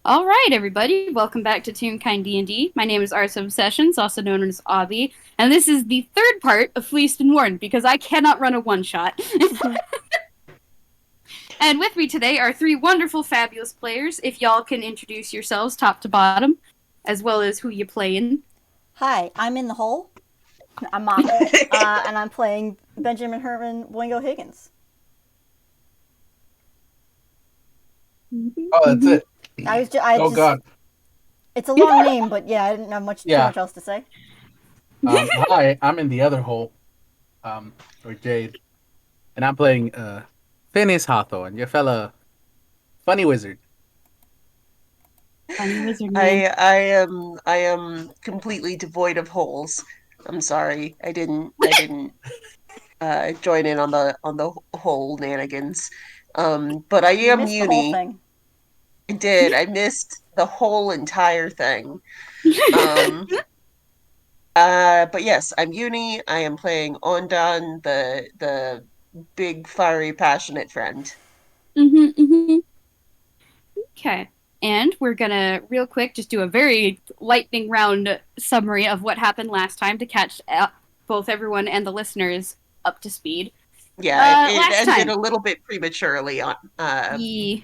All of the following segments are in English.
All right, everybody, welcome back to Toonkind D&D. My name is Arts Obsessions, also known as Obby, and this is the third part of Fleece and Warne because I cannot run a one-shot. And with me today are three wonderful, fabulous players. If y'all can introduce yourselves top to bottom, as well as who you play in. Hi, I'm in the hole. I'm Mako, and I'm playing Benjamin Herman Wingo Higgins. Oh, that's it. I Oh just, God. it's a long name, but yeah, I didn't have too Yeah. much else to say. Hi, I'm in the other hole. Or Jade, and I'm playing Phineas Hawthorne, your fella funny wizard. Funny wizard man. I am completely devoid of holes. I'm sorry. I didn't join in on the whole nanigans. But I You am missed the whole Yuni. thing. I did. I missed the whole entire thing. Um but yes, I'm Yuni. I am playing Ondan, the big fiery passionate friend. Mm-hmm. Okay. And we're gonna, real quick, just do a very lightning round summary of what happened last time to catch both everyone and the listeners up to speed. Yeah, it Last ended time, a little bit prematurely on the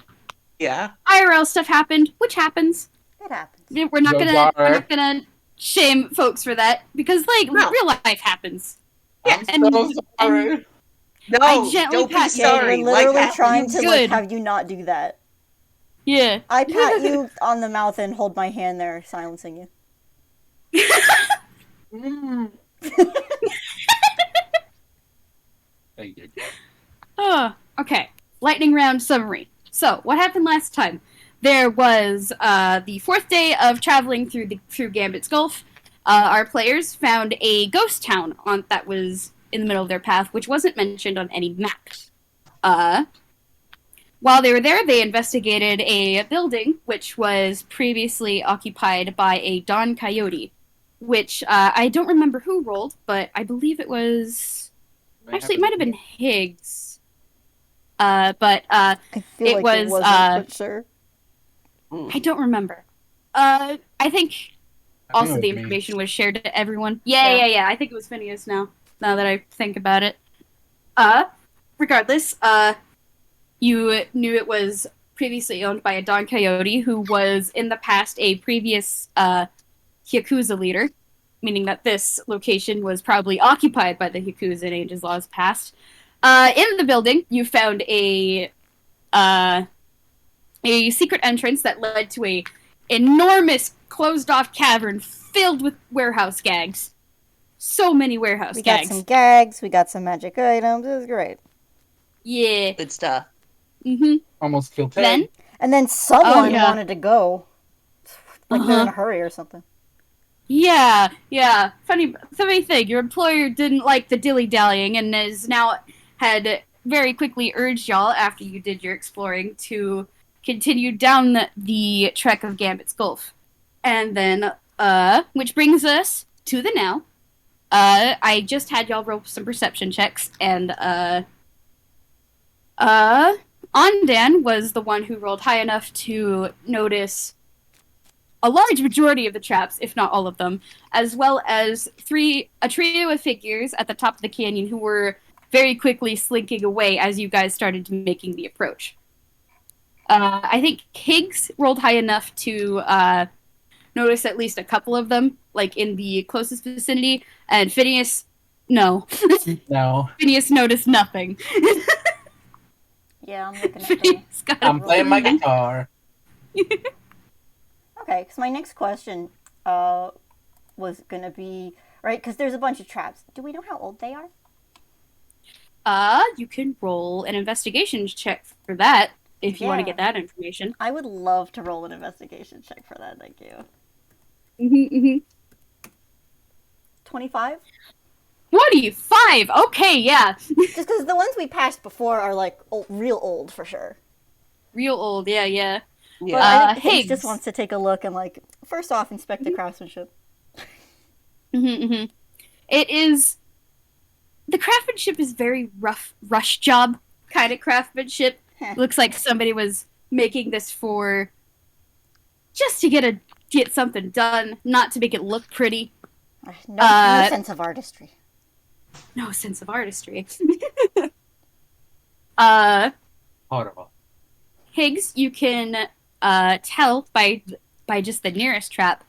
yeah. IRL stuff happened, which happens. It happens. We're not Those gonna we're are. not gonna shame folks for that because No. real life happens. I'm so And sorry. I No, gently don't be pat Jade, we're sorry. Life literally trying to happens. good. have you not do that. Yeah. I pat you on the mouth and hold my hand there, silencing you. Mm. Thank you. Oh, okay. Lightning round summary. So, what happened last time? There was the fourth day of traveling through Gambit's Gulf. Our players found a ghost town that was in the middle of their path, which wasn't mentioned on any map. Uh, while they were there, they investigated a building which was previously occupied by a Don Coyote, which I don't remember who rolled, but I believe it was. Actually, it might have been Higgs. But I feel it like it was. wasn't, but sure. I don't remember. I think I think it also was the me. information was shared to everyone. Yeah. I think it was Phineas now. Now that I think about it. Uh, regardless, you knew it was previously owned by a Don Coyote who was in the past a previous Yakuza leader, meaning that this location was probably occupied by the Yakuza in Ages Laws past. In the building, you found uh, a secret entrance that led to a enormous closed-off cavern filled with warehouse gags. So many warehouse We got some gags. gags, we got some magic items, it was great. Yeah. Good stuff. Mm-hmm. Almost killed Then, Ted. And then oh someone yeah. wanted to go. Like they're in Uh-huh. a hurry or something. Yeah. Funny thing. Your employer didn't like the dilly dallying and has now had very quickly urged y'all after you did your exploring to continue down the trek of Gambit's Gulf. And then, which brings us to the now. I just had y'all roll some perception checks, and uh, Ondan was the one who rolled high enough to notice a large majority of the traps, if not all of them, as well as a trio of figures at the top of the canyon who were very quickly slinking away as you guys started making the approach. I think Higgs rolled high enough to notice at least a couple of them, like in the closest vicinity, and Phineas, no. No, Phineas noticed nothing. Yeah, I'm looking at the Phineas got a I'm playing my roll. guitar. Okay, because my next question was going to be, right, because there's a bunch of traps. Do we know how old they are? You can roll an investigation check for that if you want to Yeah. get that information. I would love to roll an investigation check for that, thank you. Mm-hmm. 25? 25! Okay, yeah. Just because the ones we passed before are like real old for sure. Real old, yeah. But I Yeah. think Higgs just Higgs. wants to take a look and, like, first off, inspect the craftsmanship. Mm-hmm. It is. The craftsmanship is very rough, rush job kind of craftsmanship. Heh. Looks like somebody was making this for just to get something done, not to make it look pretty. No sense of artistry. No sense of artistry. Horrible. Higgs, you can tell by just the nearest trap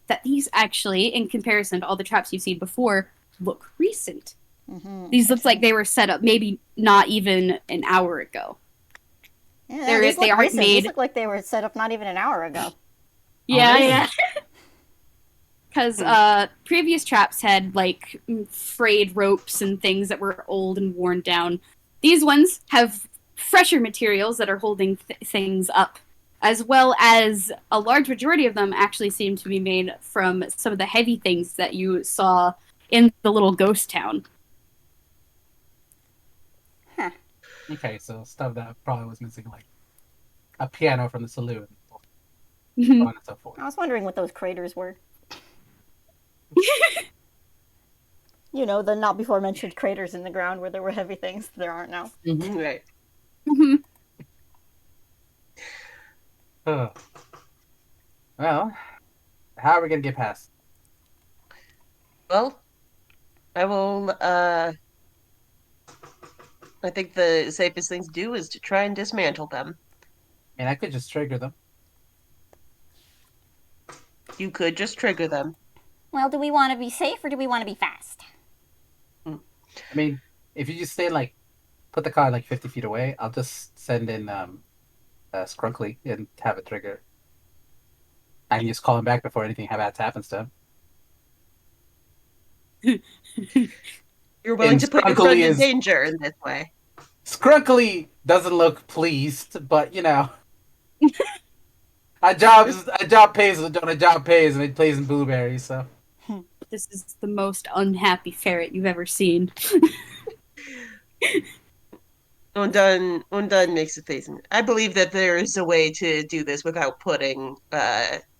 that these actually, in comparison to all the traps you've seen before, look recent. Mm-hmm. These look like they were set up maybe not even an hour ago. Yeah, They aren't made. These look like they were set up not even an hour ago. Yeah. Because previous traps had like frayed ropes and things that were old and worn down. These ones have fresher materials that are holding things up, as well as a large majority of them actually seem to be made from some of the heavy things that you saw in the little ghost town. Huh. Okay, so stuff that probably was missing, like a piano from the saloon, so Mhm. on and so forth. I was wondering what those craters were. You know, the not before mentioned craters in the ground where there were heavy things. There aren't now. Right. Mhm. Ugh. Well, how are we gonna get past? Well, I will, I think the safest thing to do is to try and dismantle them. I mean, I could just trigger them. You could just trigger them. Well, do we want to be safe or do we want to be fast? I mean, if you just stay like, put the car like 50 feet away, I'll just send in Scrunkly and have it trigger. I can just call him back before anything bad happens to him. You're willing And to put your Scrunkly friend in is- danger in this way. Scrunkly doesn't look pleased, but you know, a job pays when a job pays, and it plays in blueberries. So This is the most unhappy ferret you've ever seen. Ondan makes a face. I believe that there is a way to do this without putting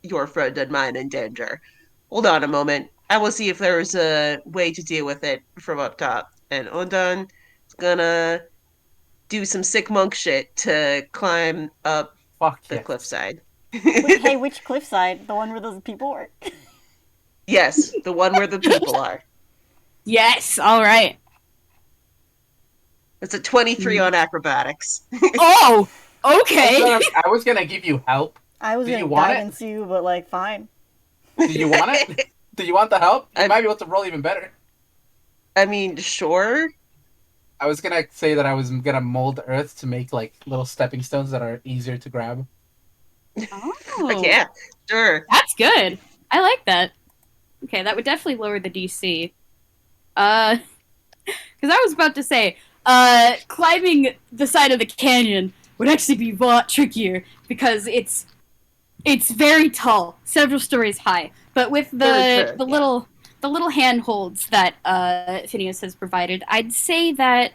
your friend and mine in danger. Hold on a moment. I will see if there is a way to deal with it from up top. And Ondan is gonna do some sick monk shit to climb up fuck the yes. cliffside. Hey, which cliffside? The one where those people were? Yes, the one where the people are. Yes, all right. It's a 23 on acrobatics. Oh, okay. I was gonna give you help. I was Do going you to want it? guidance you, but like, fine. Do you want it? Do you want the help? You I- might be able to roll even better. I mean, sure. I was gonna say that I was gonna mold earth to make like little stepping stones that are easier to grab. Oh, Yeah, sure. that's good. I like that. Okay, that would definitely lower the DC. Because I was about to say, climbing the side of the canyon would actually be a lot trickier because it's very tall, several stories high. But with Very true, the little handholds that Phineas has provided, I'd say that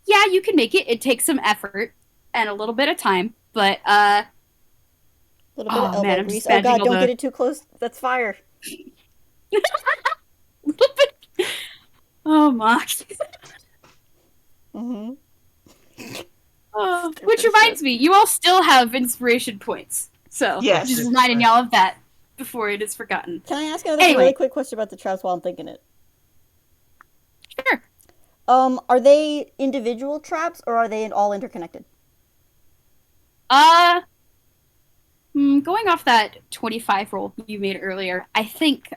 yeah, you can make it. It takes some effort and a little bit of time, but A little bit of Oh, elbow man, I'm grease. just Oh god, imagining all don't the- get it too close. That's fire. oh my. Mm-hmm. Which reminds me, you all still have inspiration points. So, Yes. just reminding y'all of that before it is forgotten. Can I ask another Anyway. really quick question about the traps while I'm thinking it? Sure. Are they individual traps or are they all interconnected? Going off that 25 roll you made earlier, I think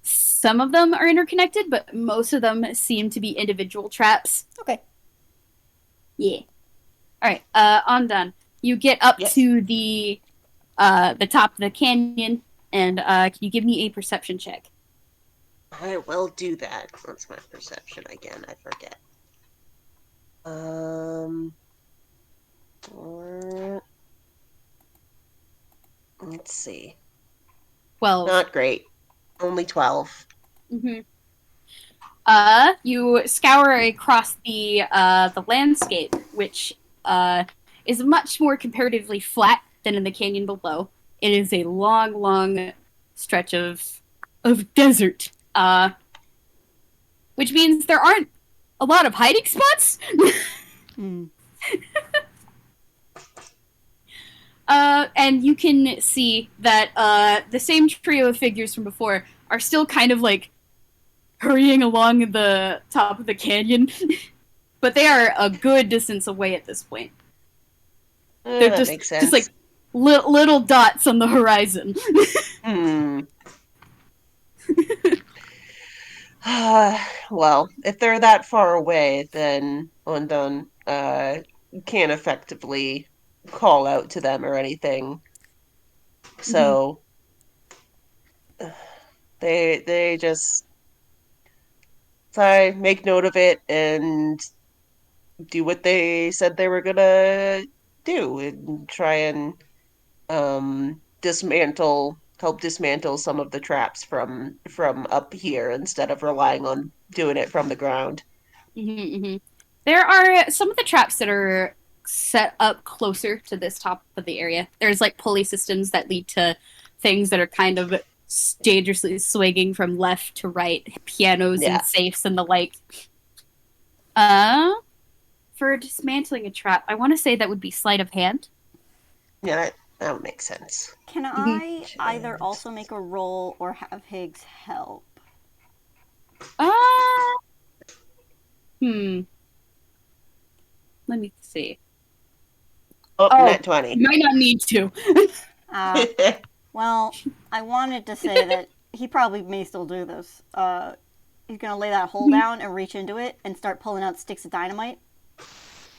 some of them are interconnected, but most of them seem to be individual traps. Okay. Yeah. All right. Ondan, you get up Yes. to the top of the canyon, and can you give me a perception check? I will do that. What's my perception again? I forget. Let's see. 12. Not great. Only 12. Mm-hmm. You scour across the landscape, which is much more comparatively flat than in the canyon below. It is a long, long stretch of desert, which means there aren't a lot of hiding spots. Hmm. And and you can see that the same trio of figures from before are still kind of like hurrying along the top of the canyon, but they are a good distance away at this point. They're That makes sense. just like little dots on the horizon. Well, if they're that far away, then Ondan can't effectively call out to them or anything. So they just make note of it and do what they said they were gonna do and try and help dismantle some of the traps from up here instead of relying on doing it from the ground. There are some of the traps that are set up closer to this top of the area. There's like pulley systems that lead to things that are kind of dangerously swinging from left to right, pianos and safes and the like. For dismantling a trap, I want to say that would be sleight of hand. Yeah, that would make sense. Can I either also make a roll or have Higgs help? Let me see. Oh, net 20. You might not need to. Well, I wanted to say that he probably may still do this. He's going to lay that hole down and reach into it and start pulling out sticks of dynamite.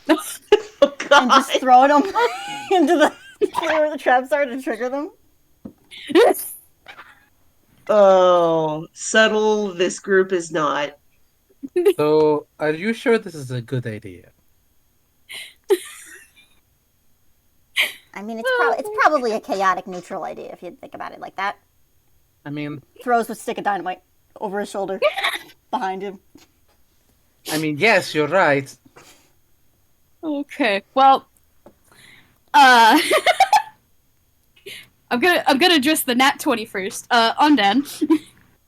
Oh, God. And just throwing them into the where the traps are to trigger them. Oh, subtle this group is not. So, are you sure this is a good idea? I mean, it's probably a chaotic neutral idea if you think about it like that. I mean... Throws with stick of dynamite over his shoulder, behind him. I mean, yes, you're right. Okay, well, I'm gonna address the nat 20 first. Ondan.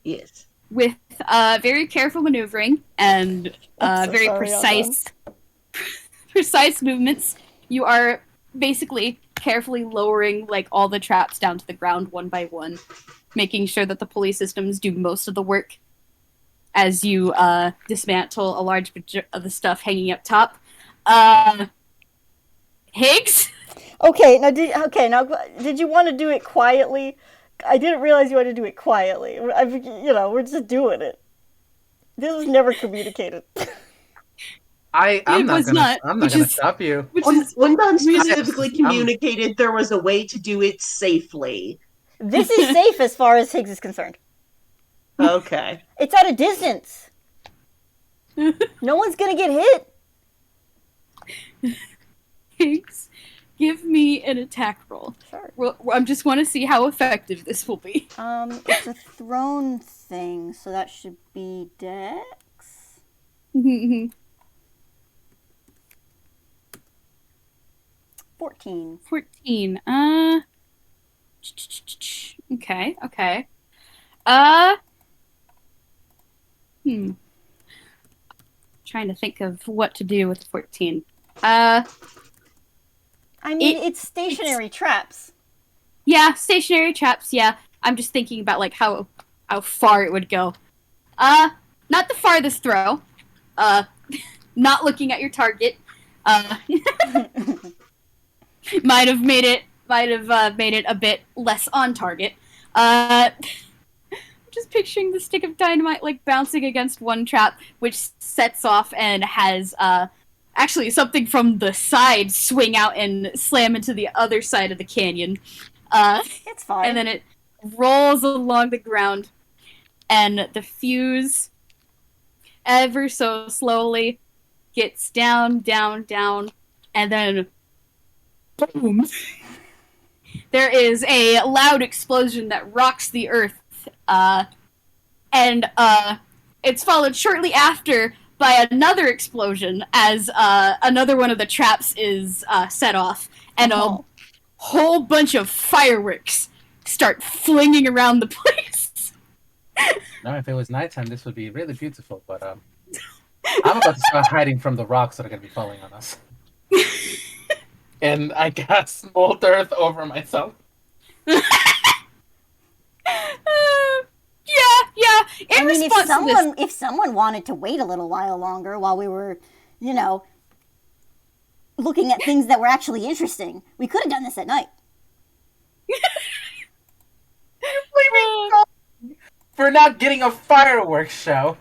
Yes. With very careful maneuvering and very precise movements, you are basically carefully lowering like all the traps down to the ground one by one, making sure that the pulley systems do most of the work as you dismantle a large bit of the stuff hanging up top. Higgs? Okay, now did you want to do it quietly? I didn't realize you wanted to do it quietly. We're just doing it. This was never communicated. I'm not gonna stop you. Ondan specifically communicated there was a way to do it safely. This is safe as far as Higgs is concerned. Okay. It's at a distance. No one's gonna get hit. Higgs, give me an attack roll. Sure. I just want to see how effective this will be. It's a thrown thing, so that should be Dex. 14. 14. Okay. Trying to think of what to do with 14. I mean, it's stationary traps. Yeah, stationary traps, yeah. I'm just thinking about, like, how far it would go. Not the farthest throw. Not looking at your target. Might have made it a bit less on target. Just picturing the stick of dynamite, like, bouncing against one trap, which sets off and has, actually something from the side swing out and slam into the other side of the canyon. It's fine. And then it rolls along the ground, and the fuse, ever so slowly, gets down, and then boom. There is a loud explosion that rocks the earth, and it's followed shortly after by another explosion as another one of the traps is set off, and a whole bunch of fireworks start flinging around the place. Now, if it was nighttime, this would be really beautiful, but I'm about to start hiding from the rocks that are going to be falling on us. and I cast Mold Earth over myself. Yeah. In I mean, response to this, if someone wanted to wait a little while longer while we were, looking at things that were actually interesting, we could have done this at night. For not getting a fireworks show.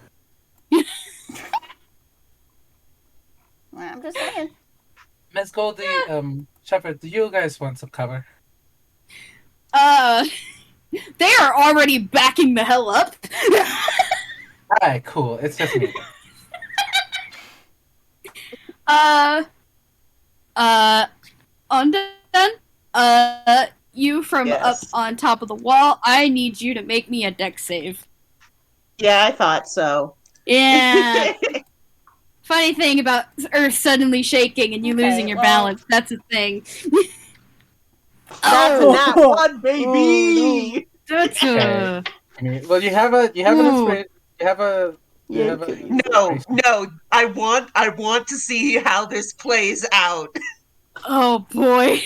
I'm just saying. Miss Goldie, Shepard, do you guys want some cover? they are already backing the hell up. Alright, cool. It's just me. Ondan, you from up on top of the wall, I need you to make me a dex save. Yeah, I thought so. Yeah. Funny thing about Earth suddenly shaking and you losing your balance. That's a thing. That's not one, baby! That's Okay. Well, you have an inspiration. No. I want to see how this plays out. Oh boy.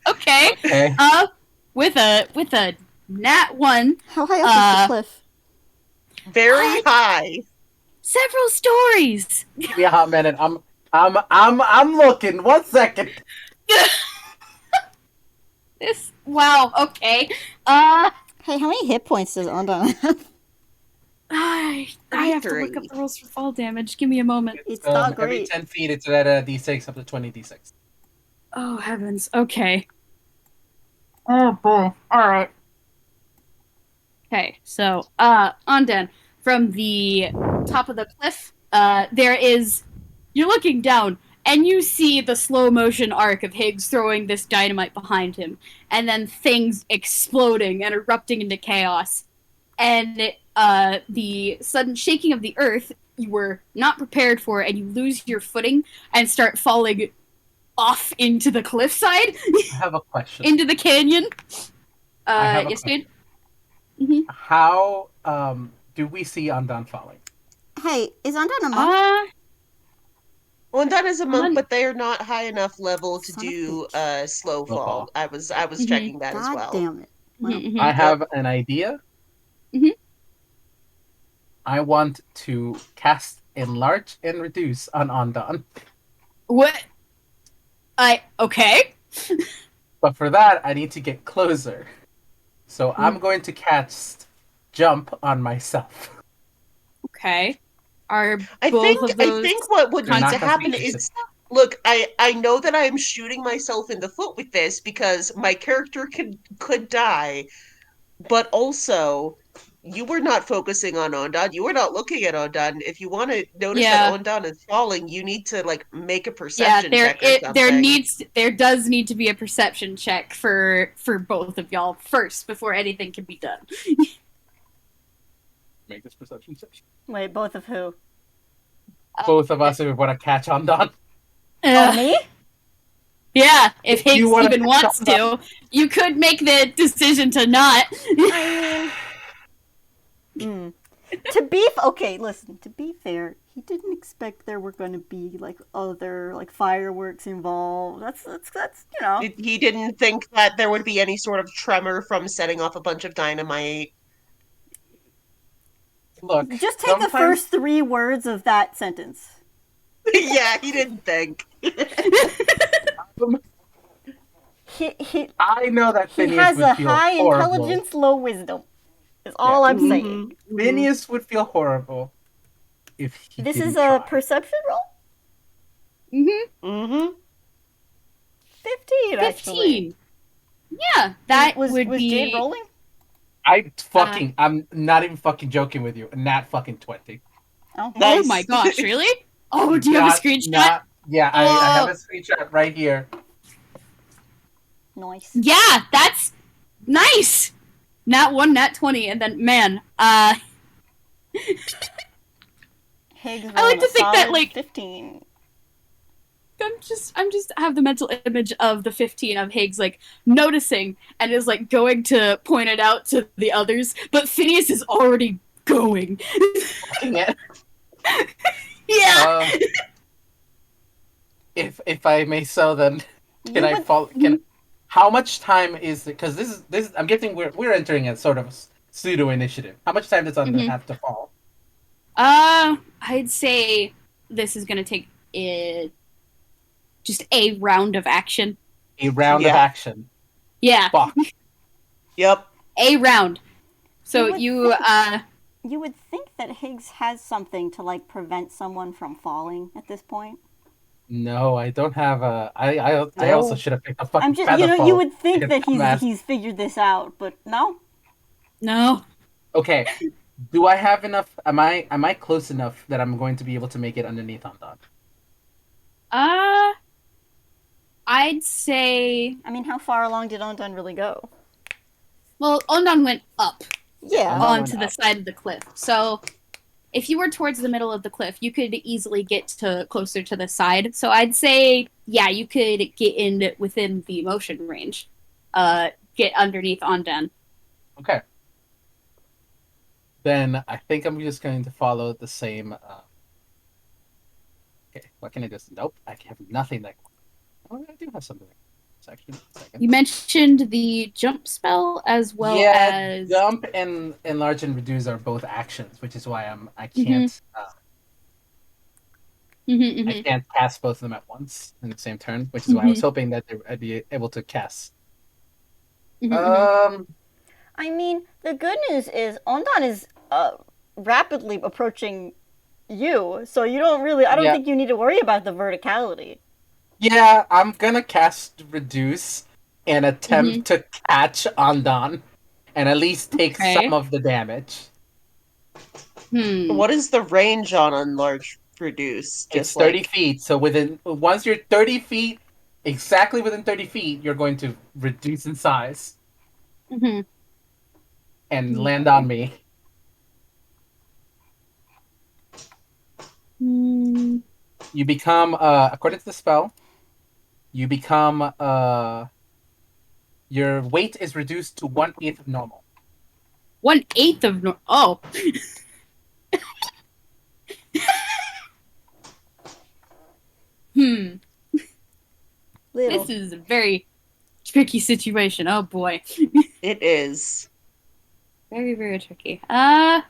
Okay. With a nat 1. How high up is the cliff? Very high. Several stories. Give me a hot minute. I'm looking. 1 second. Wow. Okay. Hey, how many hit points does Ondan have? I have to look up the rules for fall damage. Give me a moment. It's not great. Every 10 feet, it's at a d6 up to 20 d6. Oh heavens. Okay. Oh boy. All right. Okay. So, Ondan, from the top of the cliff, you're looking down, and you see the slow motion arc of Higgs throwing this dynamite behind him, and then things exploding and erupting into chaos. And the sudden shaking of the earth you were not prepared for, and you lose your footing and start falling off into the cliffside. I have a question. Into the canyon. Yes, dude? Mm-hmm. How do we see Ondan falling? Hey, is Ondan a monk? Ondan is a monk, but they are not high enough level to do slow fall. I was checking that as well. God damn it. Well, I have an idea. Mm-hmm. I want to cast Enlarge and Reduce on Ondan. What? Okay. But for that, I need to get closer. So I'm going to cast Jump on myself. Okay. I think what would need to happen is, look, I know that I am shooting myself in the foot with this because my character could die, but also you were not focusing on Ondan. You were not looking at Ondan. If you want to notice that Ondan is falling, you need to make a perception check or something. There does need to be a perception check for both of y'all first before anything can be done. Make this perception check. Wait, both of who? Both of us if we want to catch Ondan. Me? Yeah, if Higgs even wants to. You could make the decision to not. To be fair, he didn't expect there were going to be other fireworks involved. That's He didn't think that there would be any sort of tremor from setting off a bunch of dynamite. Look, just take the first 3 words of that sentence. Yeah, he didn't think. I know that he has a high intelligence, low wisdom. Is all I'm saying. Phineas would feel horrible if he This didn't is try. a perception roll? 15, actually. Yeah, that was be... Jade rolling? I'm not even fucking joking with you. Nat fucking 20. Oh, nice. Oh my gosh, really? Oh, do you have a screenshot? Yeah, I have a screenshot right here. Nice. Yeah, that's nice. Nat 1, Nat 20, and then man, Higgs I like to think that 15. I'm just have the mental image of the 15 of Higgs noticing and is going to point it out to the others, but Phineas is already going. Yeah. Yeah. if I may so, then can You I would follow? Can how much time is because this I'm guessing we're entering a sort of pseudo initiative. How much time does Ondan Mhm. have to fall? I'd say this is gonna take just a round of action. A round of Yeah. action. Yeah, Fuck. Yep. a round. So would you think- You would think that Higgs has something to like prevent someone from falling at this point. No, I don't have a. I also No. should have picked a I'm fucking just, feather you fall. would think Like a that dumbass. he's figured this out, but no. no. Okay. Do I have enough? Am I close enough that I'm going to be able to make it underneath Ondan? Uh, I'd say. I mean, how far along did Ondan really go? Well, Ondan went up Yeah. Ondan went onto the up. side of the cliff. So if you were towards the middle of the cliff, you could easily get to closer to the side. So I'd say, yeah, you could get in within the motion range. Get underneath Ondan. Okay. Then I think I'm just going to follow the same. Okay, what can I do? Nope, I have nothing that. Oh, I do have something. Actually, a second. You mentioned the jump spell as well Yeah, as jump and enlarge and reduce are both actions, which is why I can't I Mhm. can't cast both of them at once in the same turn, which is why I was Mhm. hoping that I'd be able to cast. Mhm. I mean, the good news is Ondan is rapidly approaching you, so you don't really. I don't Yeah. think you need to worry about the verticality. Yeah, I'm gonna cast reduce and attempt to catch Ondan and at least take Okay. some of the damage. What is the range on enlarge reduce? It's Just 30 like feet, so once you're 30 feet, exactly within 30 feet, you're going to reduce in size Mhm. and land on me. Mm. You become, according to the spell, you become, your weight is reduced to 1/8 of normal. 1/8 of oh. Hmm. Little. This is a very tricky situation. Oh boy. it is. Very, very tricky. Gosh,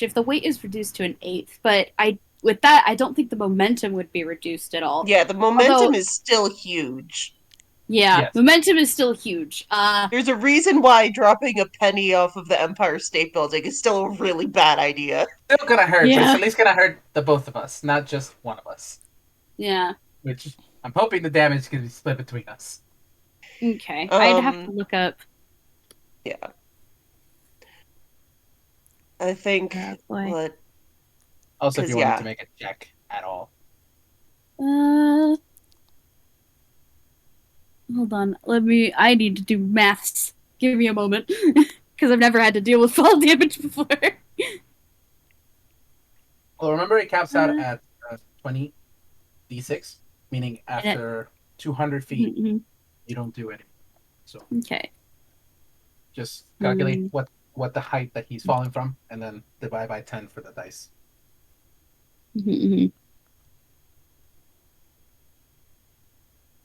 if the weight is reduced to 1/8, but with that, I don't think the momentum would be reduced at all. Yeah, the momentum Although, is still huge. yeah, Yes. momentum is still huge. There's a reason why dropping a penny off of the Empire State Building is still a really bad idea. Still gonna hurt, but it's Yeah. at least gonna hurt the both of us, not just one of us. Yeah. Which I'm hoping the damage can be split between us. Okay. I'd have to look up. Yeah. I think Oh boy. what Also, if you 'cause, wanted yeah. to make a check at all. Hold on. I need to do maths. Give me a moment. Because I've never had to deal with fall damage before. Well, remember it caps out at 20 d6, meaning it- after 200 feet, Mhm. you don't do anything. So Okay. just calculate what the height that he's falling from, and then divide by 10 for the dice. Mhm.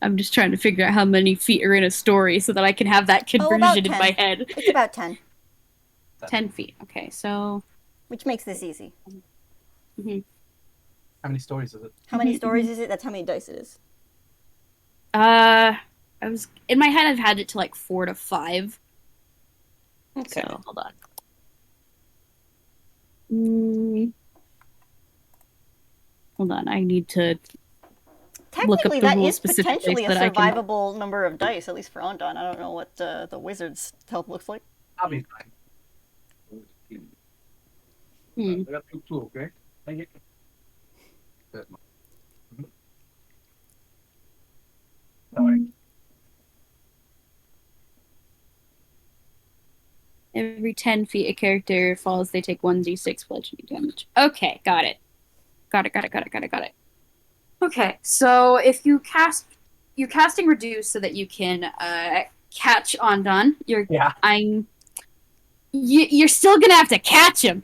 I'm just trying to figure out how many feet are in a story so that I can have that about conversion in 10. my head. It's about 10, 10 feet. Okay, so. which makes this easy. Mhm. How many stories is it? How many stories is it? That's how many dice it is. I was in my head. I've had it to like 4 to 5. Okay. So hold on. Hold on. I need to look up Technically, the that rules is specifically potentially a so that I can. survivable number of dice, at least for Ondan. I don't know what the wizard's help looks like. I'll be fine. I got two, okay? Thank you. Good. Every 10 feet a character falls, they take 1d6 bludgeoning damage. Okay, got it. Got it. Okay, so if you're casting reduce so that you can catch Ondan. You're still gonna have to catch him.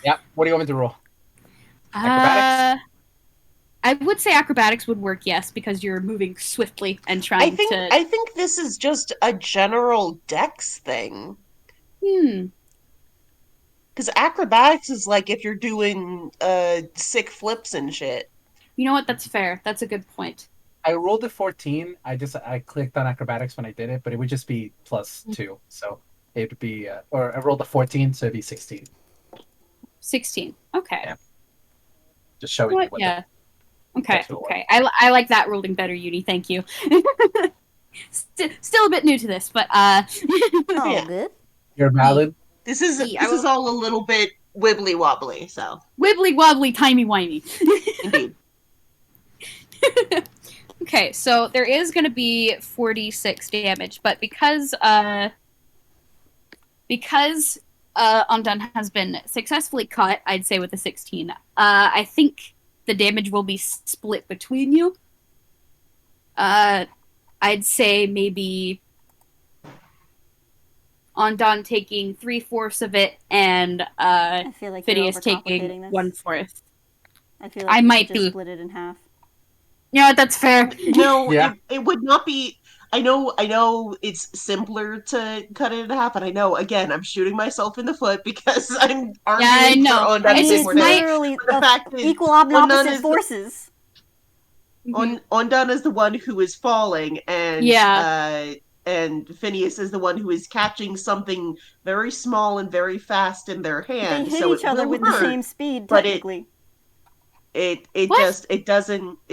Yeah. What do you want me to roll? Acrobatics? I would say acrobatics would work, yes, because you're moving swiftly and trying to. I think this is just a general dex thing. Because acrobatics is like if you're doing sick flips and shit. You know what? That's fair. That's a good point. I rolled a 14. I clicked on acrobatics when I did it, but it would just be +2. So it would be, or I rolled a 14, so it'd be 16. 16. Okay. Yeah. Just showing you what yeah. Okay. That's what Okay. I like that ruling better, Yuni. Thank you. Still a bit new to this, but Oh, Yeah. good. You're valid. This is all a little bit wibbly wobbly, so wibbly wobbly, timey wimey. indeed. Okay, so there is going to be 46 damage, but because Ondan has been successfully caught, I'd say with a 16. I think the damage will be split between you. I'd say maybe Ondan taking 3/4 of it, and I feel like Phineas you're taking overcomplicating this. 1/4. I feel like I you might should just be. split it in half. You know what? That's fair. No, Yeah. it would not be. I know it's simpler to cut it in half, and I know again I'm shooting myself in the foot because I'm arguing I for know. Ondan I to mean, take it's more damage. literally But the fact is, equal and Ondan opposite is forces. Ondan is the one who is falling, and Phineas is the one who is catching something very small and very fast in their They hand. hit So each it other will with hurt, the same speed, but technically. it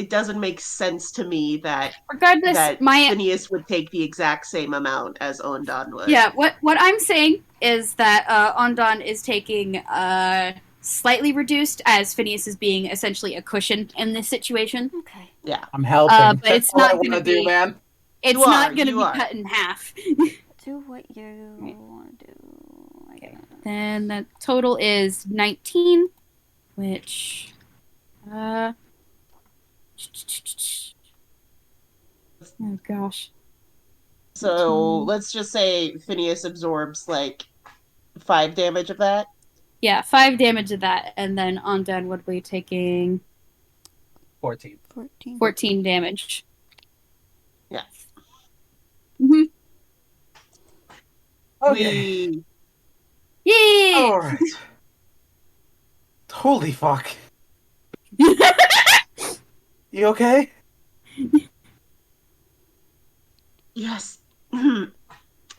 doesn't make sense to me that Regardless, Phineas would take the exact same amount as Ondan would. Yeah, what I'm saying is that Ondan is taking slightly reduced, as Phineas is being essentially a cushion in this situation. Okay. Yeah. I'm helping. But That's it's all I not want gonna to do, be- man. It's You not are, going to you be are. cut in half. Do what you want to do. I guess. Then the total is 19, which oh gosh. So let's just say Phineas absorbs like 5 damage of that. Yeah, 5 damage of that, and then Ondan would be taking 14. 14 damage. Yeah. Mm-hmm. Okay. Yay! All right. Holy fuck. You okay? Yes.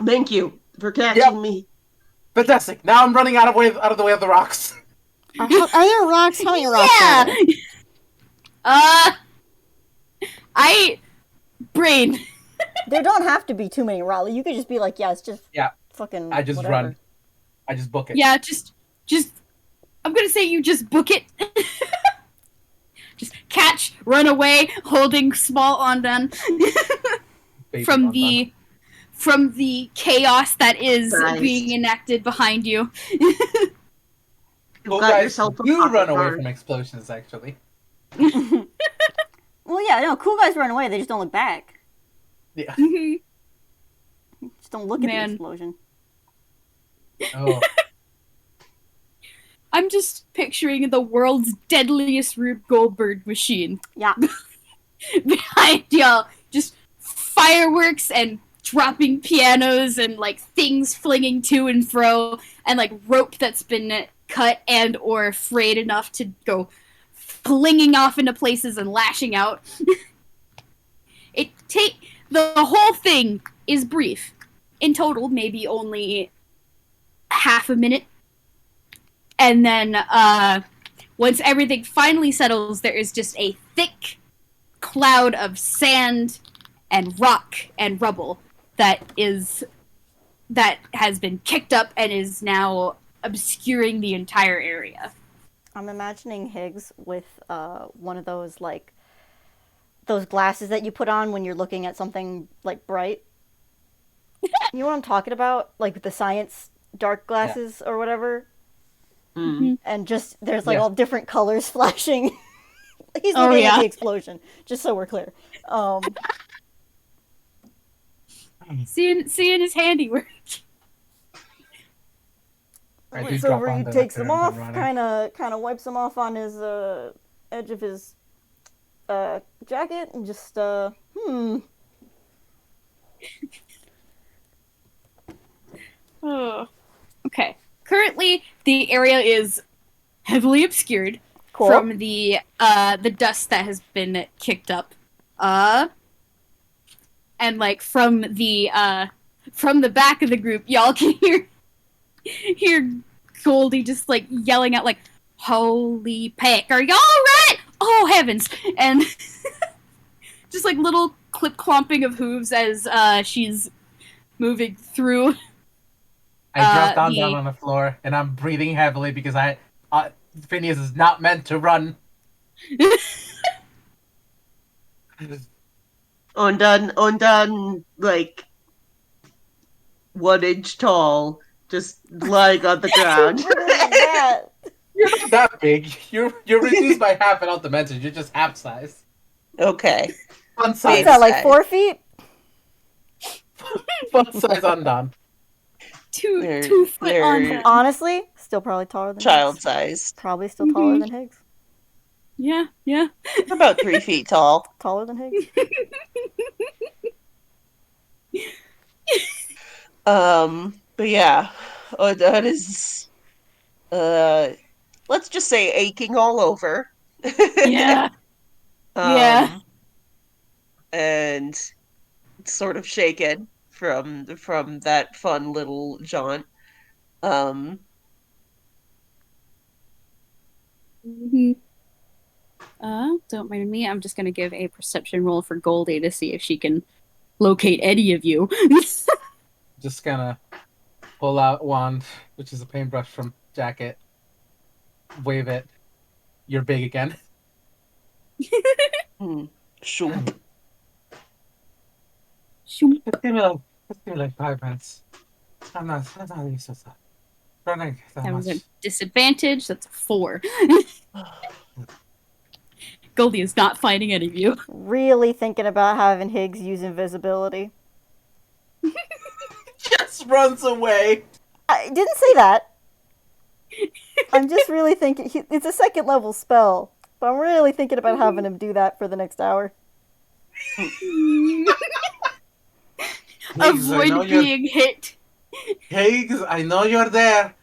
Thank you for catching me. Fantastic. Now I'm running out of the way of the rocks. Are there rocks? How many rocks are there? Brain. There don't have to be too many rocks. You could just be like, yeah, it's just fucking I just whatever. run. I just book it. Yeah, just. I'm gonna say you just book it. Just catch, run away, holding small Ondan Baby from Ondan. the chaos that is Nice. being enacted behind you. Well, got guys, yourself a you pocket run away guard. from explosions, actually. Well, yeah, no, cool guys run away. They just don't look back. Yeah. Just don't look at Man. the explosion. Oh. I'm just picturing the world's deadliest Rube Goldberg machine Yeah. behind y'all. Just fireworks and dropping pianos and like things flinging to and fro, and like rope that's been cut and or frayed enough to go flinging off into places and lashing out. The whole thing is brief. In total, maybe only half a minute. And then once everything finally settles, there is just a thick cloud of sand and rock and rubble that has been kicked up and is now obscuring the entire area. I'm imagining Higgs with one of those, like, those glasses that you put on when you're looking at something, like, bright. You know what I'm talking about? Like, the science dark glasses or whatever. Mm. And just, there's, like, Yeah. all different colors flashing. He's looking at the explosion, just so we're clear. Seeing his handiwork. I do Looks drop over, he Ondan takes after them I'm off, done running. kind of wipes them off on his edge of his jacket and just Oh. Okay. Currently, the area is heavily obscured Cool. from the dust that has been kicked up. And like from the back of the group, y'all can hear Goldie just like yelling out like, "Holy peck, are y'all right? Oh heavens!" And just like little clip clomping of hooves as she's moving through. I dropped down the on the floor, and I'm breathing heavily because Phineas is not meant to run. Ondan, like 1 inch tall, just lying on the ground. what is that? You're not that big. You're reduced by half in all dimensions. You're just half size. Okay. Fun What's size. that, like 4 feet? Fun size Ondan. two foot they're on. Honestly, still probably taller than child Higgs. sized. Probably still taller than Higgs. Yeah, yeah. About 3 feet tall. Taller than Higgs. But yeah, that is, let's just say aching all over. Yeah. Yeah. And sort of shaken from that fun little jaunt. Mm-hmm. Don't mind me. I'm just gonna give a perception roll for Goldie to see if she can locate any of you. Just gonna pull out wand, which is a paintbrush from jacket. Wave it. You're big again. Shoop. Shoop. Just give me like 5 minutes. I'm not used to that. Running that That was a much. disadvantage. That's a 4. Goldie is not finding any of you. Really thinking about having Higgs use invisibility. Just runs away. I didn't say that. I'm just really thinking. It's a 2nd level spell. But I'm really thinking about having him do that for the next hour. Avoid being hit. Higgs, I know you're there.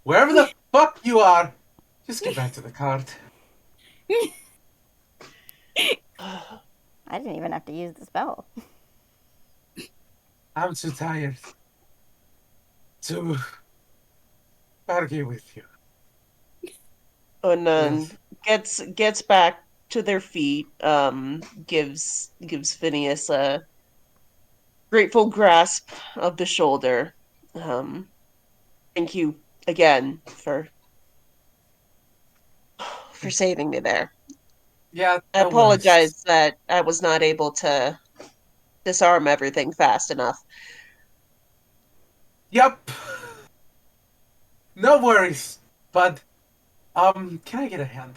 Wherever the fuck you are, just get back to the cart. I didn't even have to use the spell. I'm too tired to argue with you. And then Yes. gets back to their feet, gives Phineas a grateful grasp of the shoulder. Thank you again for saving me there. Yeah, I no apologize worries. that I was not able to disarm everything fast enough. Yep. No worries. But, can I get a hand?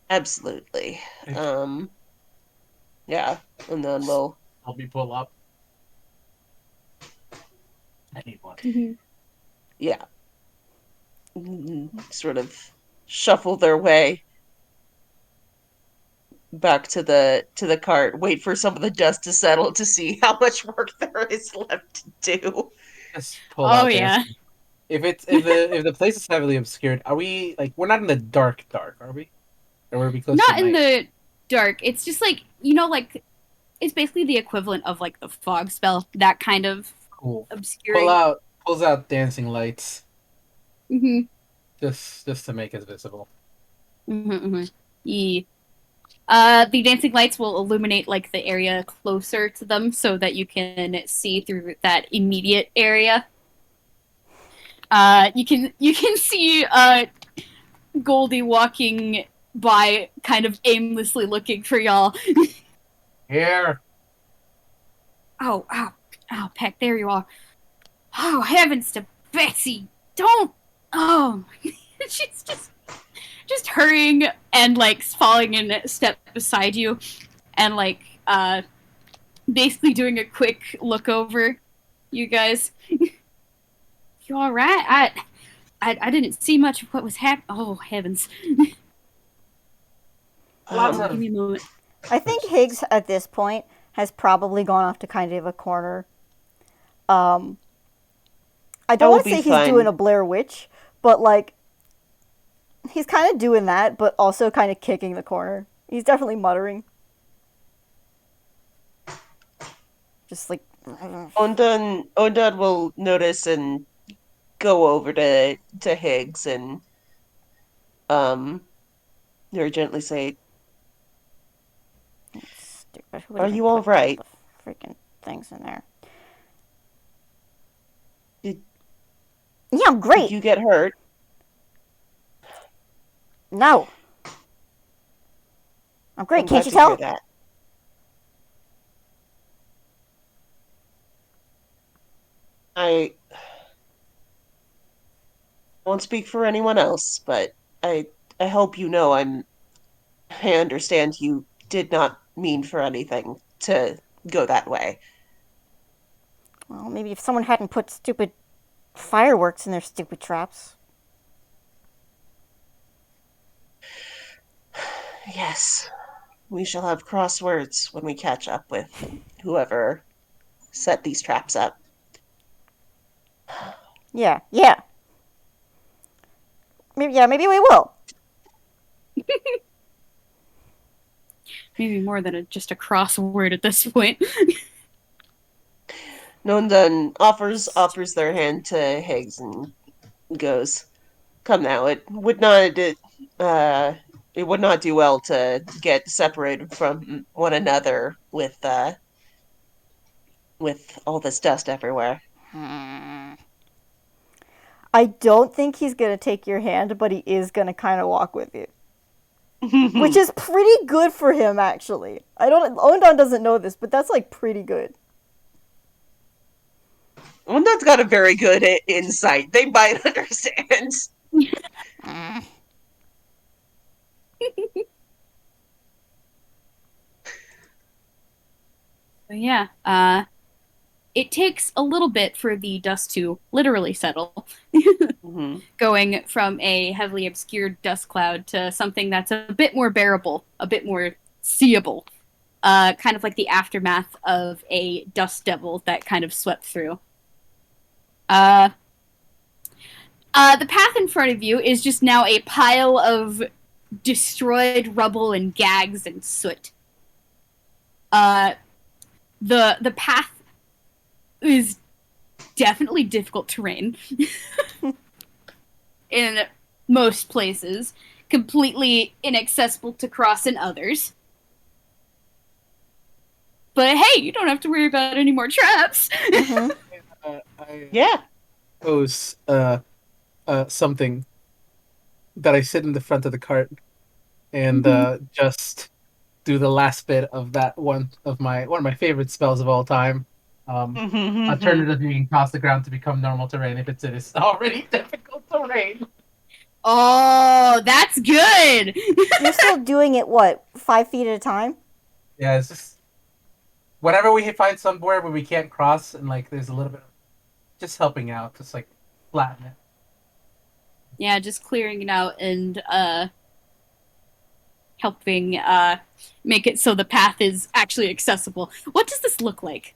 Absolutely. Yeah, and then we'll Help me pull up. I need one. yeah, sort of shuffle their way back to the cart, wait for some of the dust to settle to see how much work there is left to do. Just pull Oh out yeah. this. If the place is heavily obscured, are we like we're not in the dark, are we? Or are we close Not to in night? the dark. It's just like like it's basically the equivalent of like the fog spell, that kind of Cool. obscuring. Pulls out dancing lights. Mm-hmm. Just to make it visible. Yeah. The dancing lights will illuminate like the area closer to them so that you can see through that immediate area. You can see Goldie walking by, kind of aimlessly looking for y'all. Here. Oh, Peck, there you are. Oh, heavens to Betsy! Don't. Oh, she's just hurrying and like falling in step beside you, and like basically doing a quick look over you guys. You all right? I didn't see much of what was happening. Oh heavens! Lots of Um, give me a moment. I think Higgs at this point has probably gone off to kind of a corner. Um, I That don't will want to be say he's doing fun. a Blair Witch, but like he's kind of doing that, but also kind of kicking the corner. He's definitely muttering, just like. Ondan will notice and go over to Higgs and um very gently say, Stupid. Who would "Are even you all put all right? the freaking things in there? Did Yeah, I'm did great. you get hurt?" No, I'm great. I'm Can't glad you to hear tell? that. I won't speak for anyone else, but I I hope you know I understand you did not mean for anything to go that way. Well, maybe if someone hadn't put stupid fireworks in their stupid traps. Yes, we shall have crosswords when we catch up with whoever set these traps up. Yeah, yeah. Maybe we will. Maybe more than just a crossword at this point. Nondan offers their hand to Higgs and goes, "Come now, uh it would not do well to get separated from one another with all this dust everywhere." I don't think he's gonna take your hand, but he is gonna kind of walk with you, which is pretty good for him, actually. I don't. Ondan doesn't know this, but that's like pretty good. Ondan's got a very good insight. They might understand. But yeah, it takes a little bit for the dust to literally settle, Hmm. going from a heavily obscured dust cloud to something that's a bit more bearable, a bit more seeable. Kind of like the aftermath of a dust devil that kind of swept through. Uh, the path in front of you is just now a pile of destroyed rubble and gags and soot. Uh, the path is definitely difficult terrain in most places, completely inaccessible to cross in others. But hey, you don't have to worry about any more traps. Mm-hmm. I Yeah. propose something that I sit in the front of the cart and just do the last bit of that one of my favorite spells of all time. Alternative being toss the ground to become normal terrain if it is already difficult terrain. Oh, that's good. You're still doing it, what, 5 feet at a time? Yeah, it's just whenever we find somewhere where we can't cross and like there's a little bit of just helping out, just like flatten it. Yeah, just clearing it out and helping make it so the path is actually accessible. What does this look like?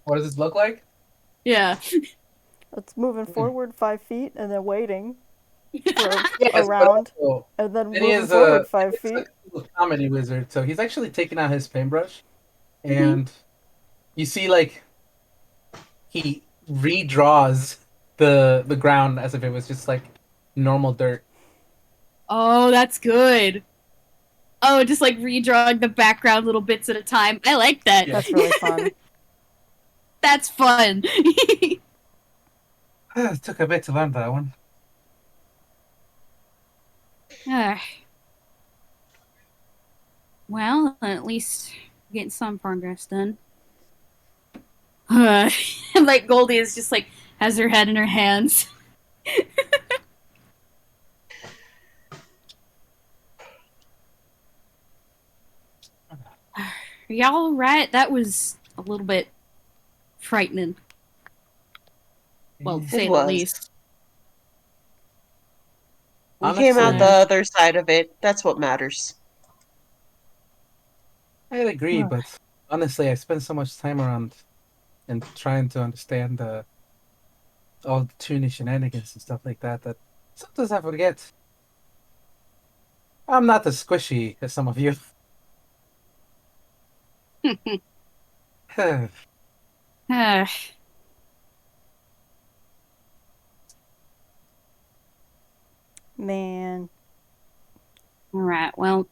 What does this look like? Yeah. It's moving forward 5 feet and then waiting for Yes, but around, also and then Vinny moving is a forward five Vinny's a feet. cool comedy wizard, so he's actually taken out his paintbrush, Mhm. and you see like he redraws the ground as if it was just like normal dirt. Oh, that's good. Oh, just like redrawing the background little bits at a time. I like that. Yeah. That's really fun. That's fun. It took a bit to learn that one. Ah, well, at least getting some progress done. And like Goldie is just like has her head in her hands. Are y'all right? That was a little bit frightening. Well, to Yeah. It say the was. least. We came out the Honestly, other side of it. That's what matters. agree, Ugh. but honestly, I spend so much time around and trying to understand all the Toonie shenanigans and stuff like that sometimes I forget. I'm not as squishy as some of you. Man. Alright, well,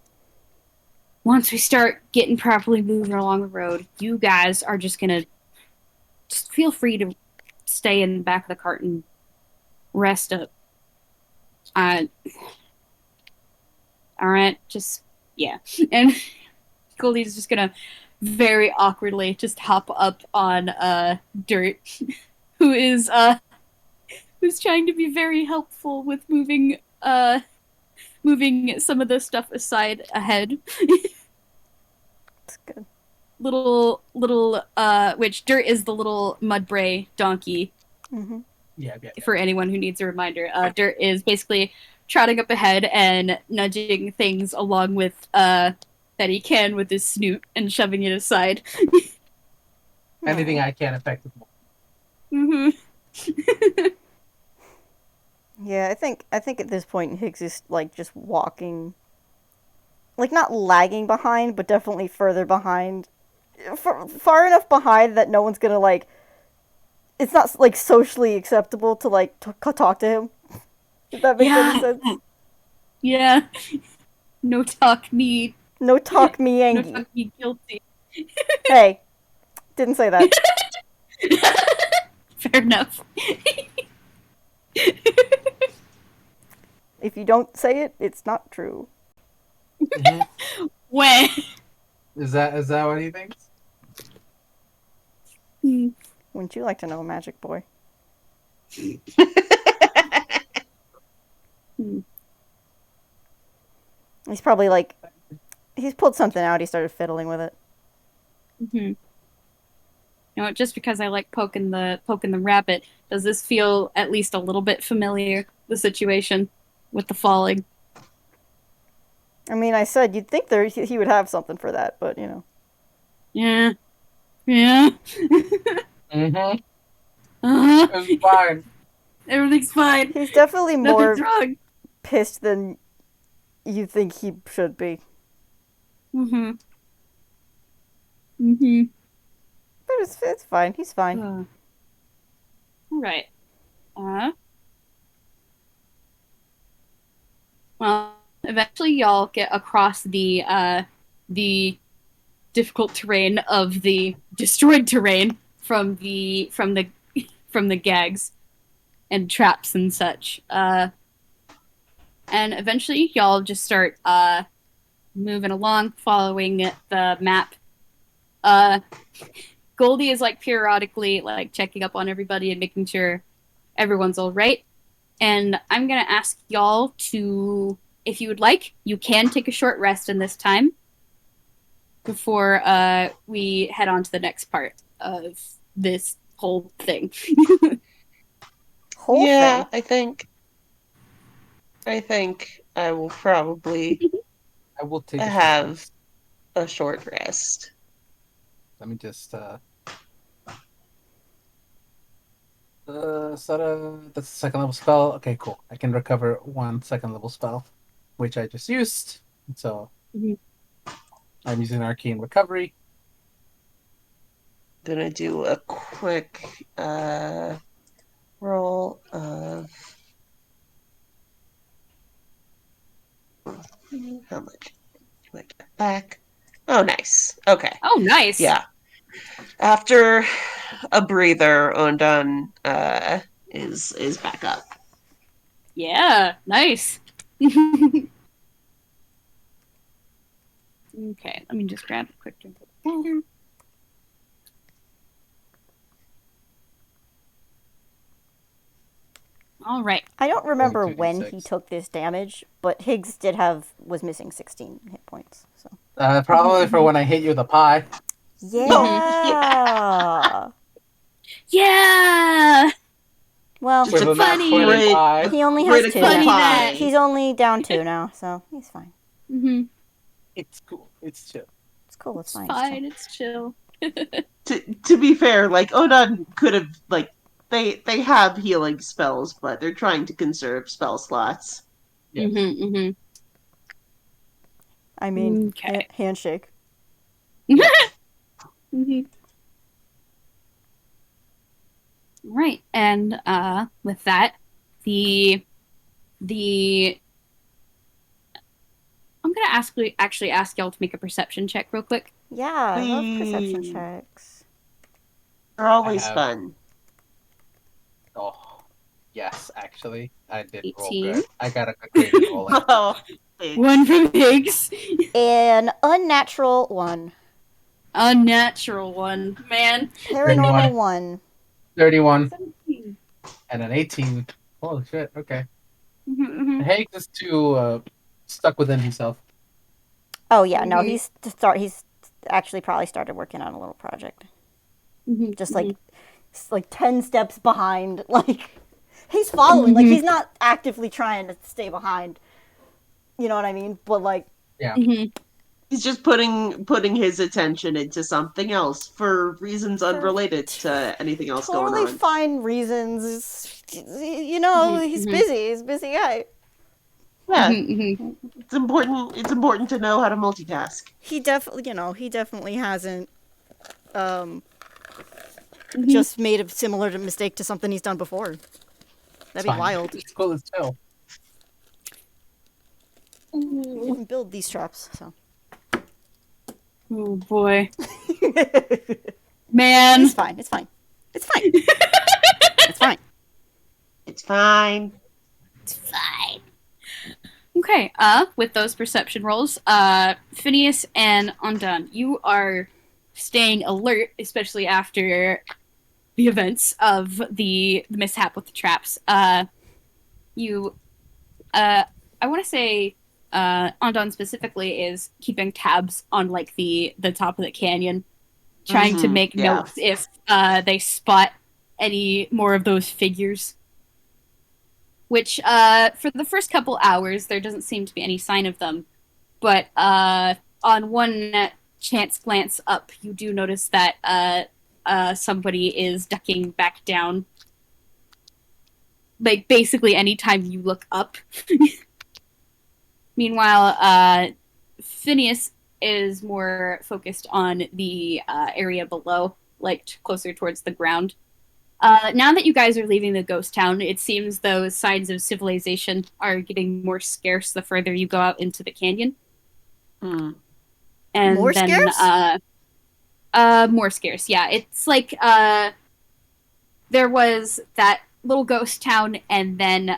once we start getting properly moving along the road, you guys are just gonna just feel free to stay in the back of the cart and rest up. Alright, just, yeah. And Goldie's just gonna very awkwardly just hop up on Dirt, who is who's trying to be very helpful with moving some of the stuff aside ahead. It's good. little which Dirt is the little mudbray donkey. Mm-hmm. Yeah. For anyone who needs a reminder, Dirt is basically trotting up ahead and nudging things along with that he can with his snoot and shoving it aside. Anything I can affect it more. Mm-hmm. Yeah, I think at this point Higgs is like just walking, like not lagging behind, but definitely further behind, far enough behind that no one's gonna like. It's not like socially acceptable to like talk to him. If that makes any sense. Yeah. No talk me. No talk me No Angie. talk me guilty. Hey, didn't say that. Fair enough. If you don't say it, it's not true. Mm-hmm. When? Is that what he thinks? Wouldn't you like to know, Magic Boy? He's probably like, he's pulled something out. He started fiddling with it. Mm-hmm. You know, just because I like poking the rabbit, does this feel at least a little bit familiar? The situation with the falling. I mean, I said you'd think he would have something for that, but you know. Yeah. Mm-hmm. Uh-huh. It's fine. Everything's fine. He's definitely more Nothing's wrong. pissed than you think he should be. Mm-hmm. But it's fine. He's fine. All right. Well, eventually y'all get across the difficult terrain of the destroyed terrain from the gags and traps and such. And eventually y'all just start moving along, following the map. Goldie is like periodically like checking up on everybody and making sure everyone's all right. And I'm gonna ask y'all to, if you would like, you can take a short rest in this time before we head on to the next part of this whole thing. Whole Yeah, thing. I think I will probably I will take a have shot. a short rest. Let me just that's a second level spell. Okay, cool. I can recover 1 second level spell, which I just used. So I'm using arcane recovery. Gonna do a quick roll of how much do I get back? Oh, nice. Okay. Oh, nice. Yeah. After a breather, Ondan is back up. Yeah, nice. Okay, let me just grab a quick drink of water. All right. I don't remember 2d6. when he took this damage, but Higgs was missing 16 hit points. So Probably for when I hit you with a pie. yeah. Yeah. Well, Just a funny. Pie. he only has critical 2 Funny now. that- He's only down 2 now, so he's fine. Mm-hmm. It's cool. It's chill. It's cool. It's fine. fine. It's chill. To be fair, like Ondan could have like they have healing spells, but they're trying to conserve spell slots. Yes. Mm-hmm. I mean, Okay. handshake. Mm-hmm. Right, and with that, the I'm gonna actually ask y'all to make a perception check real quick. Yeah, I love perception Please. checks. They're always have- fun. Oh, yes, actually. I did roll 18. good. I got a good grade roll. Oh, thanks. One from Higgs. An unnatural 1. Unnatural one, man. Paranormal 1. 31 17. and an 18. Holy shit, okay. Mhm, mhm. Hank is too stuck within himself. Oh yeah, no, Mhm. he's actually probably started working on a little project. Mhm, Just mhm. like 10 steps behind. Like he's following. Like he's not actively trying to stay behind. You know what I mean? But like Yeah. Mhm. He's just putting his attention into something else for reasons unrelated to anything else going totally on. fine reasons. You know, Mhm, he's mhm. busy. He's a busy guy. Yeah, Mhm, mhm. it's important. It's important to know how to multitask. He definitely hasn't Mhm. just made a similar mistake to something he's done before. It's That'd be fine. wild. It's cool as chill. You can build these traps, so. Oh boy, man. It's fine. It's fine. It's fine. It's fine. It's fine. It's fine. Okay, with those perception rolls, Phineas and Ondan, you are staying alert, especially after the events of the mishap with the traps. You, I want to say, Ondan specifically is keeping tabs on like the top of the canyon, trying to make yeah. notes if they spot any more of those figures. Which, for the first couple hours, there doesn't seem to be any sign of them. But on one chance glance up, you do notice that somebody is ducking back down. Like, basically, anytime you look up. Meanwhile, Phineas is more focused on the area below, like closer towards the ground. Now that you guys are leaving the ghost town, it seems those signs of civilization are getting more scarce the further you go out into the canyon. Hmm. And More then, scarce? more scarce, yeah. It's like, there was that little ghost town, and then,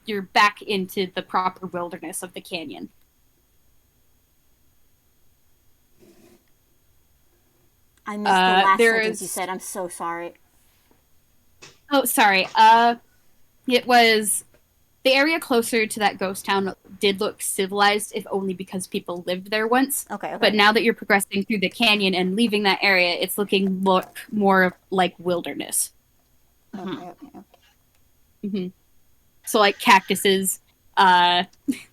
you're back into the proper wilderness of the canyon. I missed the last there sentence you is- said. I'm so sorry. Oh, sorry. It was the area closer to that ghost town did look civilized, if only because people lived there once. Okay. But now that you're progressing through the canyon and leaving that area, it's looking more like wilderness. Okay. Mm-hmm. So like cactuses,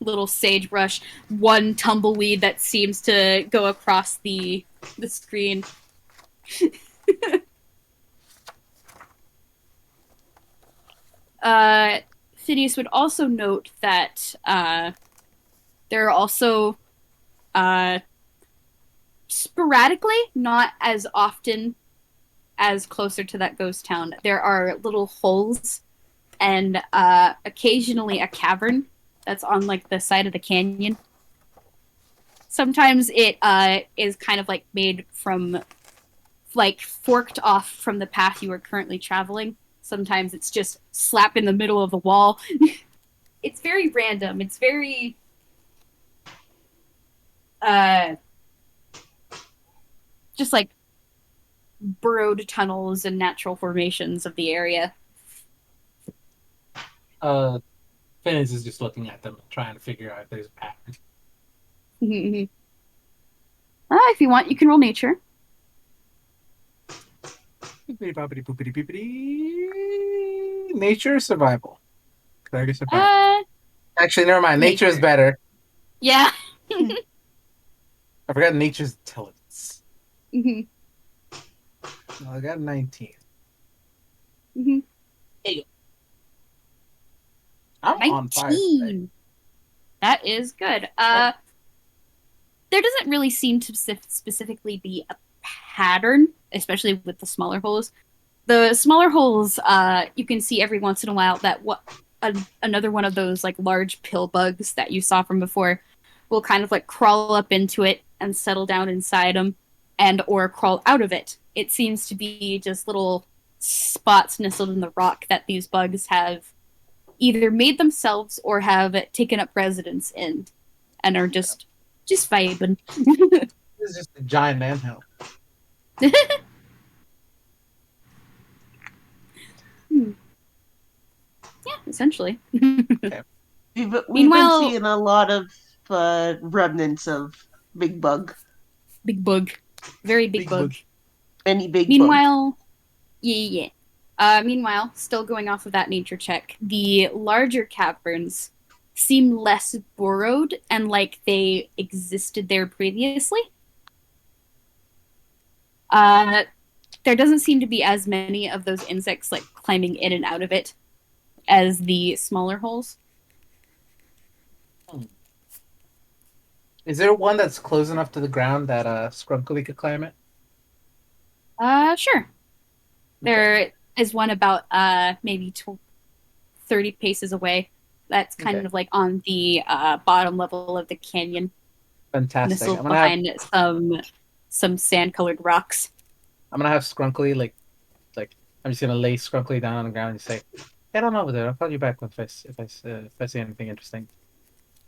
little sagebrush, one tumbleweed that seems to go across the screen. Phineas would also note that there are also sporadically, not as often as closer to that ghost town, there are little holes and occasionally a cavern that's on like the side of the canyon. Sometimes it is kind of like made from like forked off from the path you are currently traveling. Sometimes it's just slap in the middle of the wall. It's very random. It's very just like burrowed tunnels and natural formations of the area. Phineas is just looking at them, trying to figure out if there's a pattern. If you want, you can roll nature. Boopity boopity boopity. Nature or survival? Clarity survival. Actually, never mind. Nature is better. Yeah. I forgot nature's intelligence. intelligence. Mm-hmm. I got 19. Mm-hmm. I'm on fire today. 19. That is good. There doesn't really seem to specifically be a pattern, especially with the smaller holes. The smaller holes, you can see every once in a while that another one of those like large pill bugs that you saw from before will kind of like crawl up into it and settle down inside them, and or crawl out of it. It seems to be just little spots nestled in the rock that these bugs have either made themselves or have taken up residence in, and are just vibing. This is just a giant anthill. Yeah, essentially. We've been Meanwhile, seeing a lot of remnants of Big Bug. big bug, very big bug. Many big bug. Meanwhile, yeah. Meanwhile, still going off of that nature check, the larger caverns seem less burrowed and like they existed there previously. There doesn't seem to be as many of those insects like climbing in and out of it as the smaller holes. Is there one that's close enough to the ground that Scrunkily could climb it? Sure. There is one about maybe 30 paces away. That's kind of like on the bottom level of the canyon. Fantastic. Nestled behind some sand-colored rocks. I'm gonna have Scrunkily like I'm just gonna lay Scrunkily down on the ground and say, "Head on over there. I'll call you back if I see anything interesting.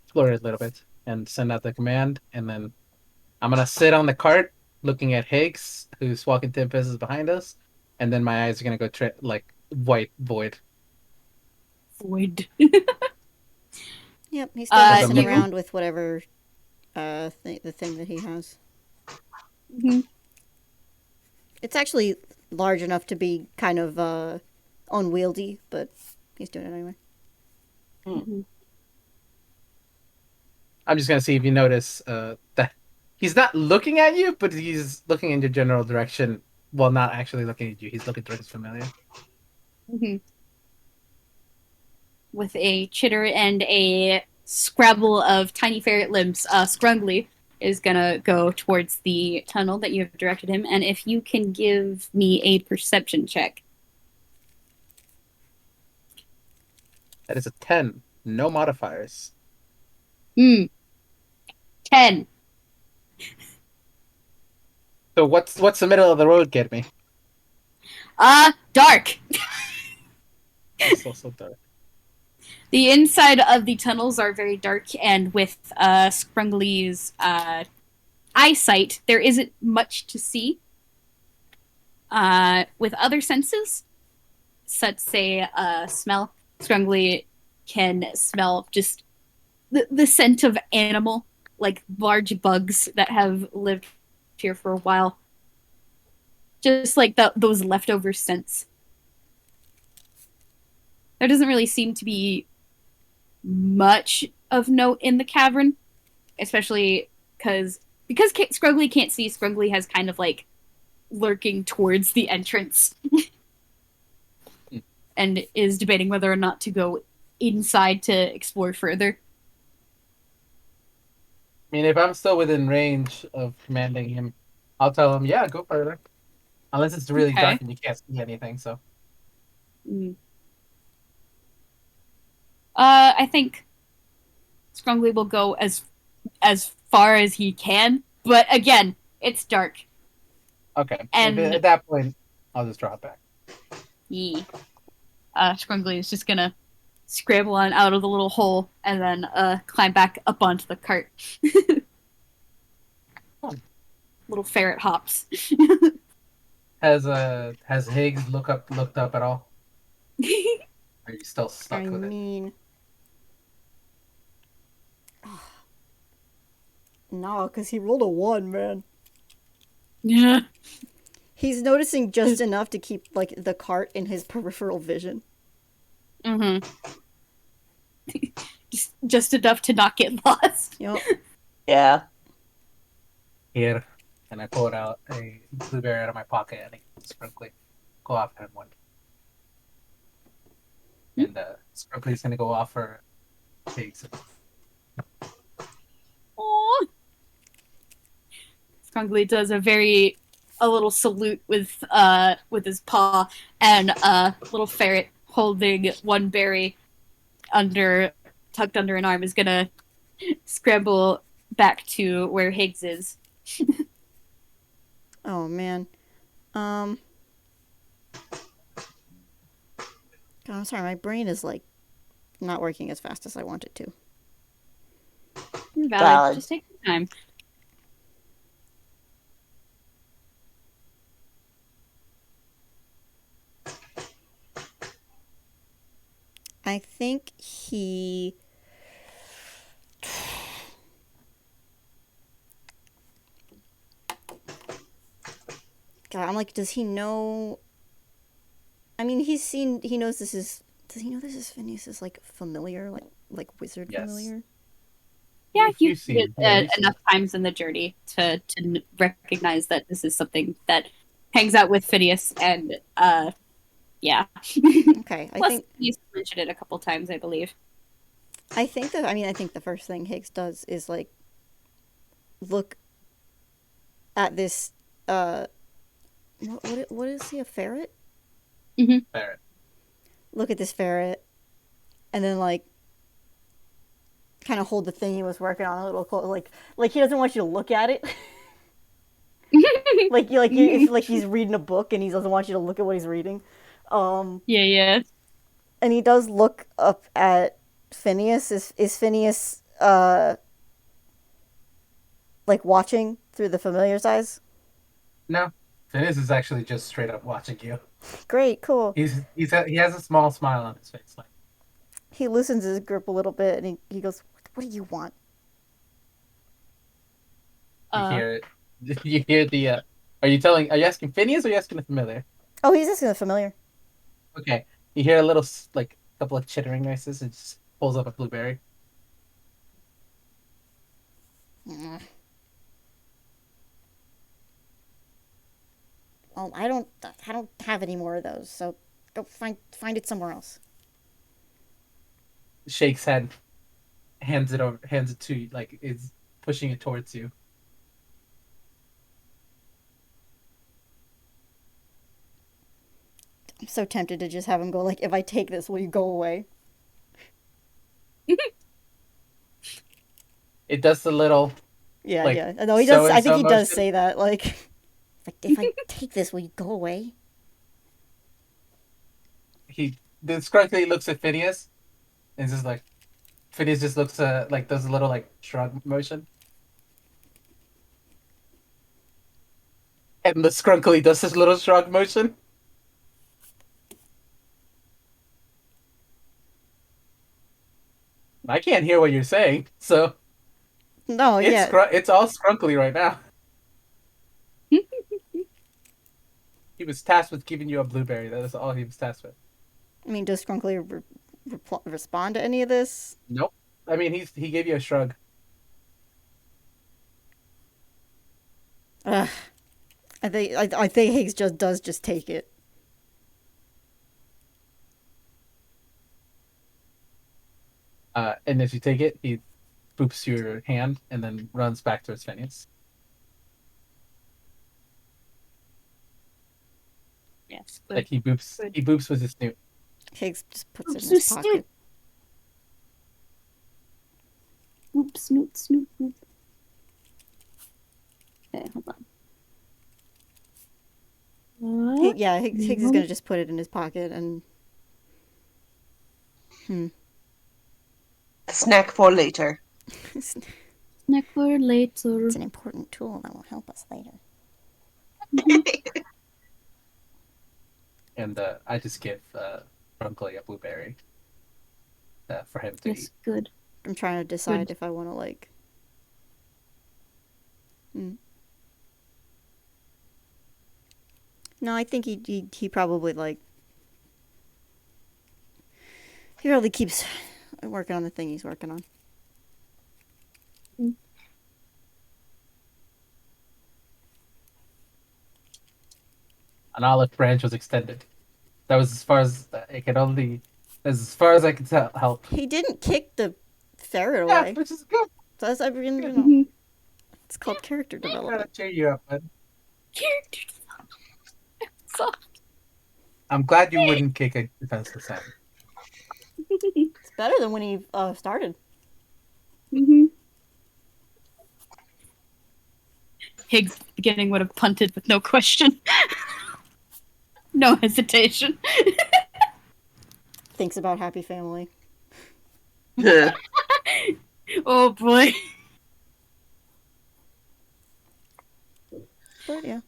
Explore it a little bit and send out the command, and then I'm gonna sit on the cart looking at Higgs, who's walking 10 paces behind us, and then my eyes are gonna go like white void. Yep, he's still messing around with whatever the thing that he has. Mm-hmm. It's actually large enough to be kind of unwieldy, but he's doing it anyway. Mm-hmm. I'm just gonna see if you notice that he's not looking at you, but he's looking in your general direction while not actually looking at you. He's looking towards his familiar. Mm-hmm. With a chitter and a scrabble of tiny ferret limbs, Scrungly is gonna go towards the tunnel that you have directed him, and if you can give me a perception check. That is a 10. No modifiers. 10. So what's the middle of the road get me? Dark. It's so dark. The inside of the tunnels are very dark, and with Scrungly's eyesight, there isn't much to see. With other senses, such say smell, Scrungly can smell just the scent of animal, like large bugs that have lived here for a while. Just like those leftover scents. There doesn't really seem to be much of note in the cavern, especially because Scrugly can't see. Scrugly has kind of like lurking towards the entrance and is debating whether or not to go inside to explore further. I mean, if I'm still within range of commanding him, I'll tell him, yeah, go further. Unless it's really dark and you can't see anything, so. I think Scrungly will go as far as he can, but again, it's dark. Okay. And at that point, I'll just drop back. Yeah. Scrungly is just gonna scramble on out of the little hole and then climb back up onto the cart. Little ferret hops. Has Higgs looked up at all? Are you still stuck with it? No, because he rolled a 1, man. Yeah. He's noticing just enough to keep like the cart in his peripheral vision. Mm-hmm. just enough to not get lost. Yep. Yeah. Here. and I pull out a blueberry out of my pocket and I sprinkly go off at him one. And Sprinkly's gonna go off for Higgs. Aww. Skrunkly does a little salute with his paw, and a little ferret holding one berry tucked under an arm is gonna scramble back to where Higgs is. Oh man. God, I'm sorry, my brain is like not working as fast as I want it to. Valid. Valid. Just take your time. I think he. God, I'm like, does he know? I mean, he knows this is. Does he know this is Phineas's like familiar, like wizard Yes. familiar? Yeah, You've you've seen seen it enough times in the journey to recognize that this is something that hangs out with Phineas, and yeah. Okay, I Plus, think he's mentioned it a couple times, I believe. I think the first thing Higgs does is like look at this. What is he, a ferret? Ferret. Look at this ferret, and then like kind of hold the thing he was working on a little close, like he doesn't want you to look at it. Like he's reading a book and he doesn't want you to look at what he's reading. Yeah. And he does look up at Phineas. Is Phineas like watching through the familiar's eyes? No, Phineas is actually just straight up watching you. Great, cool. He has a small smile on his face, like He loosens his grip a little bit and he goes, "What do you want?" you hear it. You hear the. Are you asking Phineas or are you asking the familiar? Oh, he's asking the familiar. Okay, you hear a little like couple of chittering noises and just pulls up a blueberry. Mm. Well, I don't have any more of those, so go find it somewhere else. Shakes head, hands it to you, like is pushing it towards you. I'm so tempted to just have him go like, "If I take this, will you go away?" It does the little. Yeah, Like, yeah. No, he does. I think he does motion. say that. Like, if I take this, will you go away? The Skrugly looks at Phineas, and just like, Phineas just looks like does a little like shrug motion, and the Skrunkly does this little shrug motion. I can't hear what you're saying, so No, yeah. it's all Skrunkly right now. He was tasked with giving you a blueberry. That is all he was tasked with. I mean, does Scrunkly respond to any of this? Nope. I mean, he gave you a shrug. Ugh. I think Higgs just take it. And if you take it, he boops your hand and then runs back towards Phineas. Yes. Good. Like he boops with his snoot. Higgs just puts it in Oops, his snoot. pocket. Oops, snoot. Okay, hold on. Higgs is gonna just put it in his pocket and. Snack for later. Snack for later. It's an important tool that will help us later. And I just give Runkly a blueberry for him to Yes, eat. good. I'm trying to decide if I want to like. No, I think he probably like. He really keeps working on the thing he's working on. An olive branch was extended. That was as far as as far as I could tell. Help. He didn't kick the ferret Yeah, away. which is good. So that's, Mhm. it's called character Gotta development. cheer you up, bud. Characters. So- I'm glad you wouldn't kick a defenseless hand. It's better than when he started. Mhm. Higgs at the beginning would have punted with no question. No hesitation. Thinks about happy family. Oh boy. But yeah.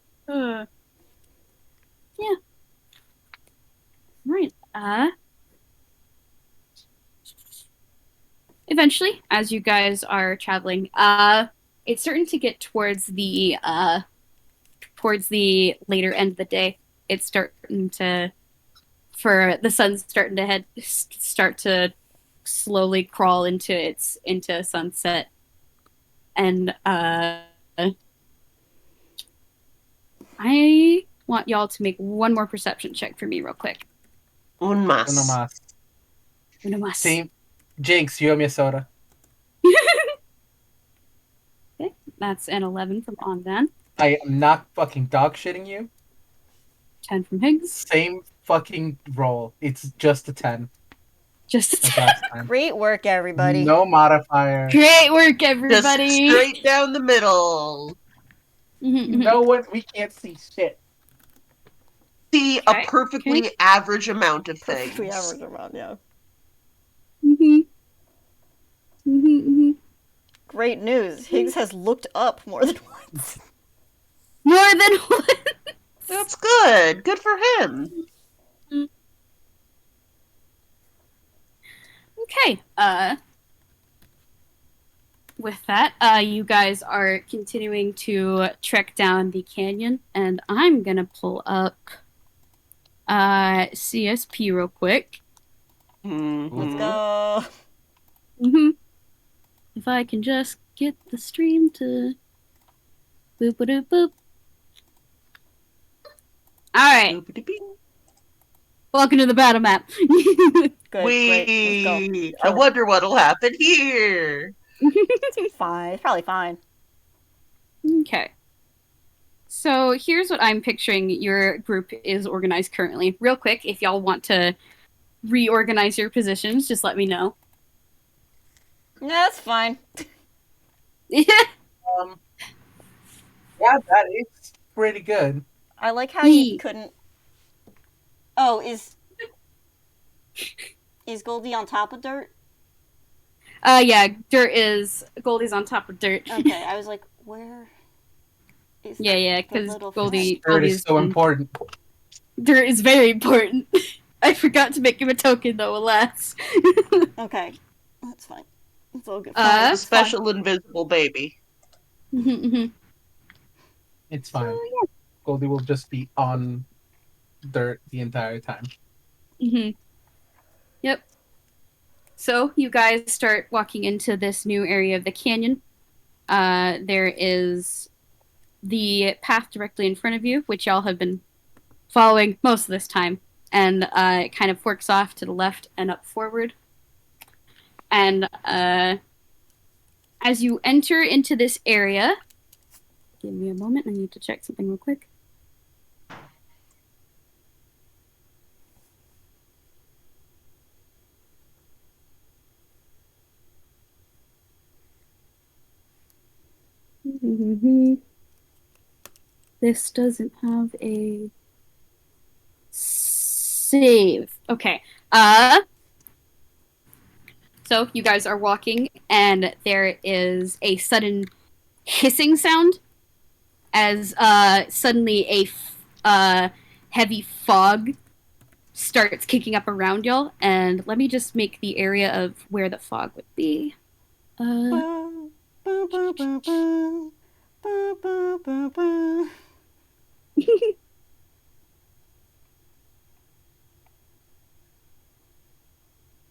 Yeah. Right. Eventually, as you guys are traveling, it's starting to get towards the later end of the day. It's starting to, for the sun's starting to start to slowly crawl into sunset, and I want y'all to make one more perception check for me, real quick. Un más. Uno más. Uno más. Team Jinx, you owe me a soda. Okay, that's an 11 from Ondan, I am not fucking dog shitting you. 10 from Higgs. Same fucking roll. It's just a 10 Just as last time. Great work, everybody. No modifier. great work, Just everybody. straight down the middle. No one. We can't see shit. See Okay, a perfectly average amount of things. We average around, yeah. Mhm. Mhm. Mhm. Great news. Higgs has looked up more than once. More than one. That's good. Good for him. Okay. With that, you guys are continuing to trek down the canyon, and I'm gonna pull up CSP real quick. Let's go. Mm-hmm. If I can just get the stream to boop boop boop. All right. Welcome to the battle map. Good, great. Let's go. I wonder what'll happen here. Fine. It's probably fine. Okay. So here's what I'm picturing your group is organized currently. Real quick, if y'all want to reorganize your positions, just let me know. Yeah, that's fine. Yeah, that is pretty good. I like how you couldn't. Oh, is Goldie on top of dirt? Yeah, Goldie's on top of dirt. Okay, I was like, where is Yeah, because Dirt Goldie's is so important. Dirt is very important. I forgot to make him a token though, alas. Okay, that's fine. It's all good. A special invisible baby. It's fine. Goldie will just be on dirt the entire time. Yep. So you guys start walking into this new area of the canyon. There is the path directly in front of you, which y'all have been following most of this time, and it kind of forks off to the left and up forward. And as you enter into this area, give me a moment, I need to check something real quick. This doesn't have a save. Okay. So you guys are walking, and there is a sudden hissing sound as suddenly a heavy fog starts kicking up around y'all. And let me just make the area of where the fog would be. Boom, boom, boom, boom, boom. Boom, boom, boom, boom.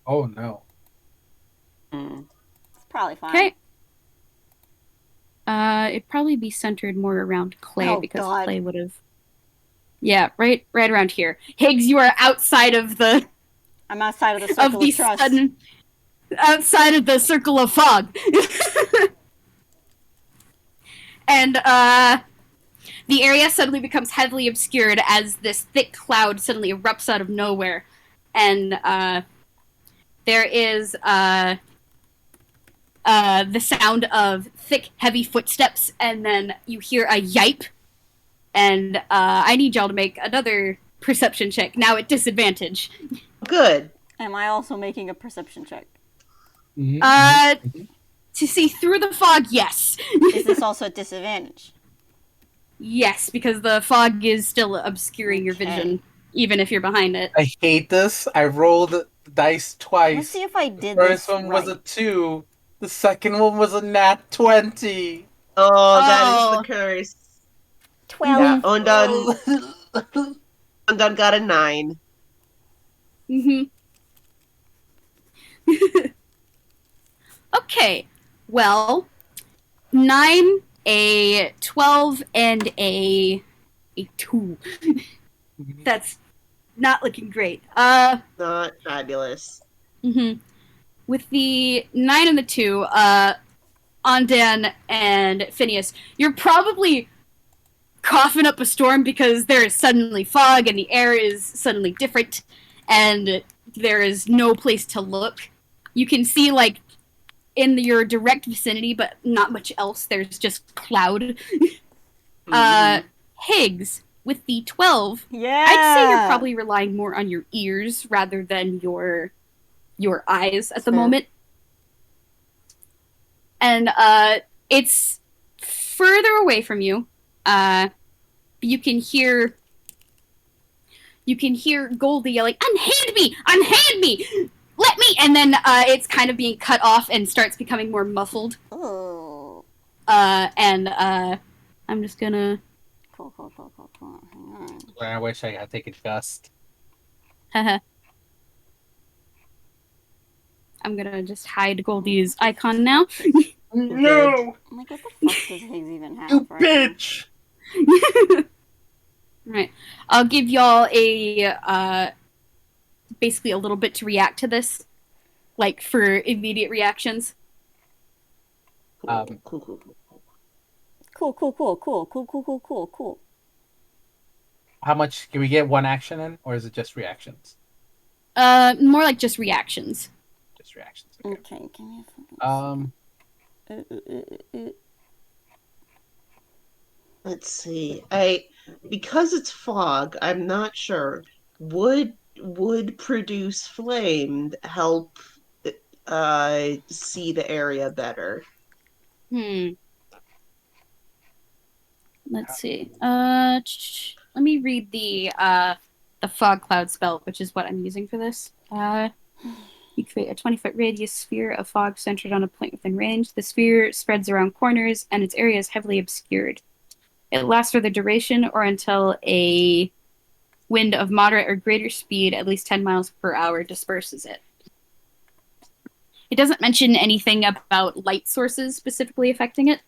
Oh no. It's probably fine. Okay. It'd probably be centered more around Clay because God. Clay would have. Yeah, right around here. Higgs, you are outside of the I'm outside of the circle of trust. outside of the circle of fog. And the area suddenly becomes heavily obscured as this thick cloud suddenly erupts out of nowhere. And there is the sound of thick, heavy footsteps, and then you hear a yipe. And I need y'all to make another perception check, now at disadvantage. Good. Am I also making a perception check? To see through the fog, yes. Is this also a disadvantage? Yes, because the fog is still obscuring your vision, even if you're behind it. I hate this. I rolled the dice twice. Let's see if I did The this first one right. was a 2. The second one was a nat 20. Oh, that is the curse. 12. Yeah, Ondan got a 9. Okay, well, 9, a 12, and a 2. That's not looking great. Not fabulous. With the 9 and the 2, Ondan and Phineas, you're probably coughing up a storm because there is suddenly fog and the air is suddenly different and there is no place to look. You can see, like, in your direct vicinity, but not much else. There's just cloud. Higgs, with the 12, Yeah. I'd say you're probably relying more on your ears rather than your eyes at the moment. And it's further away from you. You can hear Goldie yelling, "Unhand me! Unhand me! Let me!" And then it's kind of being cut off and starts becoming more muffled. Oh. And I'm just gonna... Cool. Hang on. I wish I had taken Gust. I'm gonna just hide Goldie's icon now. No! I'm like, what the fuck does Higgs even have? You right bitch! Right. I'll give y'all a basically a little bit to react to this, like for immediate reactions. Cool. How much can we get one action in, or is it just reactions? More like just reactions. Just reactions. Okay, give me a fucking Let's see. Because it's fog, I'm not sure. Would produce flame help see the area better? Let's see. Let me read the fog cloud spell, which is what I'm using for this. You create a 20-foot radius sphere of fog centered on a point within range. The sphere spreads around corners, and its area is heavily obscured. It lasts for the duration or until a wind of moderate or greater speed, at least 10 miles per hour, disperses it. It doesn't mention anything about light sources specifically affecting it.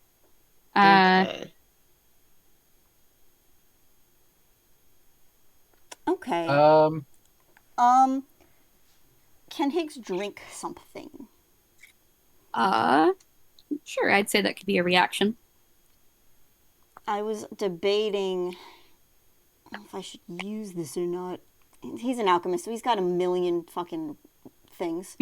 Okay. Can Higgs drink something? Sure, I'd say that could be a reaction. I was debating if I should use this or not. He's an alchemist, so he's got a million fucking things.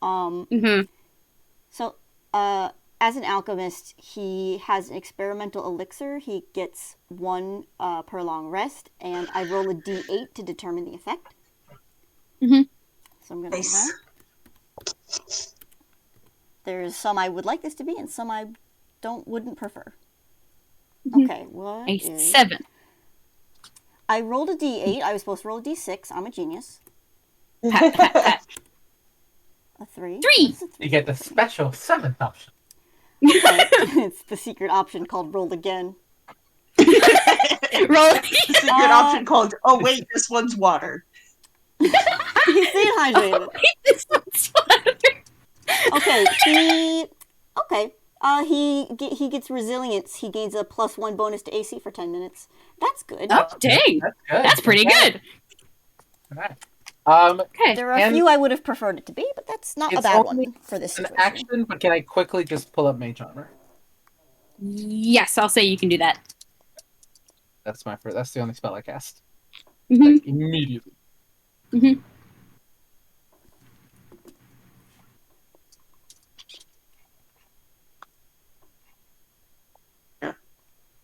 So, as an alchemist, he has an experimental elixir. He gets 1 per long rest, and I roll a d8 to determine the effect. So I'm going to do that. There's some I would like this to be, and some I wouldn't prefer. Okay, what a is... 7. I rolled a d8. I was supposed to roll a d6. I'm a genius. Pat, pat, pat. A 3. 3! You get the special 7th option. Okay. It's the secret option called roll again. Roll The secret option called, oh wait, this one's water. He's dehydrated. This one's water. Okay, okay. He gets resilience. He gains a +1 bonus to AC for 10 minutes. That's good. Oh, dang. That's good. That's pretty good. Alright. Okay. There are a And few I would have preferred it to be, but that's not a it's bad only one for this an situation. action, but can I quickly just pull up mage armor? Yes, I'll say you can do that. That's my first. That's the only spell I cast. Mm-hmm. Like immediately. Mm-hmm.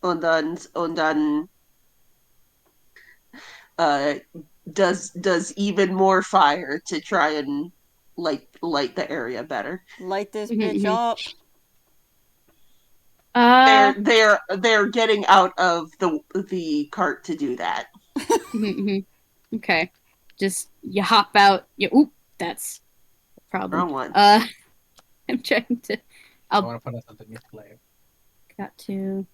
Ondan uh does even more fire to try and light the area better. Light this Mhm, bitch mhm. up. They're getting out of the cart to do that. Okay. Just you hop out. Oop, that's a problem. Wrong one. I'm trying to. I want to put us underneath layer. Got to,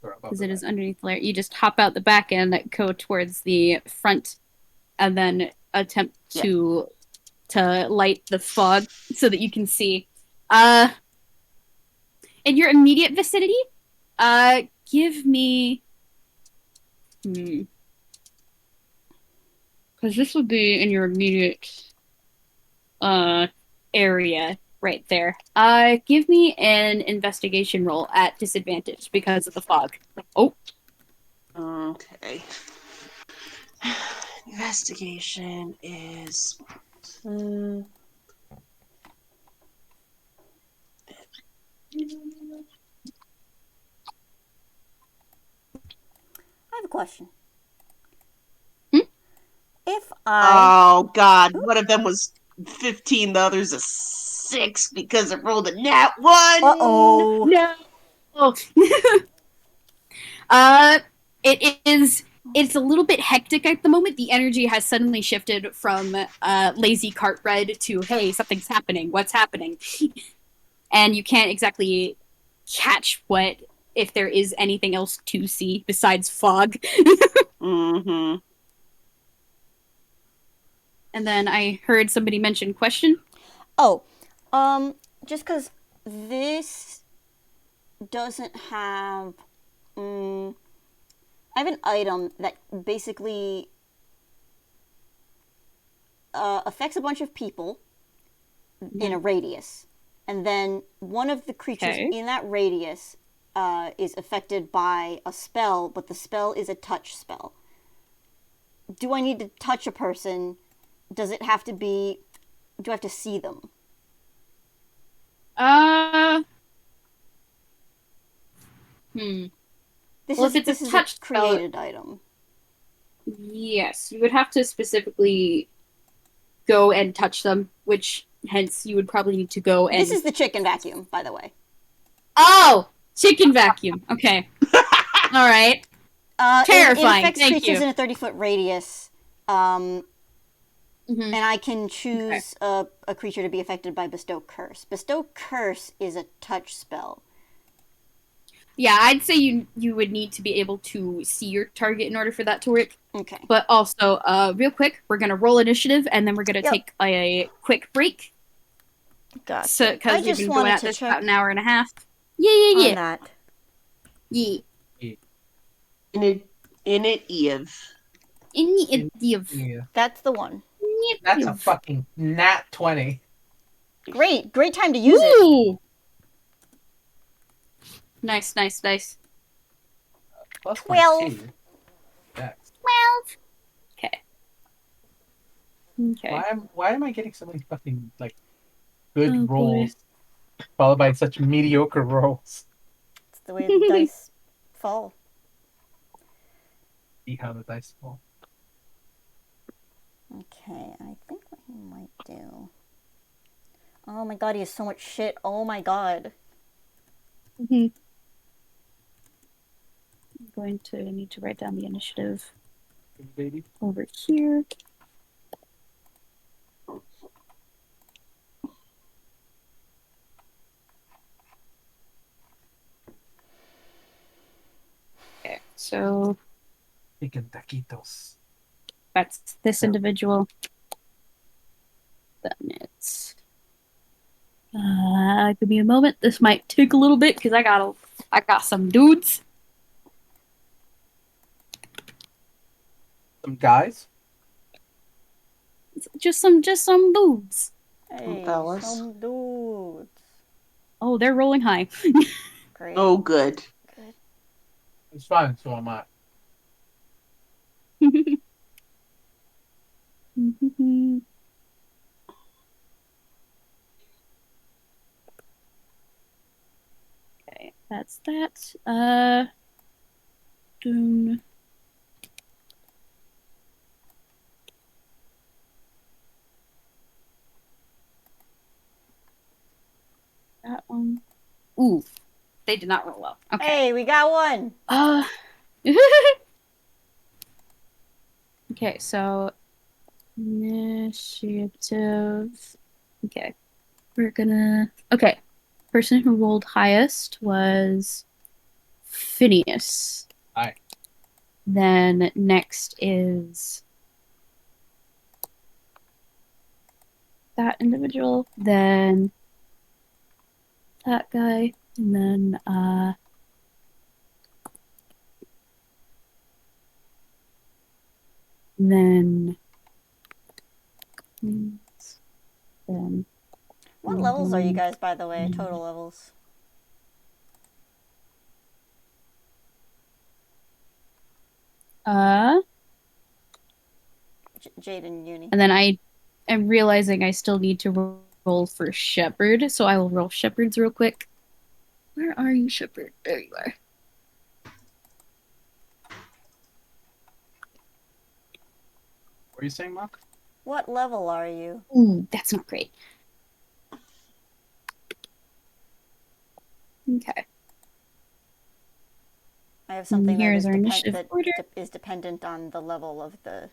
Or above because the it is layer. underneath the layer. You just hop out the back and go towards the front, and then attempt to light the fog so that you can see. In your immediate vicinity, give me. Because this would be in your immediate area right there. Give me an investigation roll at disadvantage because of the fog. Oh. Okay. Investigation is. I have a question. Hmm? If I Oh God! One of them was 15. The other's a 6 because it rolled a nat 1. Uh-oh. No. It is. It's a little bit hectic at the moment. The energy has suddenly shifted from lazy cart ride to hey, something's happening. What's happening? And you can't exactly catch what if there is anything else to see besides fog. Mm-hmm. And then I heard somebody mention question. Oh, just because this doesn't have, I have an item that basically affects a bunch of people in a radius, and then one of the creatures in that radius is affected by a spell, but the spell is a touch spell. Do I need to touch a person? Does it have to be? Do I have to see them? This Well, is, if it's this a is touch a created item. Yes, you would have to specifically go and touch them, which hence you would probably need to go and. This is the chicken vacuum, by the way. Oh, chicken vacuum. Okay. All right. Terrifying. It affects Thank creatures you. in a 30-foot radius, and I can choose a creature to be affected by Bestow Curse. Bestow Curse is a touch spell. Yeah, I'd say you would need to be able to see your target in order for that to work. Okay. But also, real quick, we're gonna roll initiative, and then we're gonna take a quick break. Gotcha. So, because we've been going at this check about an hour and a half. Yeah. on that. Yeah. In it, Eve. Initiative. That's the one. That's a fucking nat 20. Great time to use it. Nice. Plus 12. 22. That's... 12. Okay. Why am I getting so many fucking like good Oh, rolls followed by such mediocre rolls? It's the way the dice fall. See how the dice fall. Okay, I think what he might do. Oh my god, he has so much shit. Oh my god. I'm going to need to write down the initiative Baby. over here. Okay, so Chicken taquitos. that's this individual. Then it's Give me a moment. This might take a little bit because I got some dudes. Some guys. Just some dudes. Hey, fellas. some dudes. Oh, they're rolling high. Great. Oh, good. Good. It's fine. So am I. Okay, that's that. Dune. That one. Ooh, they did not roll well. Okay. Hey, we got one. Okay, so initiative. Okay, we're gonna. Okay, person who rolled highest was Phineas. Hi. Then next is that individual. Then that guy, and then What levels are you guys, by the way? Total levels. Jade and Yuni. And then I am realizing I still need to roll for Shepherd, so I will roll Shepherds real quick. Where are you, Shepherd? There you are. What are you saying, Mark? What level are you? Ooh, that's not great. Okay. I have something Here that is our initiative order. is dependent on the level of the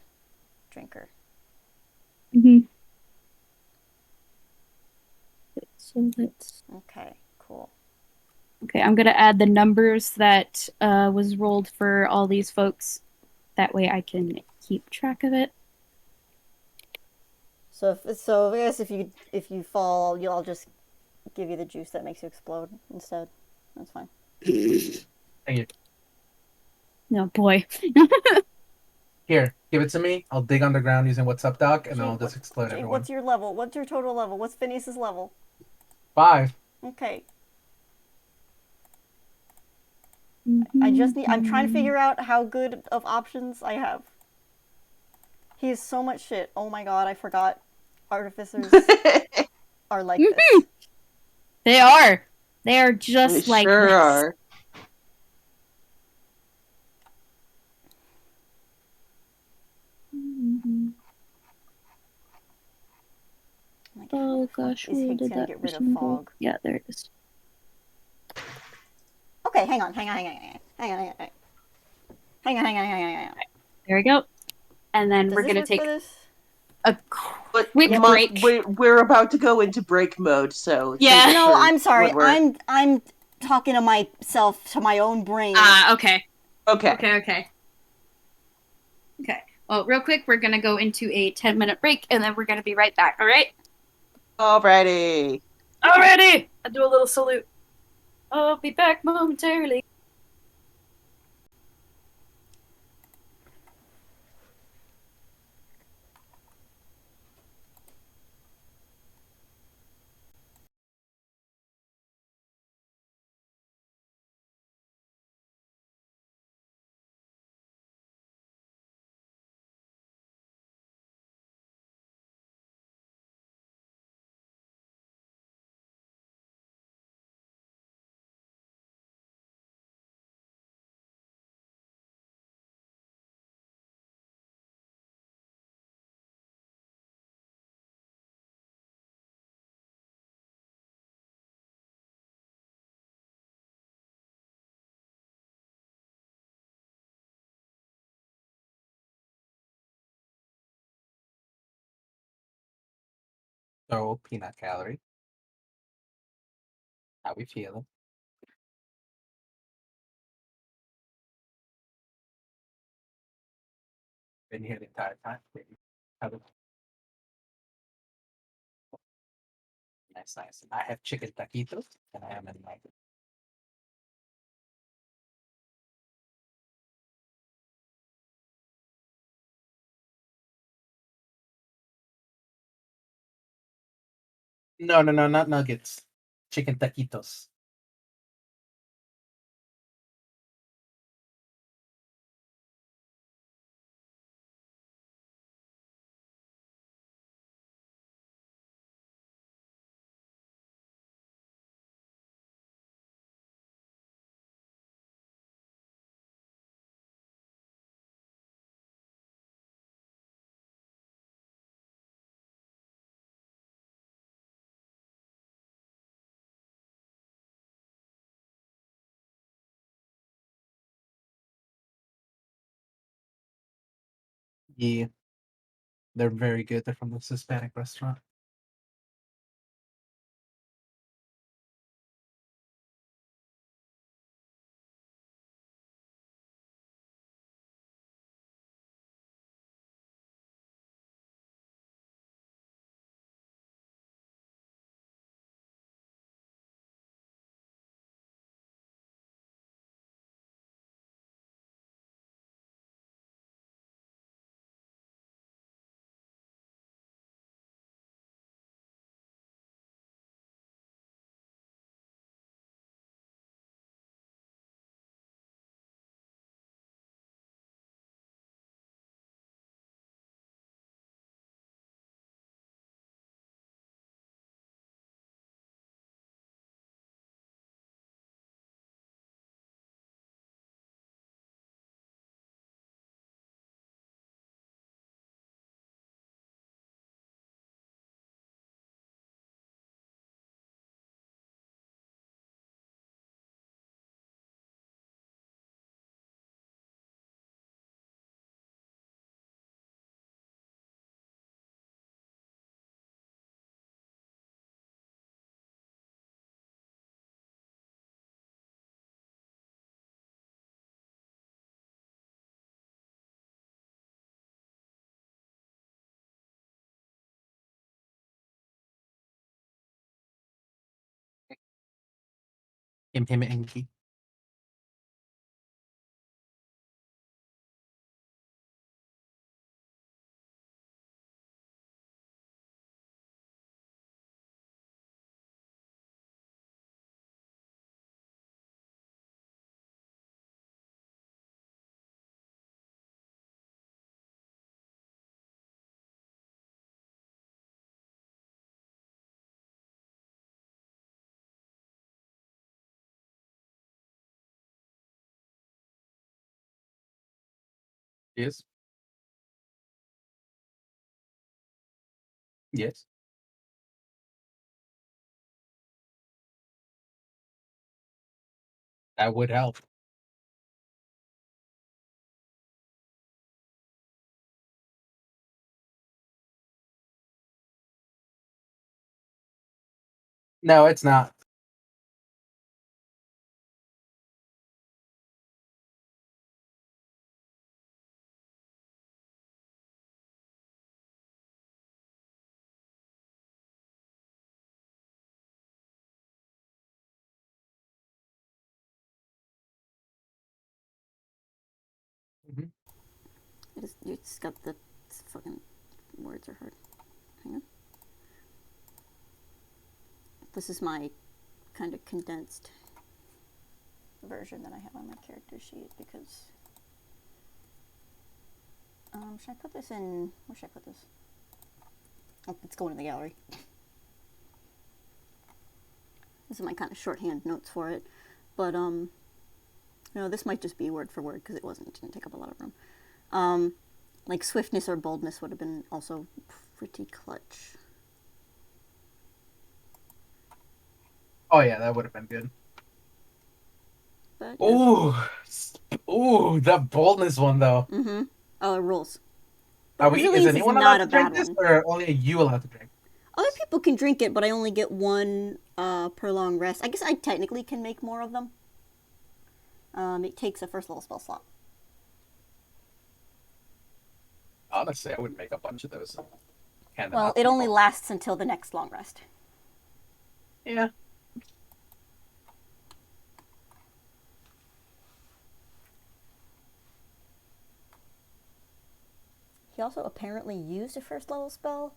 drinker. Mm-hmm. So let's. Okay, cool. Okay, I'm gonna add the numbers that was rolled for all these folks. That way I can keep track of it. So I guess if you fall, I'll just give you the juice that makes you explode instead. That's fine. Thank you. No, boy. Here, give it to me. I'll dig underground using What's Up, Doc, and then I'll Jade, just explode Jade, everyone. what's your level? What's your total level? What's Phineas's level? 5. Okay. Mm-hmm. I'm trying to figure out how good of options I have. He has so much shit. Oh my god, I forgot. Artificers are like this. They are. They are They just like sure this. are. Like, Oh gosh, is where Higgs did gonna that get rid of person go? fog? Yeah, there it is. Okay, hang on. There we go. And then Does we're this gonna work for take this? a But quick break. we're about to go into break mode, so Yeah. thanks No, for I'm sorry. what we're- I'm talking to myself, to my own brain. Okay. Okay. Okay. Well, real quick, we're gonna go into a 10-minute break, and then we're gonna be right back. All right. Alrighty. Alrighty. I'll do a little salute. I'll be back momentarily. So, peanut gallery. How we feeling? Been here the entire time, baby. How the- Nice, nice. I have chicken taquitos, and I am in like. No, no, no, not nuggets. Chicken taquitos. Yeah, they're very good. They're from this Hispanic restaurant. Him, Enki. Yes. Yes. That would help. No, it's not. Mhm. You just got the fucking words are hard. Hang on. This is my kind of condensed version that I have on my character sheet because. Should I put this in? Where should I put this? Oh, it's going in the gallery. This is my kind of shorthand notes for it, but no, this might just be word for word because it didn't take up a lot of room. Like swiftness or boldness would have been also pretty clutch. Oh yeah, that would have been good. But yeah. Ooh, the boldness one though. Mm-hmm. Oh, it rules. Are we? Is Resilience is anyone allowed not to a bad drink this, one. or only you allowed to drink? Other people can drink it, but I only get one per long rest. I guess I technically can make more of them. It takes a first level spell slot. Honestly, I would make a bunch of those. Well, it only lasts until the next long rest. Yeah. He also apparently used a first level spell.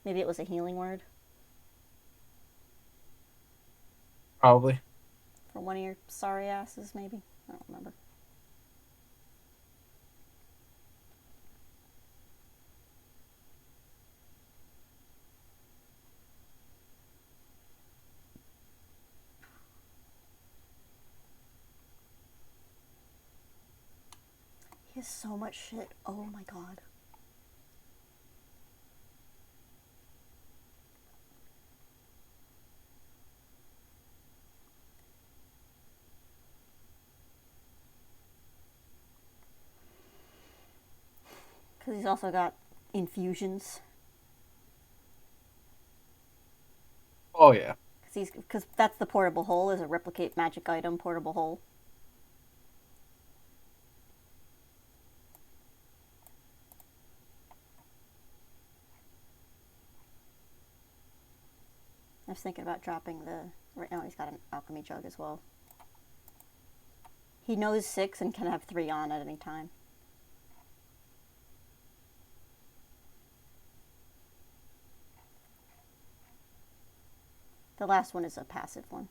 Maybe it was a healing word Probably. for one of your sorry asses, maybe? I don't remember. He has so much shit. Oh my god. Because he's also got infusions. Oh yeah. Because that's the portable hole, is a replicate magic item portable hole. I was thinking about dropping the... Right now he's got an alchemy jug as well. He knows 6 and can have 3 on at any time. The last one is a passive one.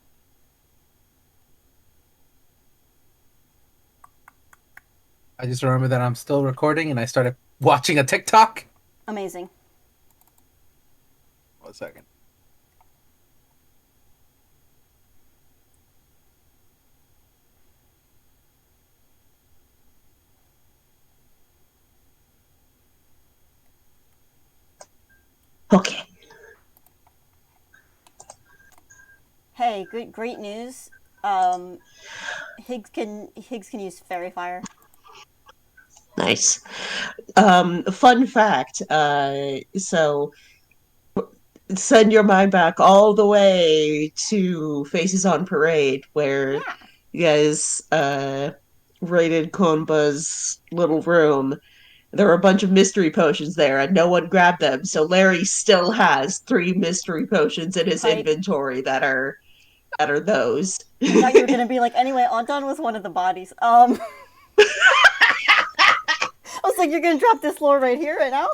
I just remember that I'm still recording and I started watching a TikTok. Amazing. 1 second. Okay. Hey, great news. Higgs can use fairy fire. Nice. Fun fact. So send your mind back all the way to Faces on Parade, where Yeah. you guys raided Konba's little room. There were a bunch of mystery potions there, and no one grabbed them. So Larry still has 3 mystery potions in his Hype. inventory that are those. I thought you were gonna be like, anyway, Ondan was one of the bodies. I was like, you're gonna drop this lore right here, right now?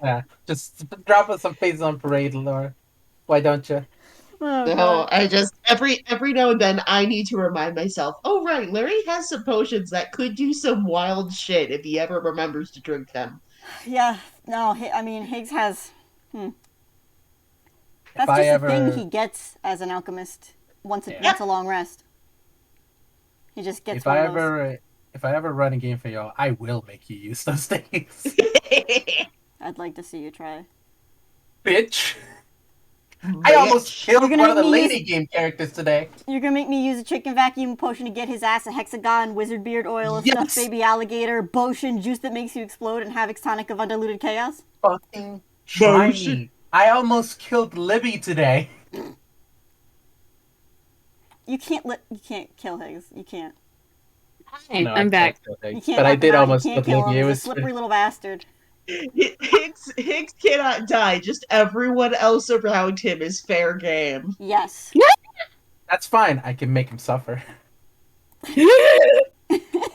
Yeah, just drop us some Faces on Parade, Laura. Why don't you? Oh, No, God. I just every now and then I need to remind myself, oh right, Larry has some potions that could do some wild shit if he ever remembers to drink them. Yeah, no, I mean, Higgs has... If That's I just the thing ever, he gets as an alchemist once Yeah. once a long rest. He just gets if one I of those. ever run a game for y'all, I will make you use those things, I'd like to see you try. bitch. I almost Bitch. killed You're gonna one of the make me lady use- game characters today. You're gonna make me use a chicken vacuum potion to get his ass a hexagon, wizard beard oil, a stuffed Yes. baby alligator, potion, juice that makes you explode, and Havoc's tonic of undiluted chaos? Fucking try Bullshit. me. I almost killed Libby today. You can't kill Higgs. You can't. No, I'm back. You can't But I knock him did out. You almost can't kill kill him. Libby. It He's a was slippery little bastard. Higgs cannot die. Just everyone else around him is fair game. Yes. That's fine. I can make him suffer.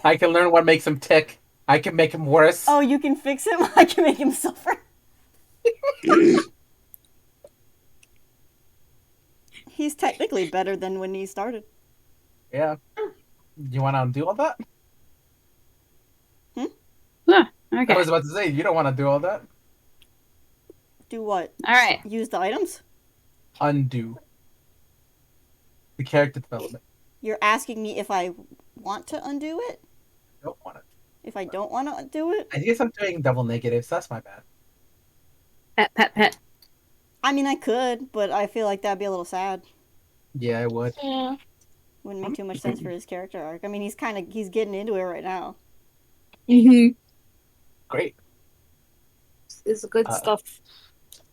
I can learn what makes him tick. I can make him worse. Oh, you can fix him? I can make him suffer. He's technically better than when he started. Yeah. You want to undo all that? Huh, I okay. was about to say, you don't want to do all that. Do what? All right. Use the items? Undo the character development. You're asking me if I want to undo it? Don't want it. If I don't want to do it? I guess I'm doing double negatives. That's my bad. Pet. I mean, I could, but I feel like that'd be a little sad. Yeah, I would. Yeah. Wouldn't make too much sense for his character arc. I mean, he's getting into it right now. Mm-hmm. Great. It's good stuff.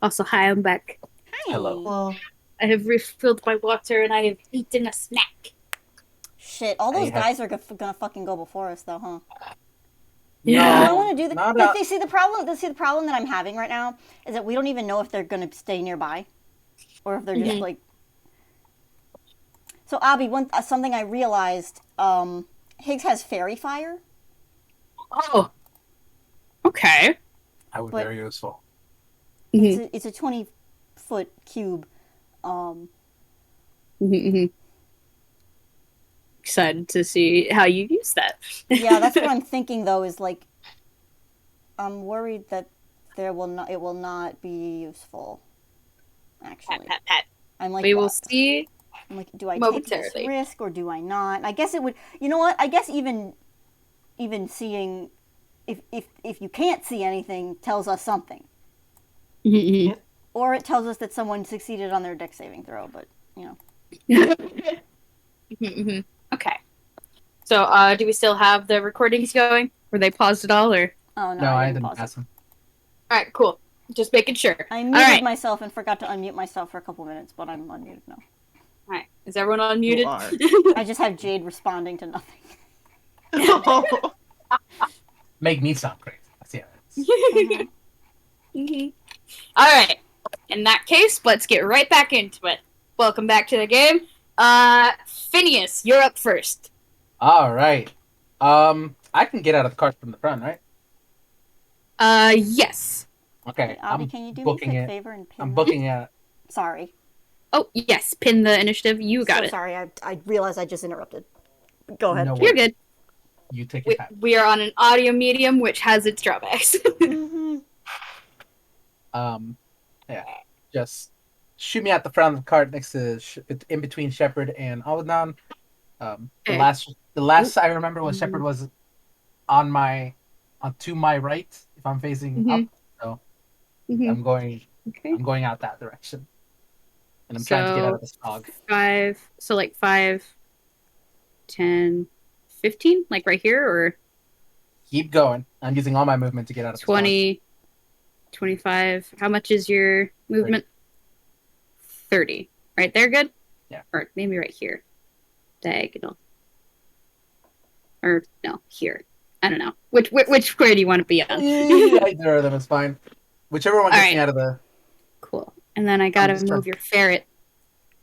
Also, hi, I'm back. Hi. Hello. Well, I have refilled my water and I have eaten a snack. Shit, all those I have- guys are gonna fucking go before us, though, huh? Yeah. I don't want to do the. Not They see the problem. They see the problem that I'm having right now is that we don't even know if they're gonna stay nearby. or if they're just like. So Obby, something I realized, Higgs has fairy fire. Oh. Okay. I would be very useful. It's a 20-foot cube. Excited to see how you use that. Yeah, that's what I'm thinking though. Is like, I'm worried that it will not be useful. Actually, I'm like, we will see. I'm like, do I take this risk or do I not? I guess it would. You know what? I guess even seeing, if you can't see anything, tells us something. Or it tells us that someone succeeded on their dex saving throw. But you know. Okay. So, do we still have the recordings going? Were they paused at all, or? Oh No, I didn't pass them. All right, cool. Just making sure. I muted myself and forgot to unmute myself for a couple minutes, but I'm unmuted now. All right. Is everyone unmuted? I just have Jade responding to nothing. Make me sound crazy. That's it. All right. In that case, let's get right back into it. Welcome back to the game. Phineas, you're up first. All right. I can get out of the cart from the front, right? Yes. Okay. Obby, can you do me a quick favor and pin I'm booking it. Sorry. Oh, yes. Pin the initiative. You got it. Sorry, I realized I just interrupted. Go ahead. No You're good. You take your time. We are on an audio medium, which has its drawbacks. Yeah. Just shoot me at the front of the cart next to in between Shepard and Ondan. The last I remember was Shepard was to my right if I'm facing up. So I'm going out that direction. And I'm trying to get out of this fog. 5, 10, 15, like right here, or? Keep going. I'm using all my movement to get out of 20, 25. How much is your movement? 30. Right there, good? Yeah. Or maybe right here. Diagonal. Or no, here. I don't know. Which square do you want to be on? Either of them is fine. Whichever one gets me out of the... Cool. And then I gotta move your ferret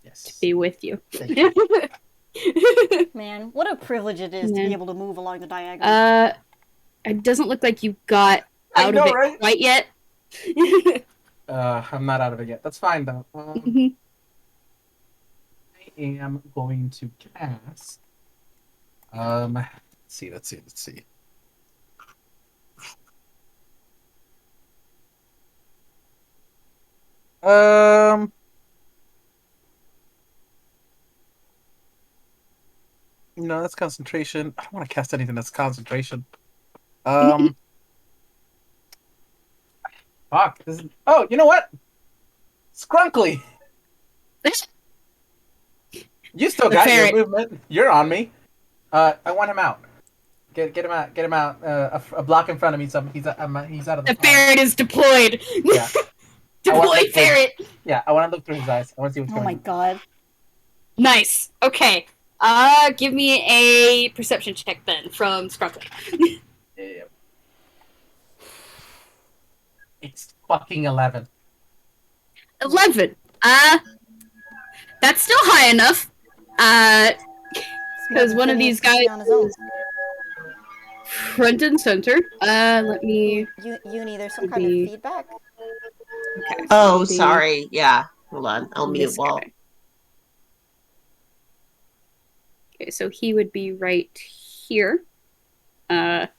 to be with you. Thank you. Man, what a privilege it is to be able to move along the diagonal. It doesn't look like you got out of it quite yet. I'm not out of it yet. That's fine, though. I am going to cast... Let's see. No, that's concentration. I don't want to cast anything that's concentration. Fuck. Oh, you know what? Scrunkly. You still got your movement. You're on me. I want him out. Get him out. Get him out. A block in front of me. So he's out of the. The ferret is deployed. Yeah. Deploy ferret. Yeah, I want to look through his eyes. I want to see what's going on. Oh my god. Nice. Okay. Give me a perception check then from Scrunkly. Yeah. It's fucking 11. 11. That's still high enough. Because one of these guys on his own. front and center. Let me. Yuni, there's some kind of feedback. Okay. Oh, sorry. Yeah. Hold on. I'll mute while. Okay, so he would be right here. And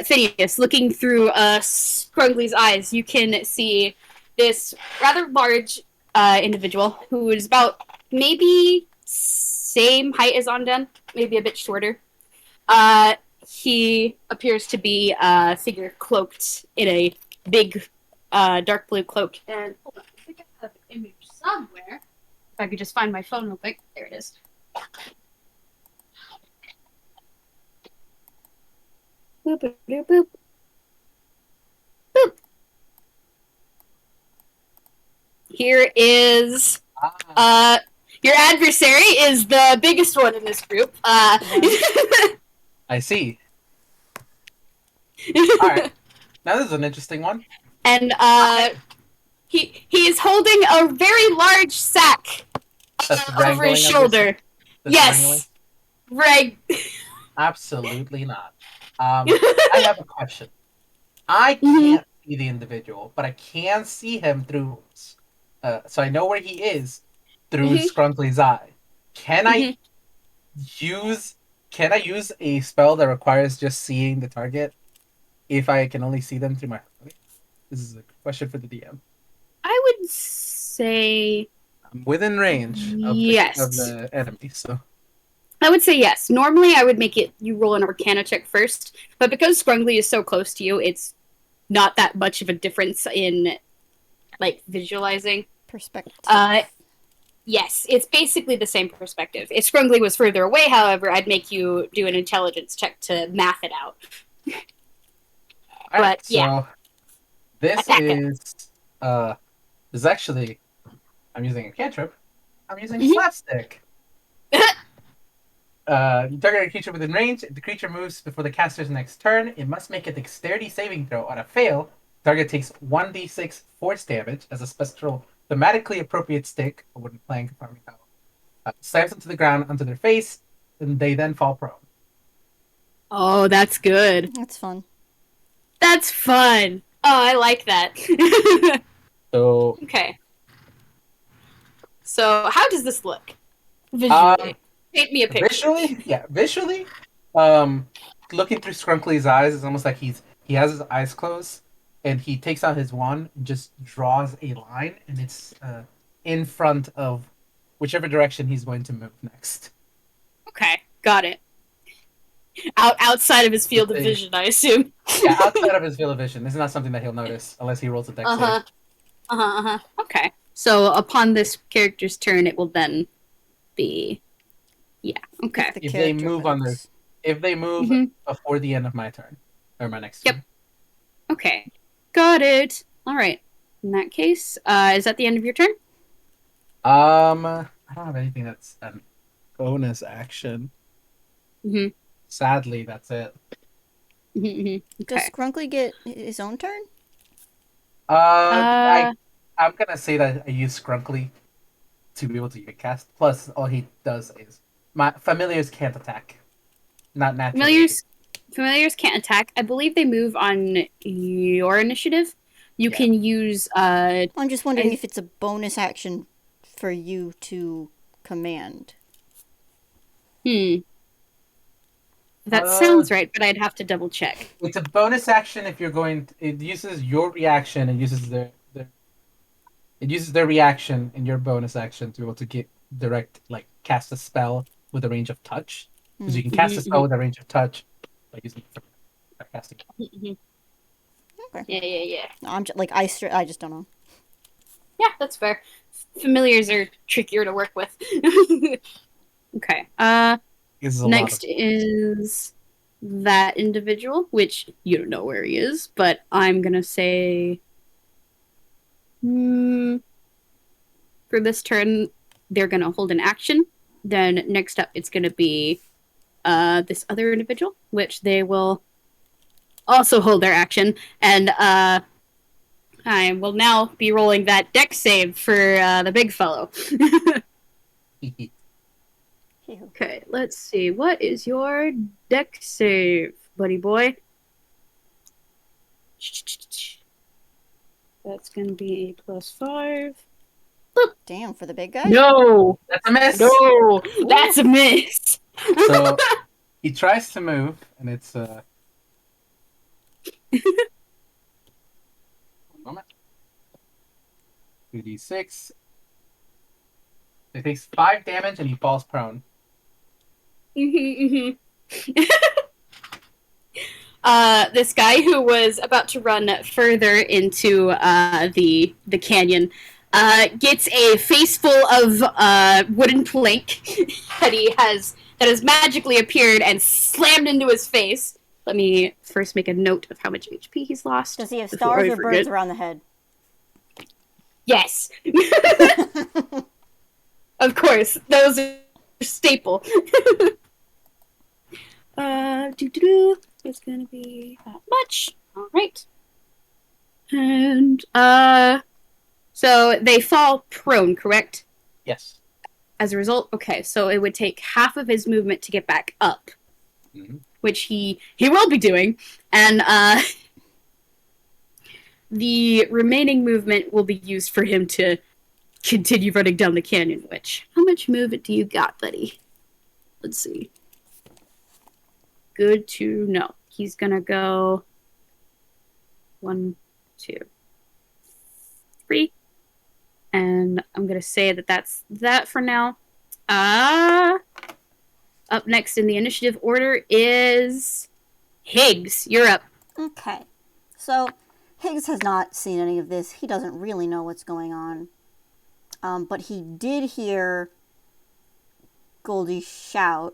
Phineas, looking through Scrunkly's eyes, you can see this rather large individual who is about maybe same height as Ondan, maybe a bit shorter. He appears to be a figure cloaked in a big dark blue cloak. And hold on, I think I have an image somewhere. If I could just find my phone real quick. There it is. Boop, boop, boop, boop. Boop. Here is your adversary is the biggest one in this group. I see. All right. Now this is an interesting one. And he is holding a very large sack That's over wrangling, his I'm shoulder. That's wrangling? Yes, right. Absolutely not. I have a question. I Mhm, can't see the individual, but I can see him through. So I know where he is through mhm, Scrunkly's eye. Can I mhm. use? Can I use a spell that requires just seeing the target if I can only see them through my eye? This is a question for the DM. I would say I'm within range of yes. the enemy, so I would say yes. Normally, I would make it you roll an Arcana check first, but because Scrungly is so close to you, it's not that much of a difference in like visualizing. Perspective. Yes, it's basically the same perspective. If Scrungly was further away, however, I'd make you do an intelligence check to math it out. all right. But yeah, So this attack him. uh is actually I'm using a cantrip. I'm using Mhm. slapstick. You target a creature within range. If the creature moves before the caster's next turn, it must make a dexterity saving throw. On a fail, the target takes 1d6 force damage as a special thematically appropriate stick, a wooden plank, farming how, slams into the ground onto their face, and they then fall prone. Oh, that's good. That's fun. That's fun. Oh, I like that. So, Okay. So, how does this look um, visually? Paint me a picture. visually, um, looking through Scrunkly's eyes, it's almost like he has his eyes closed, and he takes out his wand and just draws a line, and it's in front of whichever direction he's going to move next. Okay, got it. Outside of his field of vision, I assume. Yeah, outside of his field of vision. This is not something that he'll notice unless he rolls a dex save. Okay. So upon this character's turn, it will then be. Yeah. Okay. If the If they character move moves. if they move Mhm. before the end of my turn or my next Yep. turn. Okay. Got it. All right. In that case, is that the end of your turn? I don't have anything that's a bonus action. Mm-hmm. Sadly, that's it. Mm-hmm. Does Okay. Scrunkly get his own turn? I'm gonna say that I use Scrunkly to be able to even cast. Plus, all he does is my familiars can't attack, not naturally. Familiars can't attack. I believe they move on your initiative. You Yeah. can use. I'm just wondering if it's a bonus action for you to command. That sounds right, but I'd have to double check. It's a bonus action if you're going. It uses your reaction and uses it uses their reaction and your bonus action to be able to get direct cast a spell with a range of touch. Because you can cast a spell with a range of touch by using by casting. Okay. Yeah. No, I'm just, I just don't know. Yeah, that's fair. Familiars are trickier to work with. Okay. Next is that individual, which you don't know where he is, but I'm gonna say for this turn they're gonna hold an action. Then next up it's gonna be this other individual, which they will also hold their action, and I will now be rolling that dex save for the big fellow. Okay, let's see. What is your dex save, buddy boy? That's gonna be a +5. Damn, for the big guy? No! That's a miss! No! That's a miss! So he tries to move, and it's one moment. 2d6. It takes 5 damage, and he falls prone. This guy who was about to run further into the canyon gets a face full of wooden plank that has magically appeared and slammed into his face. Let me first make a note of how much HP he's lost. Does he have stars or birds around the head? Yes. Of course. Those are staple. It's gonna be that much. Alright. And So they fall prone, correct? Yes. As a result, okay, so it would take half of his movement to get back up, which he will be doing, and the remaining movement will be used for him to continue running down the canyon. Which, how much movement do you got, buddy? Let's see. Good to know. He's gonna go 1, 2, 3. And I'm going to say that that's that for now. Up next in the initiative order is Higgs. You're up. Okay. So, Higgs has not seen any of this. He doesn't really know what's going on. But he did hear Goldie shout.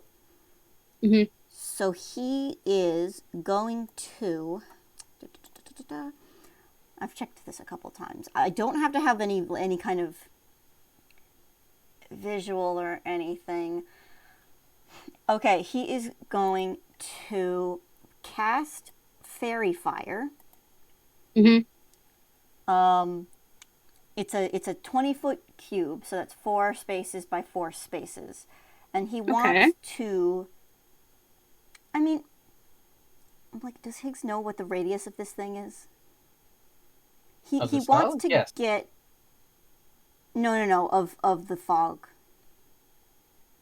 Mm-hmm. So he is going to... I've checked this a couple times. I don't have to have any kind of visual or anything. Okay, he is going to cast Fairy Fire. Mm-hmm. It's a 20-foot cube, so that's 4 spaces by 4 spaces, and he wants to. I mean, like, does Higgs know what the radius of this thing is? He wants to get. No, of the fog.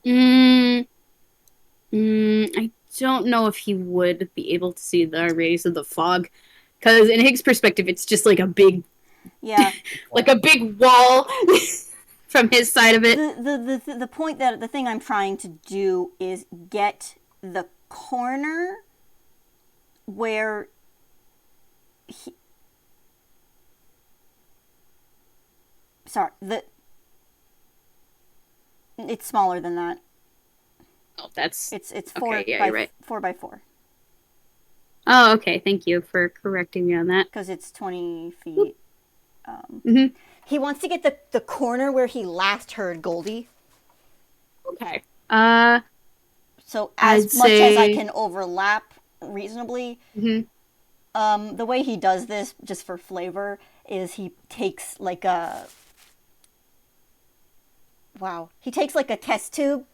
I don't know if he would be able to see the rays of the fog, because in Higgs' perspective, it's just like a big, like a big wall from his side of it. The point that the thing I'm trying to do is get the corner where he. Sorry, it's smaller than that. Oh, that's it's okay, 4 by 4. Oh, okay. Thank you for correcting me on that. Because it's 20 feet. Mm-hmm. He wants to get the corner where he last heard Goldie. Okay. So as much as I can overlap reasonably, the way he does this, just for flavor, is he takes like a... Wow. He takes like a test tube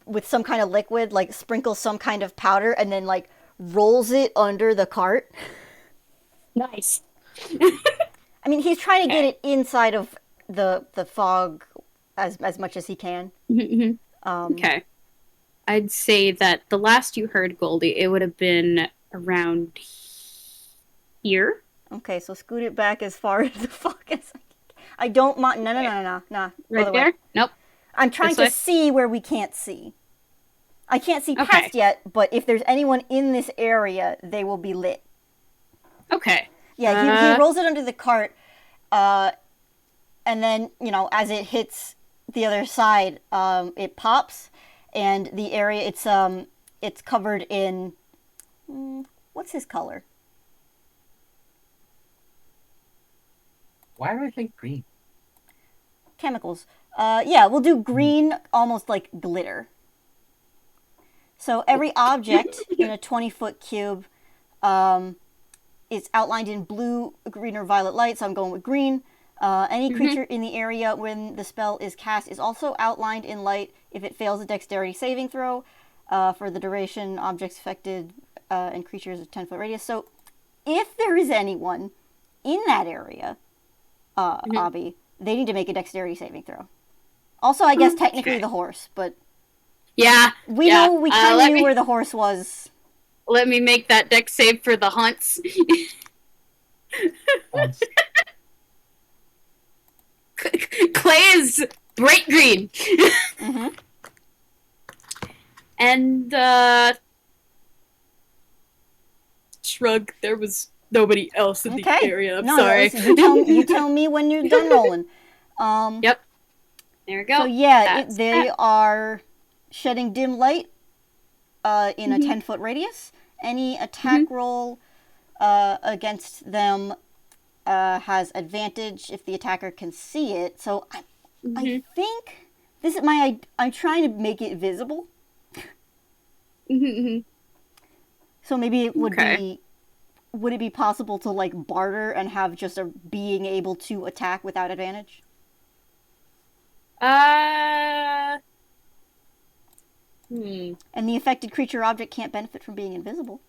with some kind of liquid, like sprinkles some kind of powder, and then like rolls it under the cart. Nice. I mean, he's trying to get it inside of the fog as much as he can. Okay. I'd say that the last you heard Goldie, it would have been around here. Okay, so scoot it back as far as the fog as I don't mind. No. Right there? Nope. I'm trying to see where we can't see. I can't see past yet, but if there's anyone in this area, they will be lit. Okay. Yeah, he rolls it under the cart, and then, as it hits the other side, it pops, and the area, it's covered in... what's his color? Why do I think green? Chemicals. Yeah, we'll do green, almost like glitter. So every object in a 20-foot cube is outlined in blue, green, or violet light, so I'm going with green. Any creature in the area when the spell is cast is also outlined in light if it fails a dexterity saving throw. For the duration, objects affected and creatures of 10-foot radius. So if there is anyone in that area, Obby, they need to make a dexterity saving throw. Also, I guess technically the horse, but we know we kind of knew where the horse was. Let me make that dex save for the hunts. Clay is bright green. And shrug. There was nobody else in the area. I'm sorry. You tell me when you're done rolling. Yep. There we go. So yeah, they are shedding dim light in a 10-foot radius. Any attack roll against them has advantage if the attacker can see it. So I think this is I'm trying to make it visible. So maybe it would be would it be possible to like barter and have just a being able to attack without advantage? Hmm. And the affected creature object can't benefit from being invisible.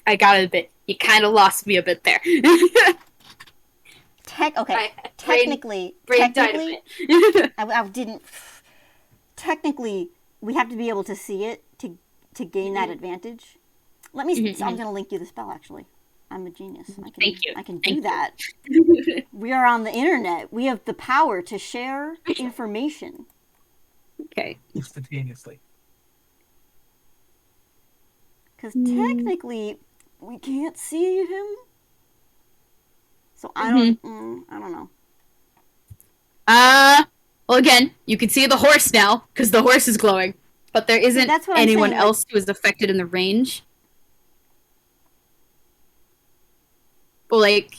I got it a bit. You kind of lost me a bit there. Technically, brain died a bit. I didn't. Technically, we have to be able to see it to gain that advantage. Let me. I'm going to link you the spell. Actually, I'm a genius. Thank you. I can do that. We are on the internet. We have the power to share information. Okay. Instantaneously. Because technically, we can't see him. So I don't know. Well, again, you can see the horse now because the horse is glowing, but there isn't anyone else who is affected in the range. Well, like,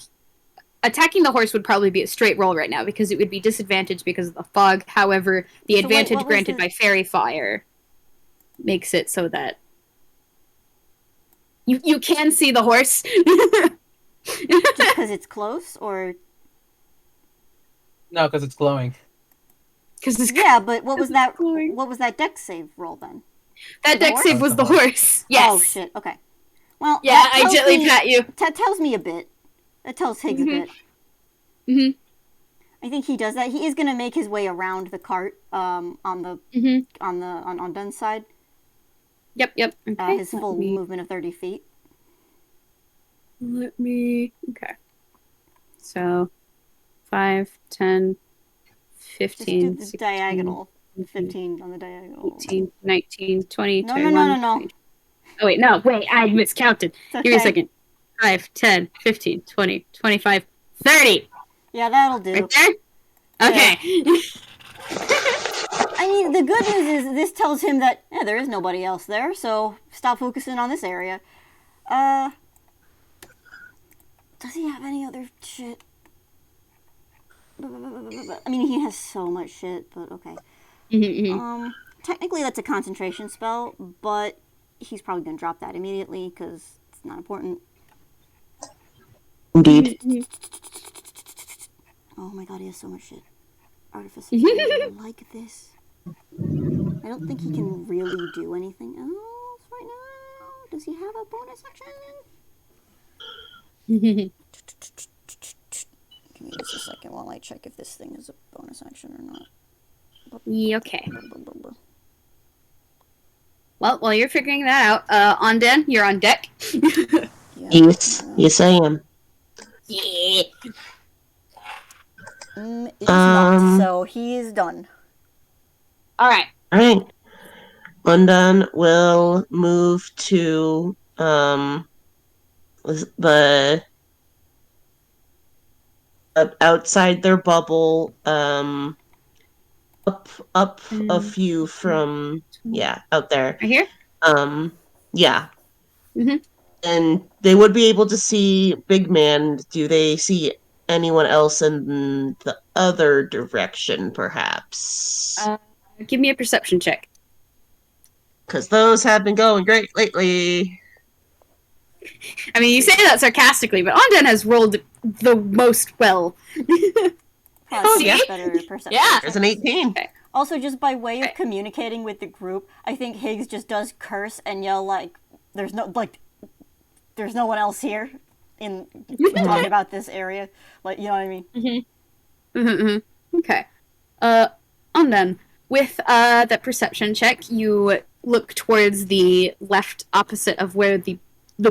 attacking the horse would probably be a straight roll right now because it would be disadvantaged because of the fog. However, the advantage granted by fairy fire makes it so that you can see the horse. Just because it's close, or No, because it's glowing. Yeah, but what was that? What was that dex save roll then? That dex save was the horse. Yes. Oh shit. Okay. Well, yeah, I gently pat you. That tells me a bit. That tells Higgs a bit. I think he does that. He is going to make his way around the cart on Ondan's side. Yep. Okay. His full movement of 30 feet. Okay. So, 5, 10, 15, just do the 16, diagonal. 15 on the diagonal. 18, 19, 20, no, 21. No. Oh, wait, no. Wait, I miscounted. Okay. Give me a second. 5, 10, 15, 20, 25, 30. Yeah, that'll do. Right there? Okay. Yeah. I mean, the good news is this tells him that there is nobody else there, so stop focusing on this area. Does he have any other shit? I mean, he has so much shit, but okay. Technically that's a concentration spell, but he's probably going to drop that immediately because it's not important. Indeed. Oh my god, he has so much shit. Artifice like this. I don't think he can really do anything else right now. Does he have a bonus action? Give me just a second while I check if this thing is a bonus action or not. Okay. Well, while you're figuring that out, Ondan, you're on deck. Yes, I am. Yeah. It's not, so he is done. All right. Ondan will move to the outside their bubble, up a few from out there. Right here? Yeah. And they would be able to see Big Man. Do they see anyone else in the other direction, perhaps? Give me a perception check. Because those have been going great lately. I mean, you say that sarcastically, but Ondan has rolled the most well. Better perception. Yeah. There's an 18. Okay. Also, just by way of communicating with the group, I think Higgs just does curse and yell like, "There's no one else here." In talking about this area, like, you know what I mean? Okay. Ondan, with that perception check, you look towards the left opposite of where the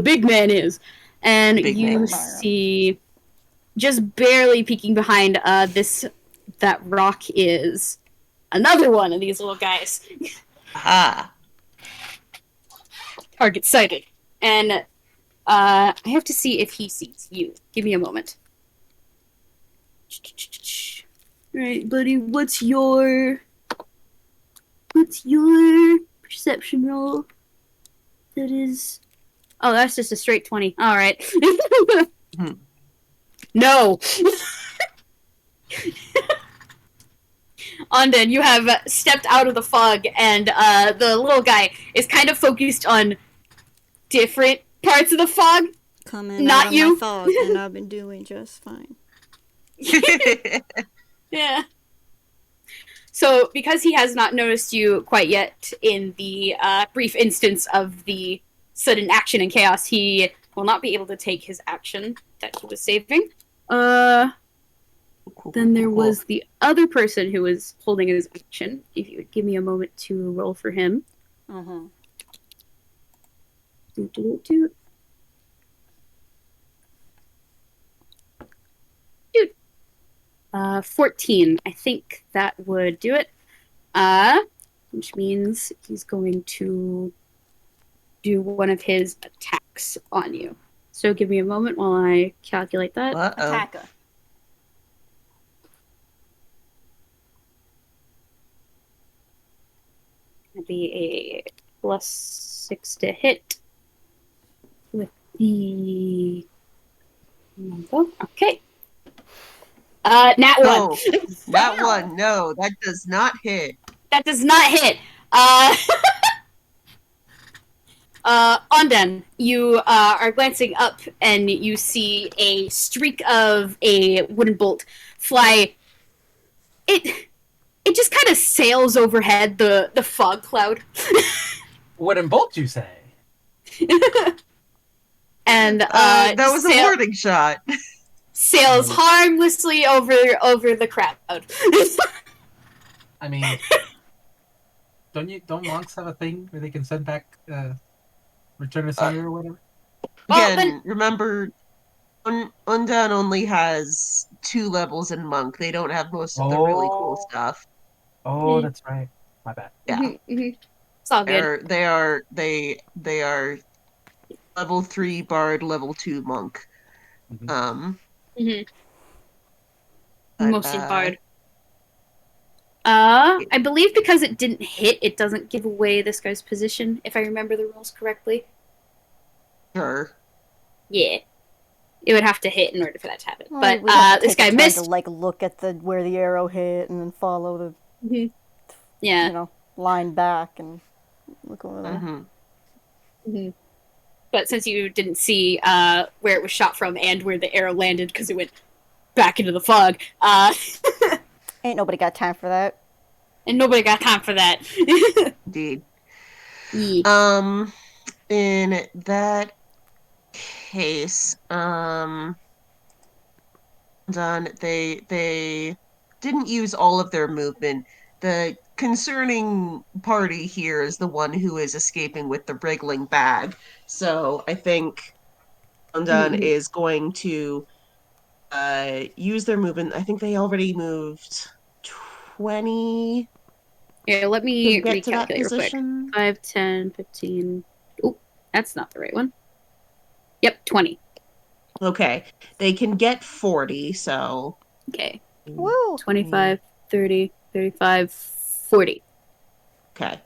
big man is, and you see, just barely peeking behind that rock is another one of these little guys. Target sighted. And I have to see if he sees you. Give me a moment. Alright, buddy, what's your perception roll? That is... Oh, that's just a straight 20. Alright. No! Ondan, you have stepped out of the fog, and the little guy is kind of focused on different parts of the fog. Coming Not out of you. my fog, and I've been doing just fine. Yeah. So, because he has not noticed you quite yet in the brief instance of the sudden action and chaos, he will not be able to take his action that he was saving. Then there was the other person who was holding his action. If you would give me a moment to roll for him. Mm-hmm. Doot, doot, doot. Doot. 14. I think that would do it. Which means he's going to do one of his attacks on you. So give me a moment while I calculate that. Uh-oh. Attacker. It'd be a +6 to hit with the... Okay. Nat 1. No, that one. No, that does not hit. That does not hit. Ondan, you are glancing up and you see a streak of a wooden bolt fly. It just kind of sails overhead the fog cloud. Wooden bolt, you say? And That was a warning shot. Sails harmlessly over the crowd. I mean, don't monks have a thing where they can send back return to sender or whatever? Well, Again, then- remember, Ondan only has 2 levels in monk. They don't have most of the really cool stuff. Oh, that's right. My bad. Yeah, It's all good. they are level 3 bard, level 2 monk. Mhm. But, Mostly bard. I believe because it didn't hit, it doesn't give away this guy's position, if I remember the rules correctly. Sure. Yeah. It would have to hit in order for that to happen. Well, But we'd have to this take a guy turn missed. to like look at where the arrow hit and then follow the Yeah. line back and look over there. Mm-hmm. But since you didn't see where it was shot from and where the arrow landed because it went back into the fog, Ain't nobody got time for that. and nobody got time for that. Indeed. Yeah. In that case, done. They didn't use all of their movement. The concerning party here is the one who is escaping with the wriggling bag. So I think Ondan is going to use their movement. I think they already moved 20 Here, let to me get to that recalculate real quick. position. 5, 10, 15. Oh, that's not the right one. Yep, 20. Okay. They can get 40, so Okay. Woo! 25, 30, 35, 40. okay.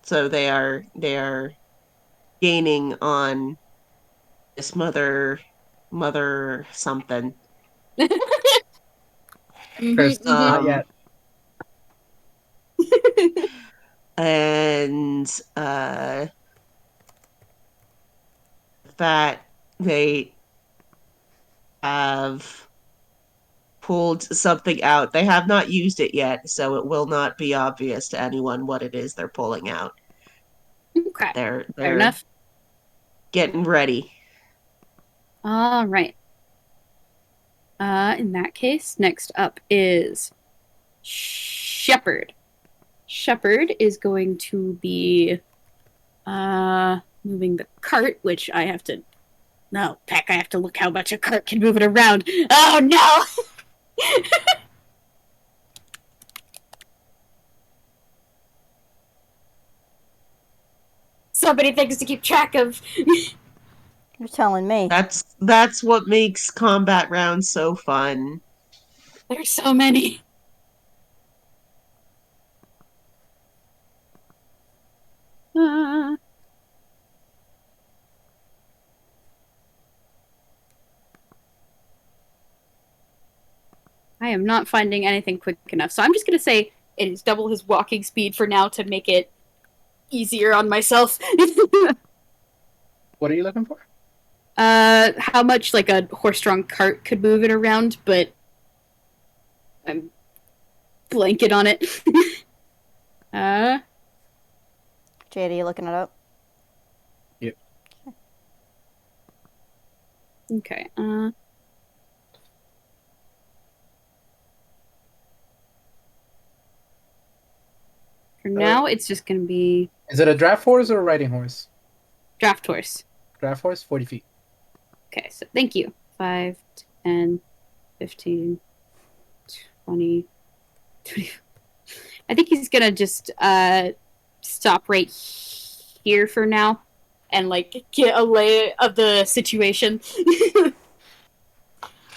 So they are gaining on this mother something. First, not yet. And that they have pulled something out. They have not used it yet, so it will not be obvious to anyone what it is they're pulling out. Okay. They're Fair enough. getting ready. All right. In that case, next up is Shepherd. Shepherd is going to be moving the cart, which I have to... No, Peck, I have to look how much a cart can move it around. Oh, no! So many things to keep track of. You're telling me. That's what makes combat rounds so fun. There's so many. I am not finding anything quick enough. So I'm just gonna say it is double his walking speed for now to make it easier on myself. What are you looking for? How much like a horse-drawn cart could move it around, but I'm blanket on it. Jade, are you looking it up? Yep. Okay. For now, it's just gonna be Is it a draft horse or a riding horse? draft horse. Draft horse, 40 feet. Okay, so thank you. 5, 10, 15, 20, 20. I think he's gonna just stop right here for now and like get a lay of the situation.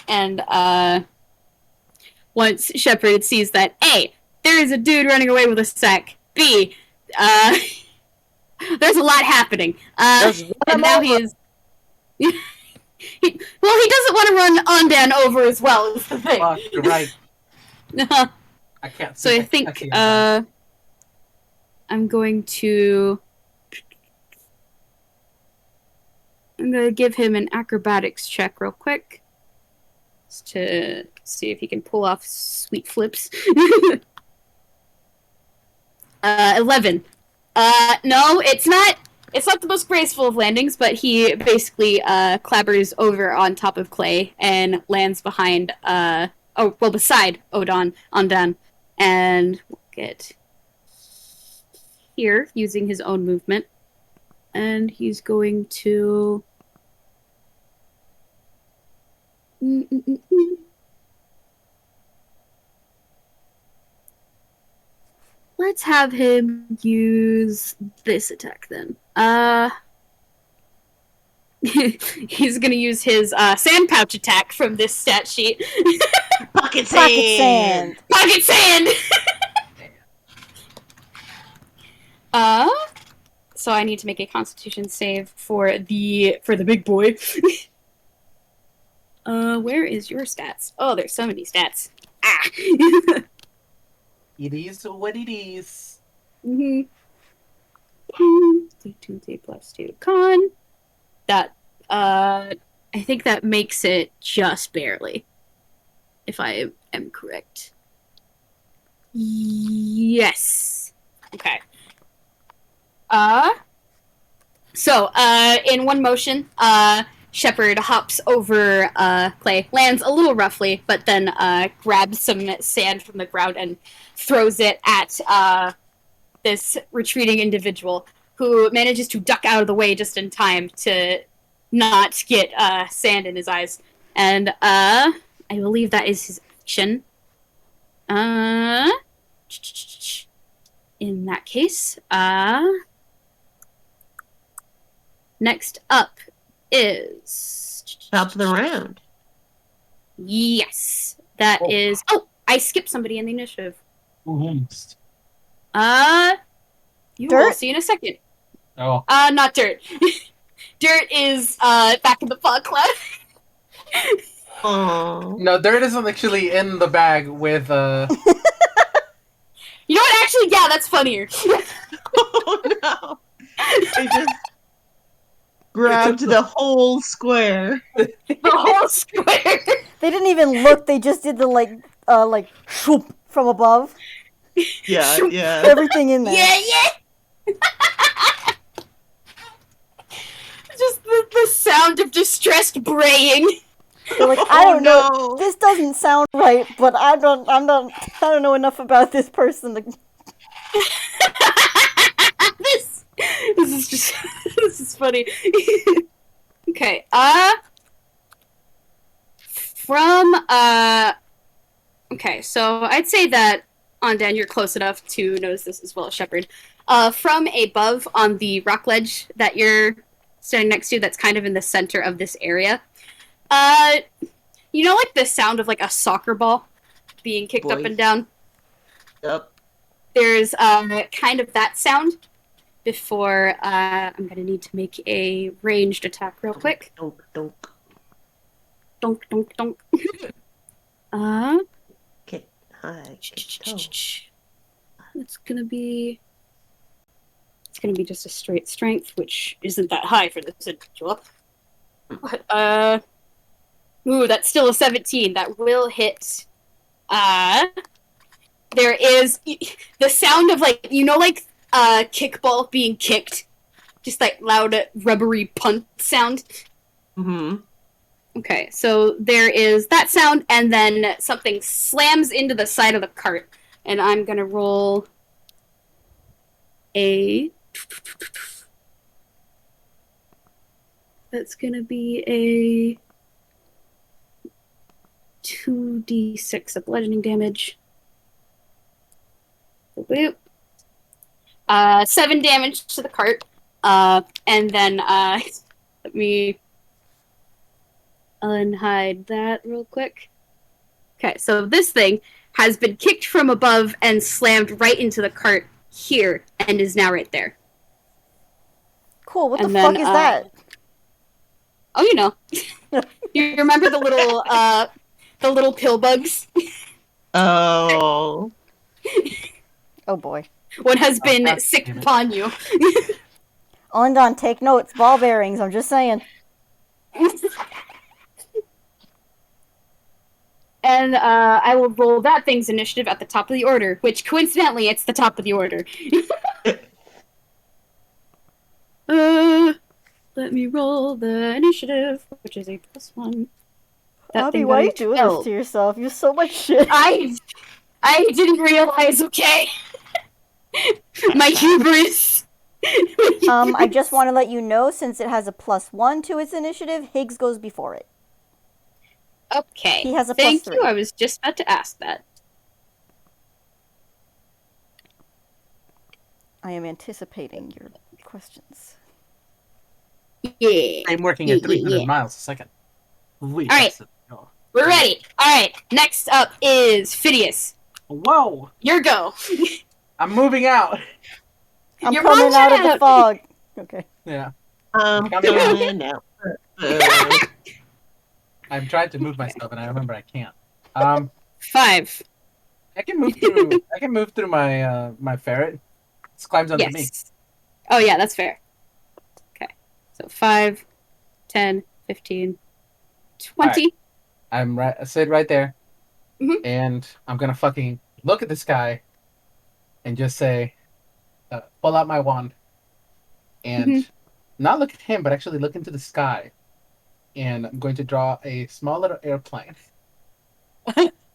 And once Shepard sees that A, there is a dude running away with a sack. B, there's a lot happening. And now he is. Well, he doesn't want to run Ondan over as well. Is the thing. Fuck, you're right. I can't. So I think I'm going to give him an acrobatics check real quick, just to see if he can pull off sweet flips. 11. No, it's not. It's not the most graceful of landings, but he basically clabbers over on top of Clay and lands behind. Beside Ondan, and we'll get here using his own movement, and he's going to. Let's have him use this attack then. He's gonna use his sand pouch attack from this stat sheet. Pocket Pocket sand. Pocket sand! So I need to make a constitution save for the big boy. Where is your stats? Oh, there's so many stats. Ah! It is what it is. Mm-hmm. 2 plus 2 con. That, I think that makes it just barely. If I am correct. Yes. Okay. So, in one motion, Shepard hops over Clay, lands a little roughly, but then grabs some sand from the ground and throws it at this retreating individual, who manages to duck out of the way just in time to not get sand in his eyes. And I believe that is his action. In that case, next up is Top of the round. Yes, that is. Oh, I skipped somebody in the initiative. Ooh. You Dirt? will see in a second. Oh. Not Dirt. Dirt is back in the fog cloud. Oh. No, Dirt isn't actually in the bag with You know what? Actually, yeah, that's funnier. Oh no! I just grabbed the whole square. The whole square. They didn't even look. They just did the like shoop from above. Yeah, yeah. Everything in there. Yeah. Just the sound of distressed braying. They're like, I don't know. No. This doesn't sound right, but I don't know enough about this person. This is just this is funny. Okay. Okay, so I'd say that Ondan, you're close enough to notice this as well as Shepard. From above on the rock ledge that you're standing next to, that's kind of in the center of this area. You know, like the sound of like a soccer ball being kicked up Boy. and down? Yep. There's kind of that sound before I'm gonna need to make a ranged attack real quick. Donk, donk. Donk, donk, donk. high. Go. It's gonna be just a straight strength, which isn't that high for this individual. But, ooh, that's still a 17. That will hit. There is the sound of like kickball being kicked, just like loud rubbery punch sound. Mm-hmm. Okay, so there is that sound, and then something slams into the side of the cart, and I'm gonna roll a. That's gonna be a 2d6 of bludgeoning damage. Boop. 7 damage to the cart. And then let me unhide that real quick. Okay, so this thing has been kicked from above and slammed right into the cart here, and is now right there. Cool. What And the fuck then, is that? Oh, you know. You remember the little pill bugs? Oh. Oh boy. What has been God sick damn it. upon you. Ondan, take notes. Ball bearings. I'm just saying. And I will roll that thing's initiative at the top of the order, which coincidentally, it's the top of the order. Let me roll the initiative, which is a +1. That Obby, thing why got are a you doing 12. this to yourself? You have so much shit. I didn't realize, okay? My hubris. I just want to let you know, since it has a +1 to its initiative, Higgs goes before it. Okay. He has a Thank +3. you. I was just about to ask that. I am anticipating your questions. Yeah. I'm working at 300 miles a second. Wait, All right. We're ready. All right. Next up is Phineas. Whoa! Your go. I'm moving out. I'm You're coming moving out of the out. fog. Okay. Yeah. Coming in now. I'm trying to move myself, and I remember I can't. 5. I can move through. I can move through my my ferret. It climbs onto me. Yes. Oh, yeah, that's fair. Okay. So 5, 10, 15, 20. I'm right. I sit right there, Mhm. and I'm gonna fucking look at this guy, and just say, pull out my wand, and Mhm. not look at him, but actually look into the sky, and I'm going to draw a small little airplane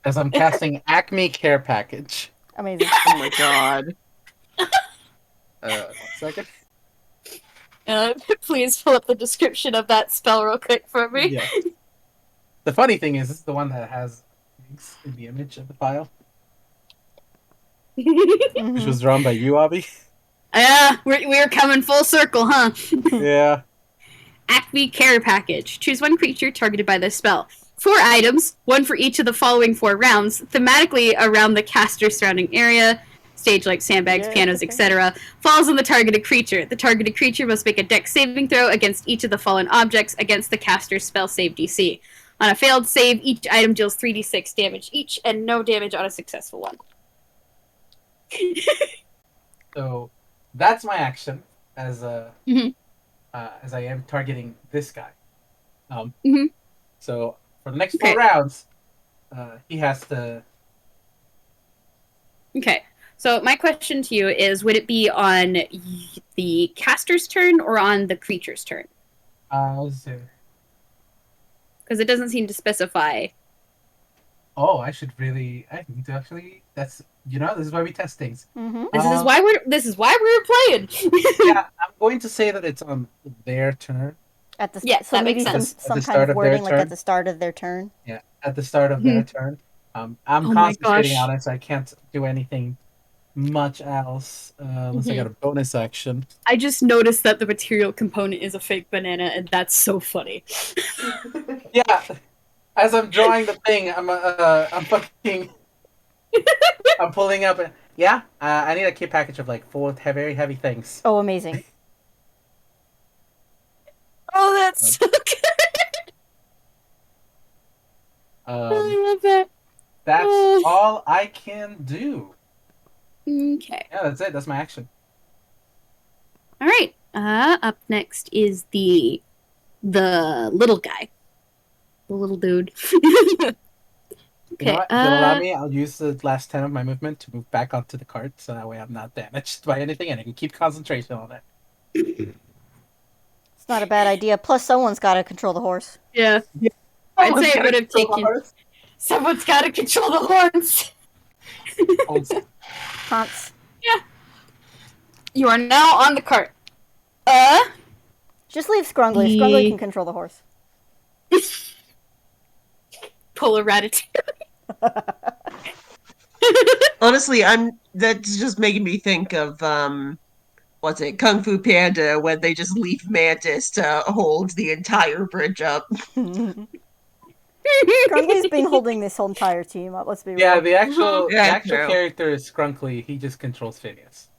as I'm casting Acme Care Package. Amazing. Oh my god. 1 second. Please pull up the description of that spell real quick for me. Yeah. The funny thing is, this is the one that has links in the image of the file, which Mhm. was drawn by you, Obby. Yeah, we're coming full circle, huh? Yeah. Acme Care Package. Choose one creature targeted by this spell. 4 items, 1 for each of the following 4 rounds, thematically around the caster's surrounding area, stage like sandbags, Yeah, pianos, okay. etc., falls on the targeted creature. The targeted creature must make a dex saving throw against each of the fallen objects against the caster's spell save DC. On a failed save, each item deals 3d6 damage each, and no damage on a successful one. So that's my action as Mhm. as I am targeting this guy. Mhm. So for the next 4 Okay. rounds, he has to. Okay. So my question to you is, would it be on the caster's turn or on the creature's turn? Let's see. Because it doesn't seem to specify. Oh, I need to actually. This is why we test things. Mhm. This is why we're playing. Yeah, I'm going to say that it's on their turn. At the Yeah, so that maybe makes some sense. At the kind start of of their wording like turn. at the start of their turn. Yeah, at the start of their turn. I'm Oh my concentrating gosh. on it, so I can't do anything much else unless I got a bonus action. I just noticed that the material component is a fake banana, and that's so funny. Yeah, as I'm drawing the thing, I'm fucking. I'm pulling up. Yeah, I need a kit package of like 4 very heavy things. Oh, amazing. Oh, that's so good. I love that. That's all I can do. Okay. Yeah, that's it. That's my action. All right. Up next is the little guy, the little dude. You know Okay. what? If you'll allow me, I'll use the last 10 of my movement to move back onto the cart, so that way I'm not damaged by anything, and I can keep concentration on it. It's not a bad idea. Plus, someone's got to control the horse. Yeah. I'd say it would have taken. Someone's got to control the horns. Hans. Yeah. You are now on the cart. Just leave Scrungly. Scrungly can control the horse. Pull a ratatouille. Honestly, that's just making me think of what's it, Kung Fu Panda, when they just leave Mantis to hold the entire bridge up. Scrungly's been holding this whole entire team up. Let's be real. Yeah, the actual Yeah, true. character is Scrunkly. He just controls Phineas.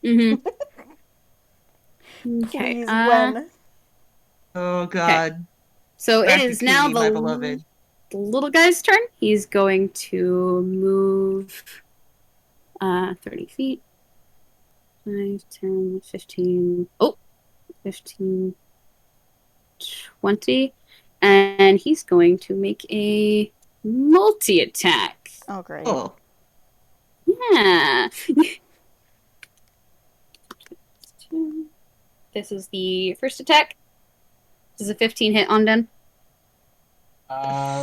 Mm-hmm. Please, when? Oh God. So Back it to is now Katie, my beloved. the little guy's turn. He's going to move 30 feet. 5, 10, 15. Oh, 15, 20. And he's going to make a multi-attack. Oh, great. Oh. Yeah. This is the first attack. Does a 15 hit Ondan?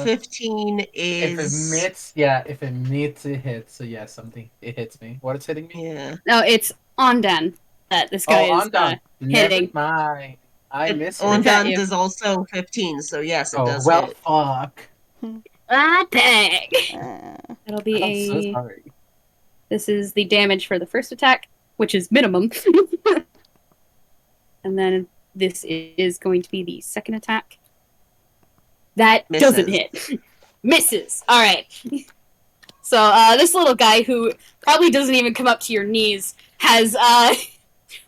15 If is. it meets, it hits. So yeah, it hits me. What is hitting me? Yeah. No, it's Ondan that this guy is Ondan. hitting. Never mind. I miss it. Ondan you. does also 15, so yes, it does well, hit. fuck. Attack! Uh, That'll be I'm so sorry. This is the damage for the first attack, which is minimum. And then this is going to be the second attack. That Misses. doesn't hit. Misses. All right. So this little guy, who probably doesn't even come up to your knees, has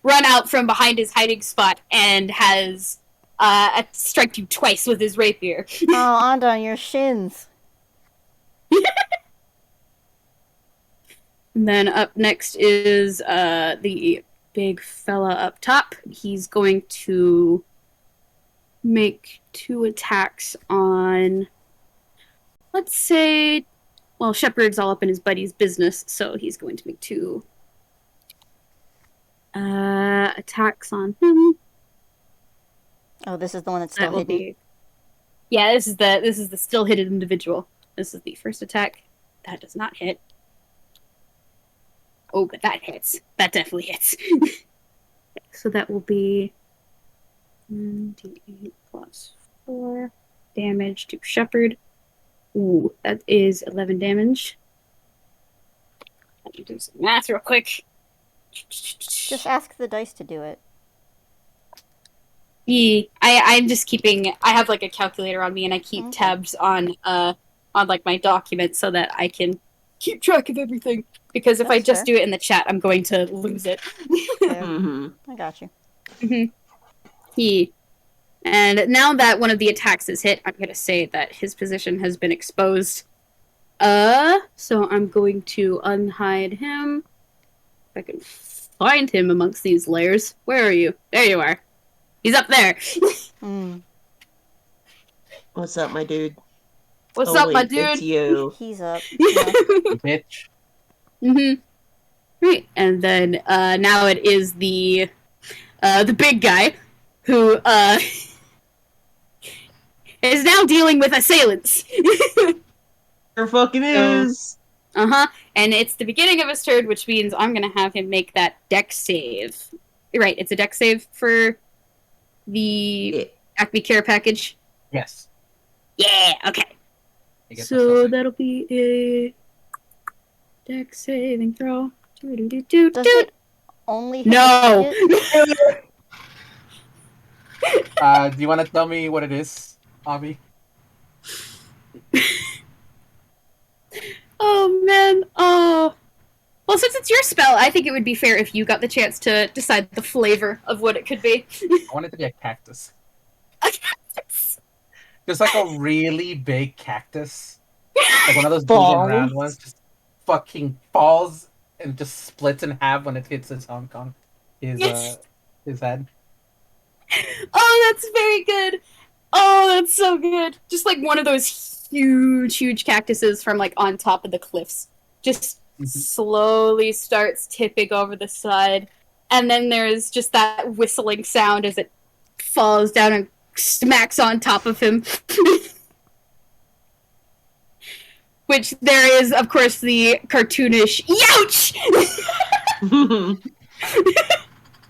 run out from behind his hiding spot and has struck you twice with his rapier. oh, Ondan, your shins. And then up next is the big fella up top. He's going to make 2 attacks on, let's say, well, Shepard's all up in his buddy's business, so he's going to make 2 attacks on him. Oh, this is the one that's still That will hidden. be, yeah, this is the still hidden individual. This is the first attack. That does not hit. Oh, but that hits. That definitely hits. So that will be 1d8 plus 4 damage to Shepard. Ooh, that is 11 damage. Let me do some math real quick. Just ask the dice to do it. I'm just keeping. I have like a calculator on me, and I keep tabs on like my documents so that I can keep track of everything. Because if I just do it in the chat, I'm going to lose it. Mm-hmm. I got you. And now that one of the attacks is hit, I'm going to say that his position has been exposed. So I'm going to unhide him. If I can find him amongst these layers. Where are you? There you are. He's up there. What's up, my dude? What's up, wait, my dude? It's you. He's up. Yeah. Bitch. Right, and then now it is the big guy who is now dealing with assailants. There fucking is. And it's the beginning of his turn, which means I'm gonna have him make that dex save. Right, it's a dex save for the Acme Care package. Yes. Yeah. Okay. So that'll be a dex saving throw. Does it only hit No. Do you want to tell me what it is, Obby? Oh man. Oh. Well, since it's your spell, I think it would be fair if you got the chance to decide the flavor of what it could be. I want it to be a cactus. A cactus. Just like a really big cactus Like one of those big and round ones, Balls. just fucking falls and just splits in half when it hits his Hong Kong, Yes. his head. Oh, that's very good. Oh, that's so good. Just like one of those huge cactuses from like on top of the cliffs. Just Mhm. slowly starts tipping over the side. And then there's just that whistling sound as it falls down and smacks on top of him. Which there is, of course, the cartoonish "Youch!"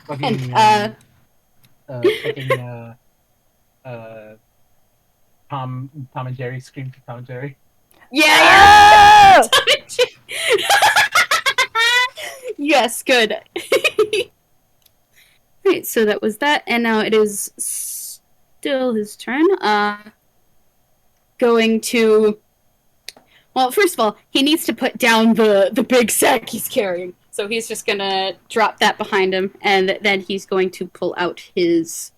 Fucking and fucking uh Tom and Jerry scream to Tom and Jerry. yeah. Oh! Yes, good. Right, so that was that, and now it is still his turn. Going to. Well, first of all, he needs to put down the big sack he's carrying. So he's just gonna drop that behind him, and then he's going to pull out his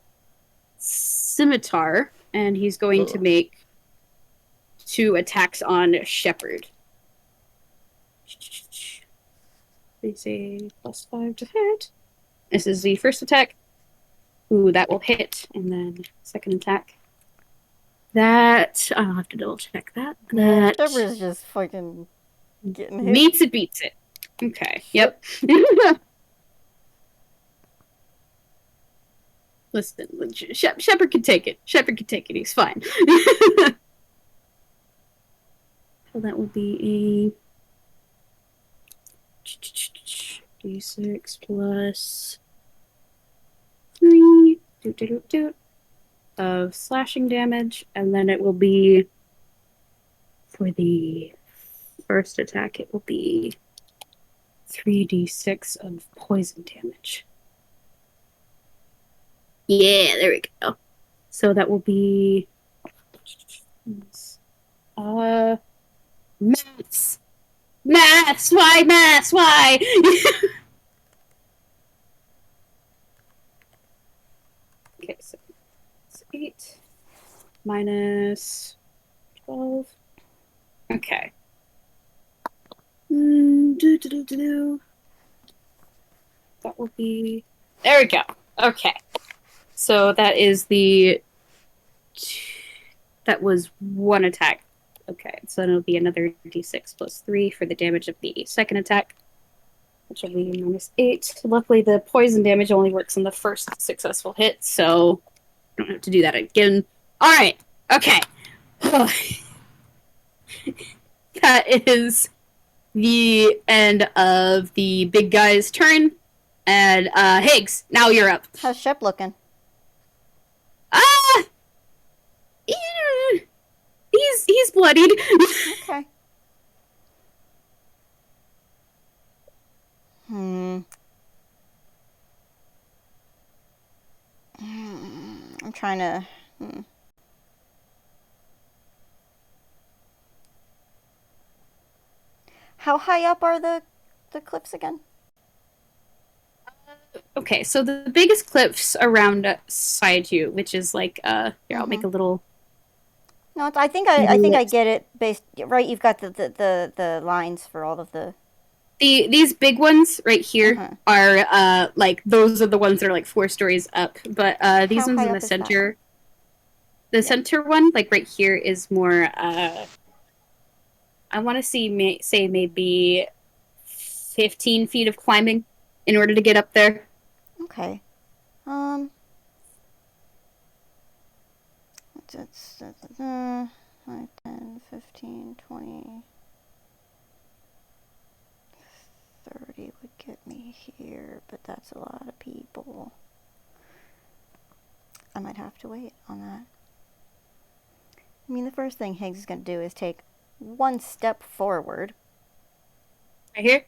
scimitar, and he's going to make 2 attacks on Shepherd. They say +5 to hit. This is the first attack. Ooh, that will hit. And then second attack. That, I'll have to double check that. That Shepherd's just fucking getting hit. meets it, beats it. Okay, yep. Listen, Shepherd can take it. Shepherd can take it. He's fine. So that would be a d6 plus 3 of slashing damage, and then it will be for the first attack. It will be 3d6 of poison damage. Yeah, there we go. So that will be maths. Why? Okay, so it's 8 minus 12. Okay. That will be. There we go. Okay. So that is the. That was 1 attack. Okay, so then it'll be another d6 plus 3 for the damage of the second attack, which will be -8. Luckily, the poison damage only works on the first successful hit, so I don't have to do that again. All right. Okay. That is the end of the big guy's turn. And Higgs, now you're up. How's Shep looking? Yeah, he's bloodied. Okay. I'm trying to. How high up are the cliffs again? Okay, so the biggest cliffs around side you, which is like here, I'll make a little. No, I think I get it. Based right, you've got the lines for all of the. These big ones right here are like those are the ones that are like 4 stories up, but these How ones high in up the is center. The center one, like right here, is more. I want to say maybe 15 feet of climbing in order to get up there. Okay. That's 5, 10, 15, 20, 30 would get me here, but that's a lot of people. I might have to wait on that. I mean, the first thing Higgs is going to do is take 1 step forward. Right here?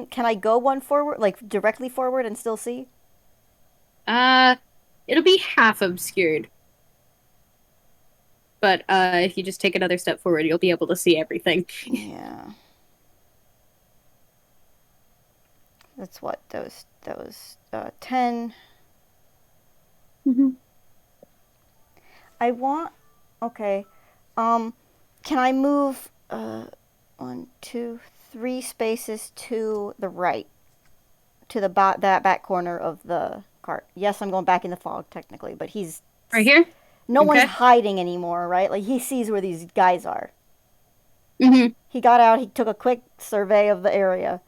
Can I go 1 forward, like directly forward and still see? It'll be half obscured. But if you just take another step forward, you'll be able to see everything. Yeah. That's what those 10. I want. Okay. Can I move 1, 2, 3 spaces to the right, to the that back corner of the cart. Yes, I'm going back in the fog technically, but he's Right here? no Okay. one's hiding anymore, right? Like he sees where these guys are. Mm-hmm. He got out. He took a quick survey of the area.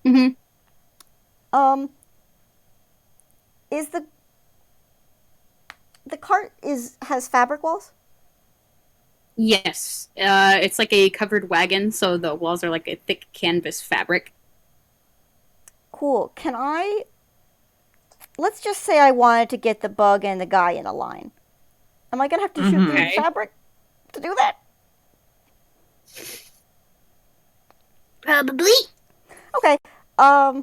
Mm-hmm. Is the cart has fabric walls? Yes. It's like a covered wagon, so the walls are like a thick canvas fabric. Cool. Let's just say I wanted to get the bug and the guy in a line. Am I gonna have to shoot through the Okay. fabric to do that? Probably. Okay.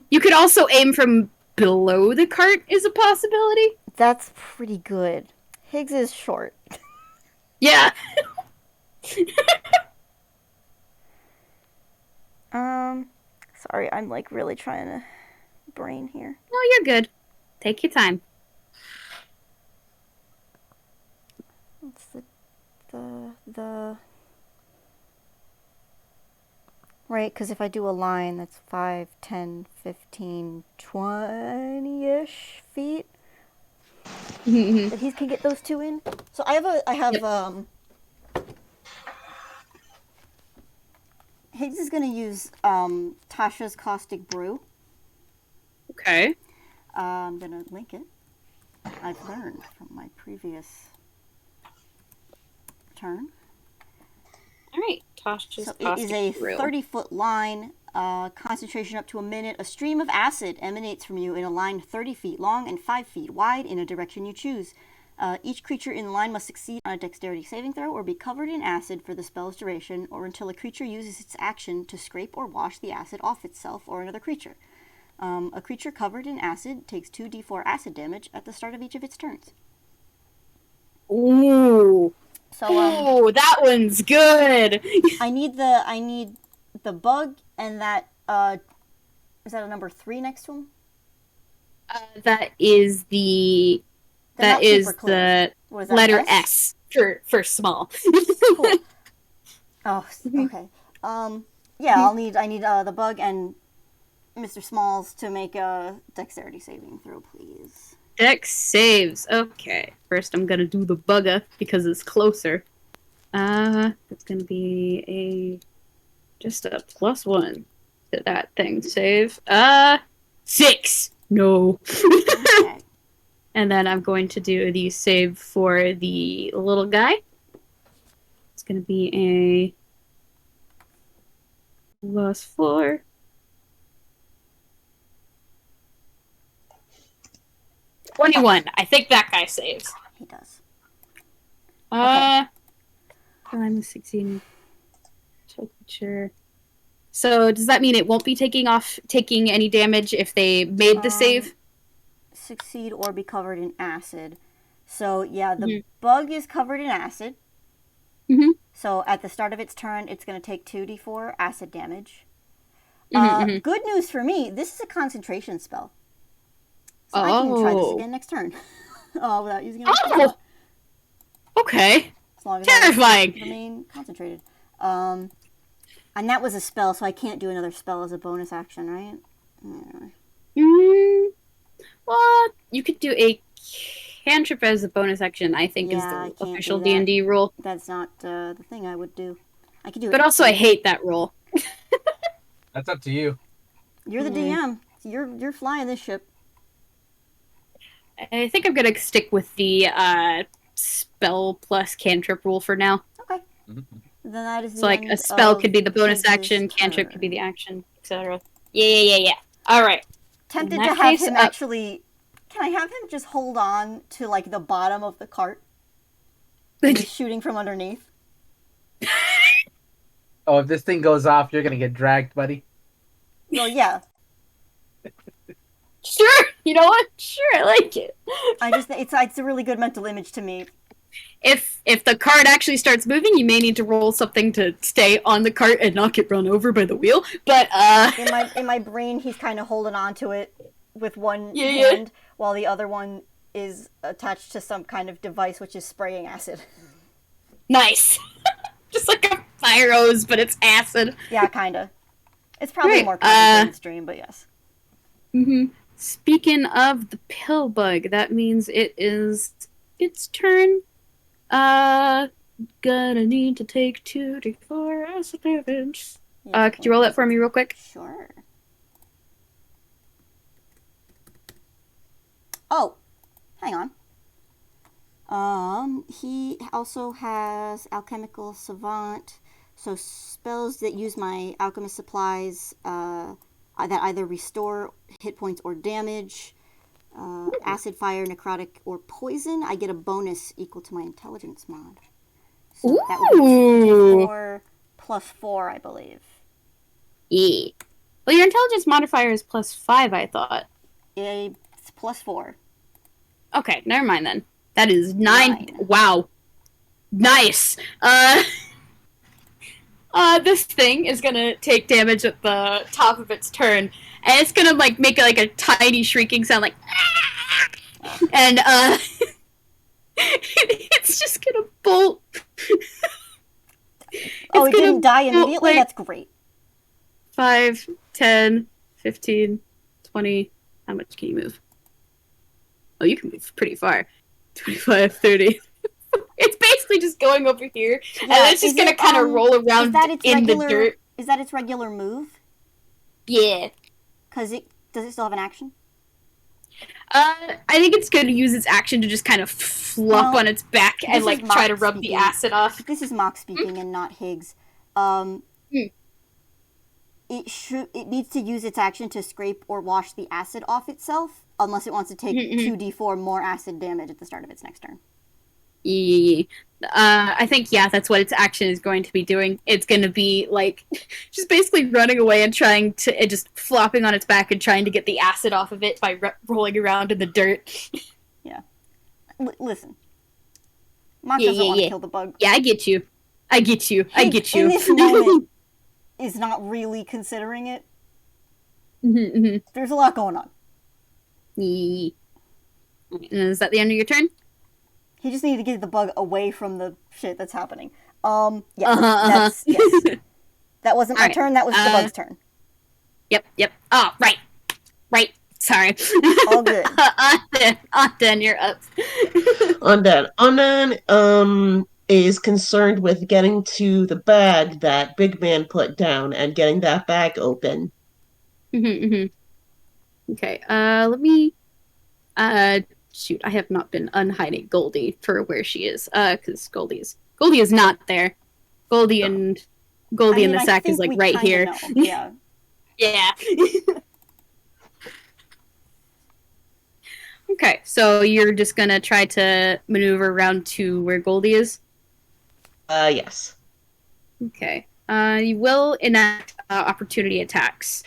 You could also aim from below the cart is a possibility. That's pretty good. Higgs is short. Yeah. Sorry, I'm like really trying to brain here. No, you're good. Take your time. What's the right, because if I do a line, that's 5, 10, 15, 20-ish feet that he can get those two in. So I have Higgs is going to use Tasha's Caustic Brew. Okay. I'm going to link it. I've learned from my previous turn. All right. Tasha's So it is a Caustic Brew. 30-foot line, concentration up to a minute. A stream of acid emanates from you in a line 30 feet long and 5 feet wide in a direction you choose. Each creature in the line must succeed on a dexterity saving throw or be covered in acid for the spell's duration, or until a creature uses its action to scrape or wash the acid off itself or another creature. A creature covered in acid takes 2d4 acid damage at the start of each of its turns. Ooh. So that one's good. I need the bug and that is that a number 3 next to him? That is the They're that not is super clear. the What is that, letter S? S for small. Cool. Oh, okay. Yeah, I need the bug and Mr. Smalls to make a dexterity saving throw, please. Dex saves. Okay. First, I'm gonna do the bugger because it's closer. It's gonna be just a +1 to that thing save. 6. No. Okay. And then I'm going to do the save for the little guy. It's gonna be a +4. +21. I think that guy saves. He does. I'm succeeding. Sure. So does that mean it won't be taking any damage if they made the save? Succeed or be covered in acid. So yeah, the bug is covered in acid. Mm-hmm. So at the start of its turn, it's going to take 2d4 acid damage. Good news for me, this is a concentration spell. So I can try this again next turn. Without using it. Oh! Okay. As long as Terrifying! I remain concentrated. And that was a spell, so I can't do another spell as a bonus action, right? Well, you could do a cantrip as a bonus action, I think, Yeah, is the official D&D rule. That's not the thing I would do. I could do it. But also, I hate that rule. That's up to you. You're the DM. You're flying this ship. I think I'm gonna stick with the spell plus cantrip rule for now. Okay. Then that is the So, like, a spell could be the bonus action, cantrip could be the action, etc. Yeah. Alright. Tempted to have him actually... Can I have him just hold on to, like, the bottom of the cart? And just shooting from underneath? Oh, if this thing goes off, you're gonna get dragged, buddy. Well, yeah. Sure! You know what? Sure, I like it. It's a really good mental image to me. If the cart actually starts moving, you may need to roll something to stay on the cart and not get run over by the wheel. But in my brain, he's kind of holding on to it with one hand, while the other one is attached to some kind of device which is spraying acid. Nice. Just like a fire hose, but it's acid. Yeah, kinda. It's probably Right, more mainstream, but yes. Speaking of the pill bug, that means it is its turn. Gonna need to take 2d4 acid damage. Yeah, Could you roll that for me real quick? Sure. Oh, hang on. He also has Alchemical Savant, so spells that use my alchemist supplies that either restore hit points or damage, acid, fire, necrotic, or poison, I get a bonus equal to my intelligence mod. So that would be 2d4 plus 4, I believe. Yeah. Well, your intelligence modifier is +5, I thought. It's plus 4. Okay, never mind then. That is 9. 9. Wow. Nice. This thing is gonna take damage at the top of its turn, and it's gonna like make like a tiny shrieking sound, like, and it's just gonna bolt. Oh, it didn't die immediately? Like, That's great. 5, 10, 15, 20. How much can you move? Oh, you can move pretty far. 25, 30. It's basically just going over here, and it's just gonna kind of roll around in the dirt. Is that its regular move? Yeah. Does it still have an action? I think it's going to use its action to just kind of flop on its back and like try to rub the acid off. This is Mock speaking and not Higgs. It needs to use its action to scrape or wash the acid off itself, unless it wants to take 2d4 more acid damage at the start of its next turn. Yeah. I think, that's what its action is going to be doing. It's going to be, like, just basically running away and trying to, just flopping on its back and trying to get the acid off of it by rolling around in the dirt. Yeah. Listen. Mock doesn't want to kill the bug. Yeah, I get you. In this moment, is not really considering it. There's a lot going on. Yeah. Is that the end of your turn? He just needed to get the bug away from the shit that's happening. Yes. That wasn't my turn, that was the bug's turn. Yep. Oh, right. Sorry. All good. Ondan, you're up. Ondan is concerned with getting to the bag that Big Man put down and getting that bag open. Okay, let me... shoot, I have not been unhiding Goldie for where she is, because Goldie is not there. Goldie in the sack is, like, right here. Yeah. Yeah. Okay, so you're just gonna try to maneuver around to where Goldie is? Yes. Okay. You will enact opportunity attacks.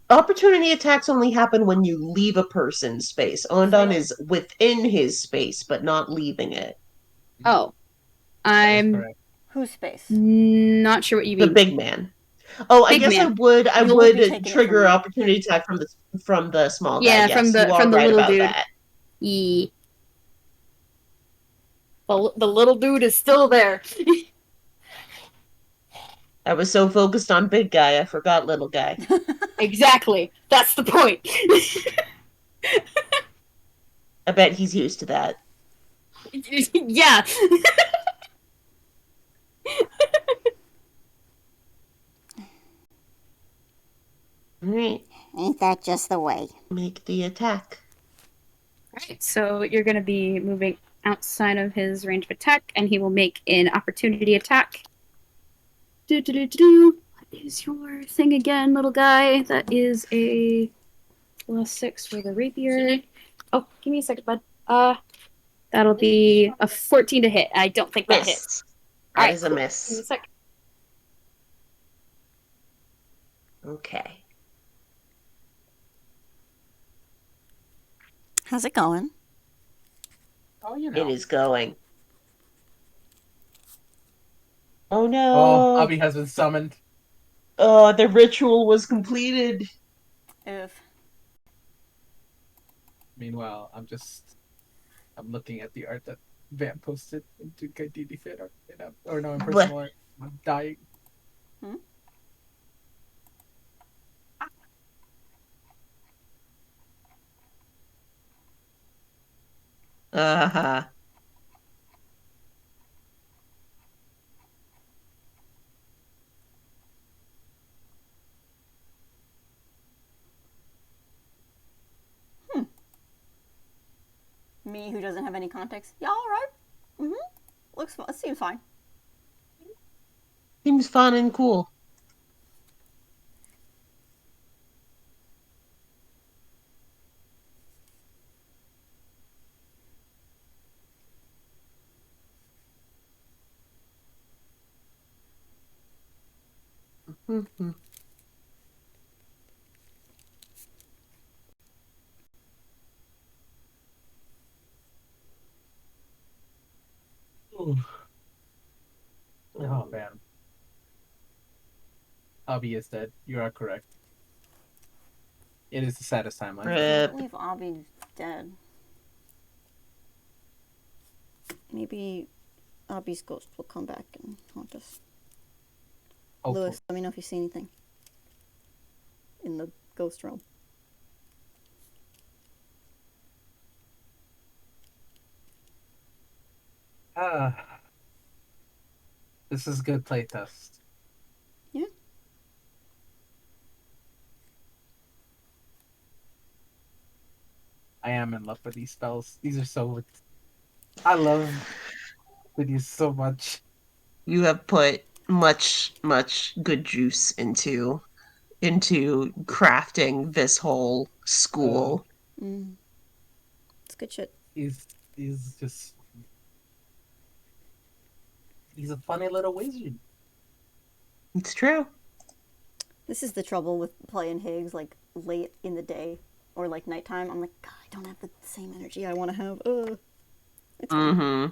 Opportunity attacks only happen when you leave a person's space. Ondan is within his space, but not leaving it. Oh. I'm Whose space? not sure what you mean. The big man. Oh, Big I guess man. I would trigger opportunity attack from the small guy. Yeah, yes, from the right little about dude. That. Yeah. The little dude is still there. I was so focused on big guy, I forgot little guy. Exactly. That's the point. I bet he's used to that. Yeah. Alright. Ain't that just the way? Make the attack. Alright, so you're going to be moving outside of his range of attack, and he will make an opportunity attack. What is your thing again, little guy? That is a +6 for the rapier. Oh, give me a second, bud. That'll be a 14 to hit. I don't think that hits. That is a miss. Give me a sec. Okay. How's it going? Oh, you know. It is going. Oh no. Oh, Obby has been summoned. Oh, the ritual was completed. Meanwhile, I'm looking at the art that Van posted in Toonkind DnD fan art, in personal art. I'm dying. Uh-huh. Me, who doesn't have any context. Yeah, all right. Looks fun. Seems fine. Seems fun and cool. Mhm. Ooh. Oh man. Obby is dead. You are correct. It is the saddest timeline. I Rip. believe Obby's dead. Maybe Obby's ghost will come back and haunt us. Hopefully. Lewis, let me know if you see anything in the ghost realm. This is good playtest. Yeah. I am in love with these spells. These are so. I love these so much. You have put much, much good juice into crafting this whole school. It's good shit. He's just. He's a funny little wizard. It's true. This is the trouble with playing Higgs like late in the day or like nighttime. I'm like, God, I don't have the same energy I want to have. It's fine. Mm-hmm.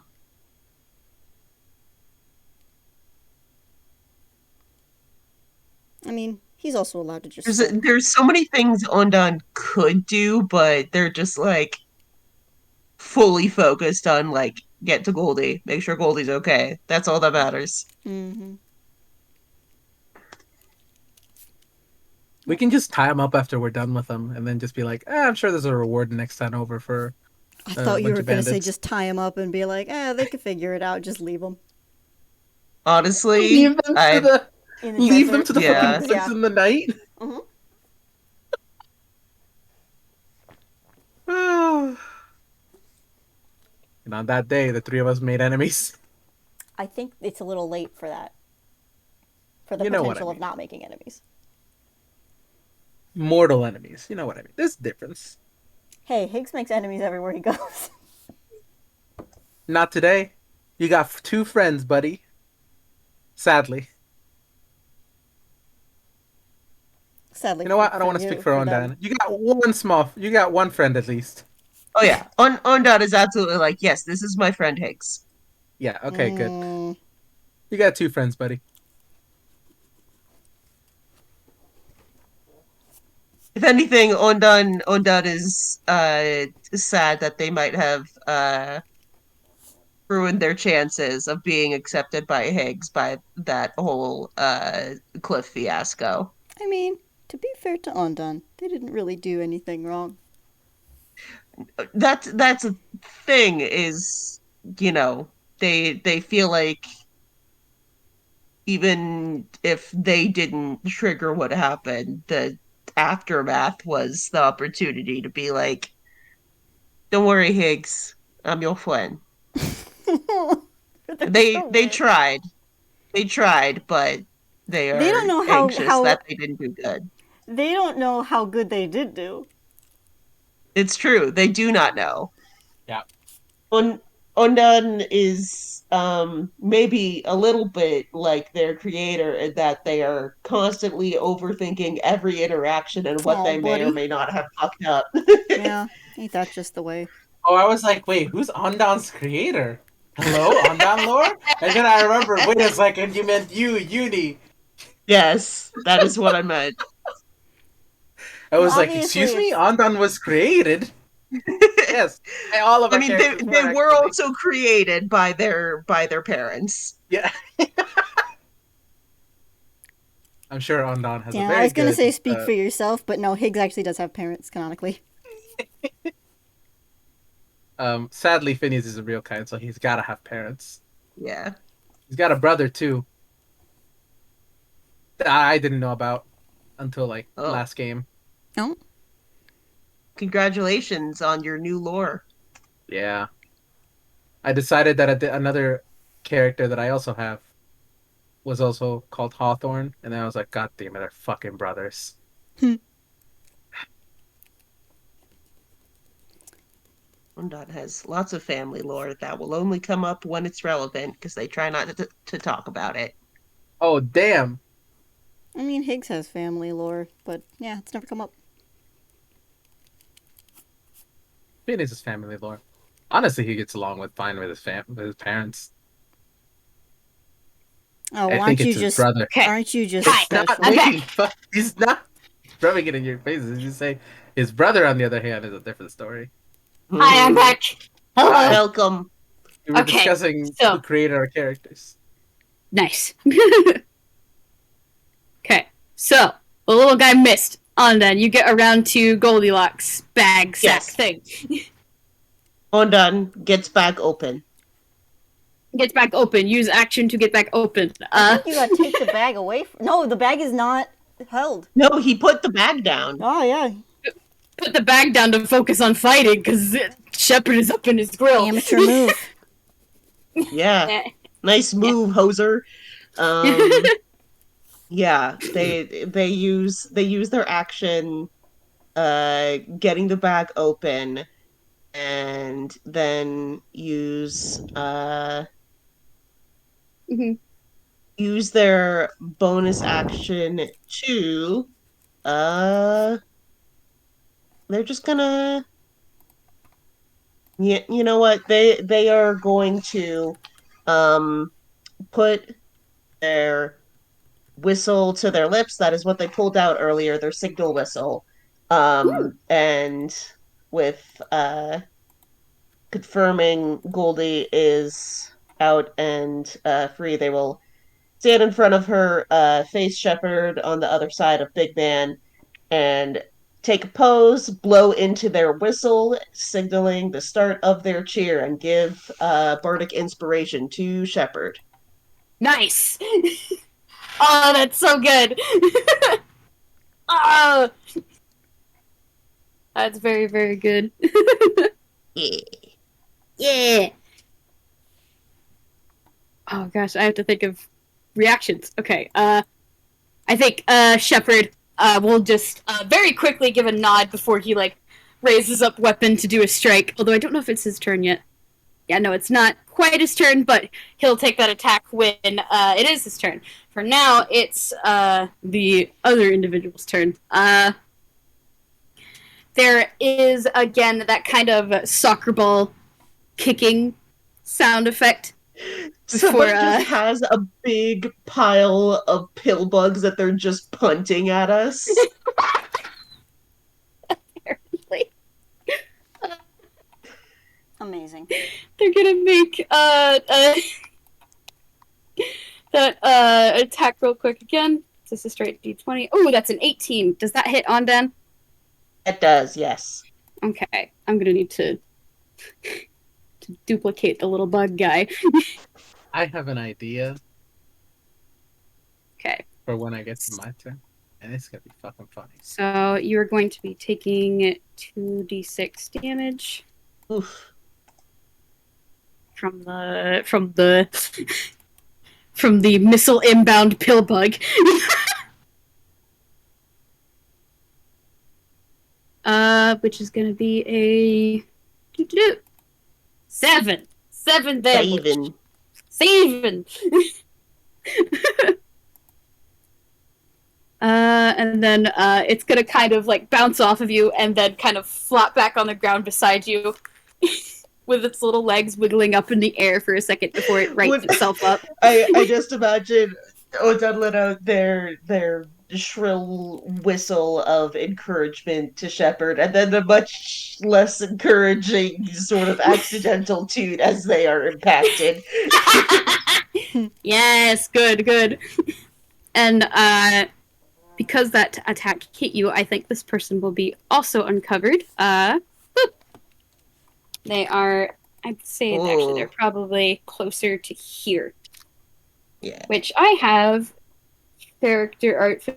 I mean, he's also allowed to just. There's so many things Ondan could do, but they're just like fully focused on like get to Goldie, make sure Goldie's okay. That's all that matters. Mm-hmm. We can just tie him up after we're done with him, and then just be like, I'm sure there's a reward next time over for. I thought you bunch were of going to say bandits. just tie him up and be like, they could figure it out. Just leave him. Honestly, Leave them I to the. In the Leave them desert. to the Yeah. fucking woods in the night. Mm-hmm. And on that day, the three of us made enemies. I think it's a little late for that. For the You know what I potential of mean. not making enemies. Mortal enemies. You know what I mean. There's a difference. Hey, Higgs makes enemies everywhere he goes. Not today. You got two friends, buddy. Sadly. Sadly. You know what? I don't want to you, speak for them. Ondan. You got one friend at least. Oh yeah, Ondan is absolutely like, yes, this is my friend Higgs. Yeah, okay, good. You got two friends, buddy. If anything, Ondan is sad that they might have ruined their chances of being accepted by Higgs by that whole cliff fiasco. I mean, to be fair to Ondan, they didn't really do anything wrong. That's a thing is, they feel like even if they didn't trigger what happened, the aftermath was the opportunity to be like, don't worry, Higgs, I'm your friend. They tried. They tried, but they are don't know anxious how that they didn't do good. They don't know how good they did do. It's true. They do not know. Yeah. Ondan is maybe a little bit like their creator in that they are constantly overthinking every interaction and what they may or may not have fucked up. Yeah, ain't that just the way? Oh, I was like, wait, who's Ondan's creator? Hello, Ondan lore? And then I remember, wait a second, you meant Yuni. Yes, that is what I meant. I was like, Obviously, excuse me? Ondan was created? Yes. All of I our mean, characters they were actually. also created by their parents. Yeah. I'm sure Ondan has a Yeah, very I was gonna good, say speak for yourself, but no, Higgs actually does have parents canonically. Sadly, Phineas is a real kind, so he's got to have parents. Yeah. He's got a brother too. That I didn't know about until like Oh. last game. No? Congratulations on your new lore. Yeah. I decided that another character that I also have was also called Hawthorne, and then I was like, God damn it, they're fucking brothers. Ondan has lots of family lore that will only come up when it's relevant because they try not to talk about it. Oh, damn. I mean, Higgs has family lore, but yeah, it's never come up. Phineas' family lore. Honestly, he gets along fine with with his parents. Oh, I well, think it's his brother. Okay. aren't you just Hi, special? I'm back. He's not rubbing it in your faces. He's just saying his brother, on the other hand, is a different story. Hi, I'm back. Hello. Welcome. We were Okay, discussing so- who created our characters. Nice. Okay, so the little guy missed. On then, you get around to Goldilocks bag sack Yes. thing. Ondan gets back open. Gets back open. Use action to get back open. I think you gotta take the bag away from... No, the bag is not held. No, he put the bag down. Oh, yeah. Put the bag down to focus on fighting because Shepard is up in his grill. Amateur move. Yeah. Nice move, hoser. Yeah, they use their action getting the bag open and then use Mhm. use their bonus action to they're just gonna you know what, they are going to put their whistle to their lips. That is what they pulled out earlier, their signal whistle. And with confirming Goldie is out and free, they will stand in front of her, face Shepard on the other side of Big Man, and take a pose, blow into their whistle, signaling the start of their cheer, and give bardic inspiration to Shepard. Nice. Oh, that's so good. Oh, that's very, very good. Yeah. Yeah. Oh gosh, I have to think of reactions. Okay. I think Shepard will just very quickly give a nod before he like raises up weapon to do a strike. Although I don't know if it's his turn yet. Yeah, no, it's not quite his turn, but he'll take that attack when it is his turn. For now, it's the other individual's turn. There is, again, that kind of soccer ball kicking sound effect. Someone Before, just has a big pile of pill bugs that they're just punting at us. Apparently. Amazing. They're gonna make that attack real quick again. This is a straight d20. Oh, that's an 18. Does that hit Ondan? It does, yes. Okay, I'm gonna need to duplicate the little bug guy. I have an idea Okay, for when I get to my turn, and it's gonna be fucking funny. so you're going to be taking 2d6 damage Oof. from the missile inbound pill bug. Which is gonna be a 7 damage. Saving. And then it's gonna kind of like bounce off of you and then kind of flop back on the ground beside you with its little legs wiggling up in the air for a second before it rights itself up. I just imagine Ondan let out their shrill whistle of encouragement to Shepard, and then a much less encouraging sort of accidental toot as they are impacted. Yes, good. And because that attack hit you, I think this person will be also uncovered. Boop. They are, I'd say, actually, they're probably closer to here. Yeah. Which I have character art for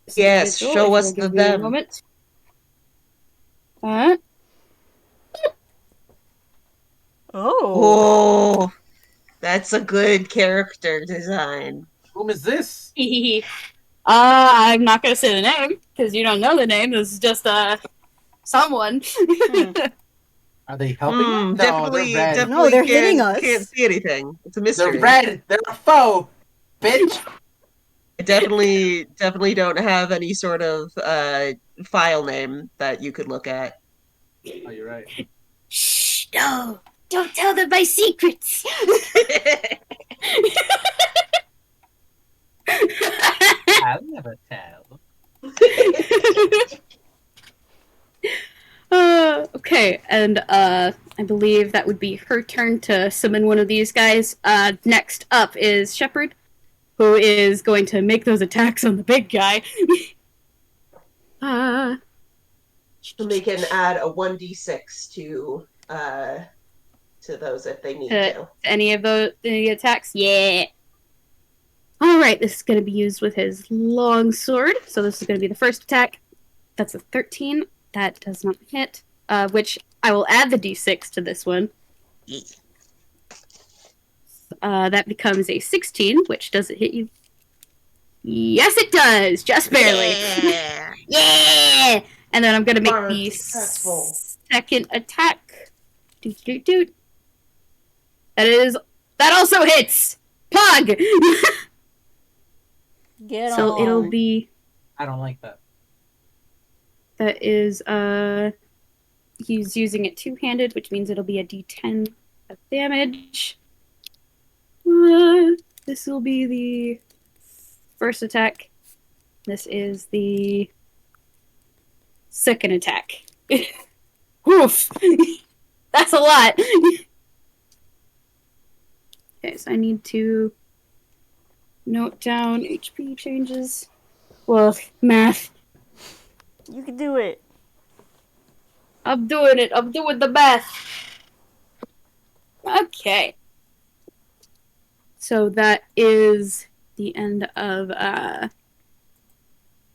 this Yes, individual, show if us you'll the give me a them. moment. Oh. Oh, that's a good character design. Whom is this? I'm not gonna say the name because you don't know the name. This is just someone. Are they helping us? No, Definitely, they're red. definitely No, they're hitting can't us. see anything. It's a They're mystery. red. They're a foe, bitch. I definitely don't have any sort of file name that you could look at. Oh, you're right. Shh! No, don't tell them my secrets. I'll never tell. Okay, and I believe that would be her turn to summon one of these guys. Next up is Shepard, who is going to make those attacks on the big guy. And they can add a 1d6 to those if they need to. Any of the attacks? Yeah. All right, this is going to be used with his long sword. So this is going to be the first attack. That's a 13. That does not hit. Which I will add the d6 to this one. That becomes a 16, which doesn't hit you. Yes, it does. Just barely. Yeah. Yeah. And then I'm going to make Hard, the successful. second attack. Doot. That also hits. Pug. Get So on. it'll be. I don't like that. That is he's using it two-handed, which means it'll be a d10 of damage. This will be the first attack. This is the second attack. Oof! That's a lot. Okay, so I need to note down HP changes. Well, math. You can do it. I'm doing it. I'm doing the math. Okay. So that is the end of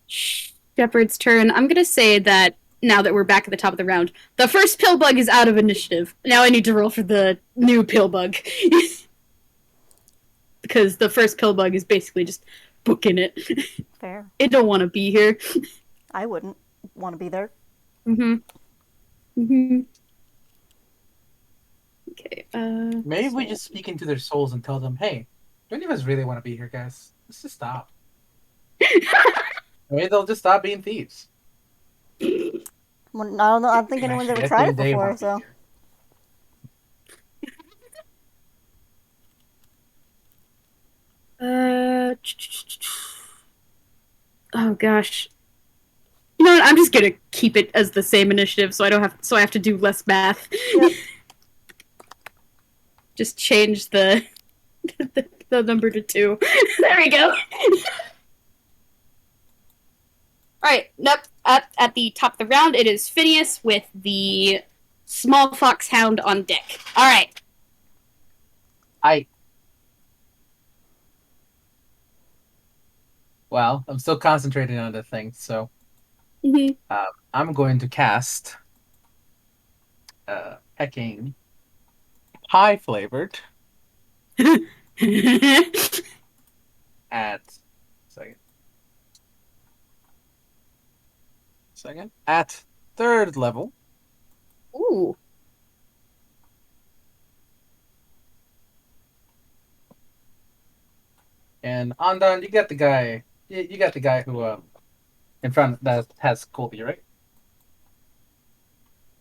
Shepard's turn. I'm gonna say that now that we're back at the top of the round, the first pill bug is out of initiative. Now I need to roll for the new pill bug. Because the first pill bug is basically just booking it. Fair. It don't want to be here. I wouldn't want to be there. Okay, Maybe we just speak into their souls and tell them, hey, don't you guys really want to be here, guys? Let's just stop. Maybe they'll just stop being thieves. Well, I don't know. I don't think anyone's ever tried it before, so. Oh gosh. You know what? I'm just gonna keep it as the same initiative, so I have to do less math. Yep. Just change the number to 2. There we go. Alright, nope. At the top of the round, it is Phineas with the small foxhound on deck. Alright. Well, I'm still concentrating on the thing, so Mm-hmm. I'm going to cast Pecking High Flavored at second at 3rd level. Ooh. And Ondan, you got the guy. You got the guy who in front that has Colby, right?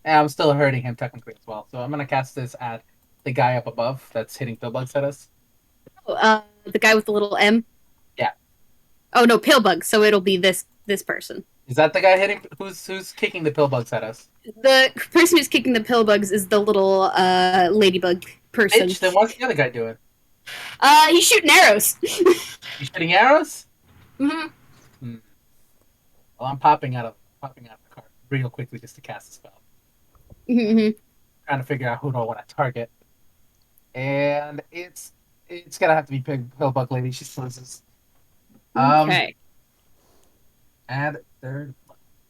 And I'm still hurting him technically as well. So I'm gonna cast this at the guy up above that's hitting pillbugs at us. The guy with the little M? Yeah. Oh no, pillbug, so it'll be this person. Is that the guy hitting? Who's kicking the pillbugs at us? The person who's kicking the pillbugs is the little ladybug person. Bitch, then what's the other guy doing? He's shooting arrows. He's shooting arrows? Mm-hmm. Well, I'm popping out of the cart real quickly just to cast a spell. Mhm. Trying to figure out who do I want to target. And it's gonna have to be Pillbug Lady. She loses. Okay. Add third.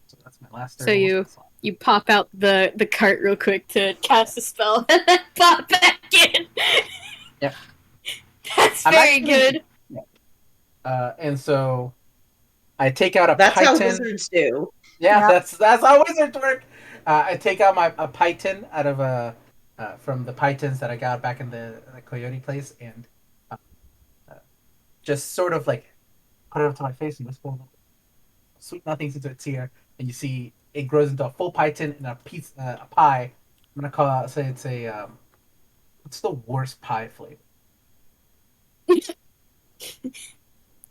So that's my last third. So you pop out the cart real quick to cast a spell and then pop back in. Yep. That's I'm very actually- good. And so I take out a That's how Python. wizards do. Yeah, Yep. that's how wizards work. I take out a Python out of from the Pythons that I got back in the Coyote place, and uh, just sort of like put it up to my face and whisper sweet nothings into its ear, and you see it grows into a full Python and a pie. I'm gonna say it's a what's the worst pie flavor?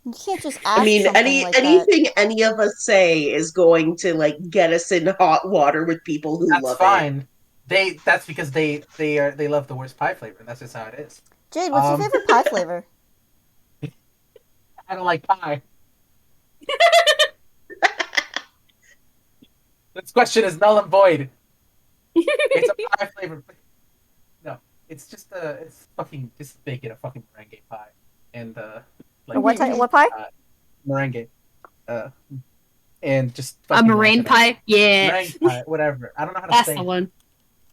You can't just ask I mean, something like that. anything any of us say is going to like get us in hot water with people who That's love fine. That's because they love the worst pie flavor, and that's just how it is. Jade, what's your favorite pie flavor? I don't like pie. This question is null and void. It's a pie flavor. No, it's just it's fucking just make it a fucking meringue pie, and like What pie? meringue, and just A fucking meringue mash it up. pie? Yeah. Meringue pie, whatever. I don't know how to That's say. the one.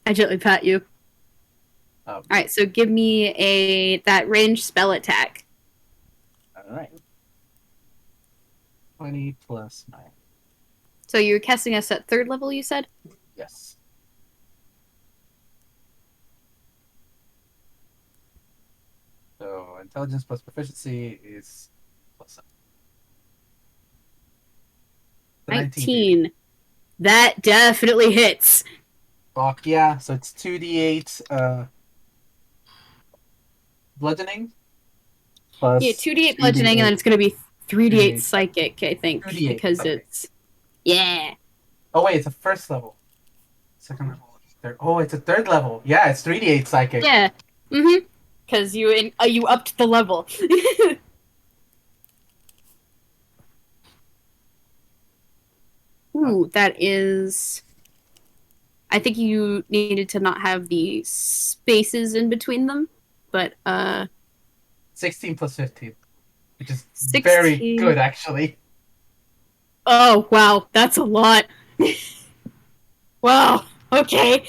I gently pat you. Alright, so give me that ranged spell attack. All right. 20 plus 9. So you're casting us at 3rd level, you said? Yes. So intelligence plus proficiency is plus 7. 19. That definitely hits. Fuck yeah. So it's 2d8 bludgeoning plus Yeah, 2d8 bludgeoning, and then it's going to be 3d8 psychic, I think. 2d8, Because okay. it's... Yeah. Oh wait, it's a first level. Second level. Third. Oh, it's a third level. Yeah, it's 3d8 psychic. Yeah. Mm-hmm. Because you upped the level. Ooh, that is... I think you needed to not have the spaces in between them, but 16 plus 15, which is 16. very good actually. Oh, wow, that's a lot. Wow, okay.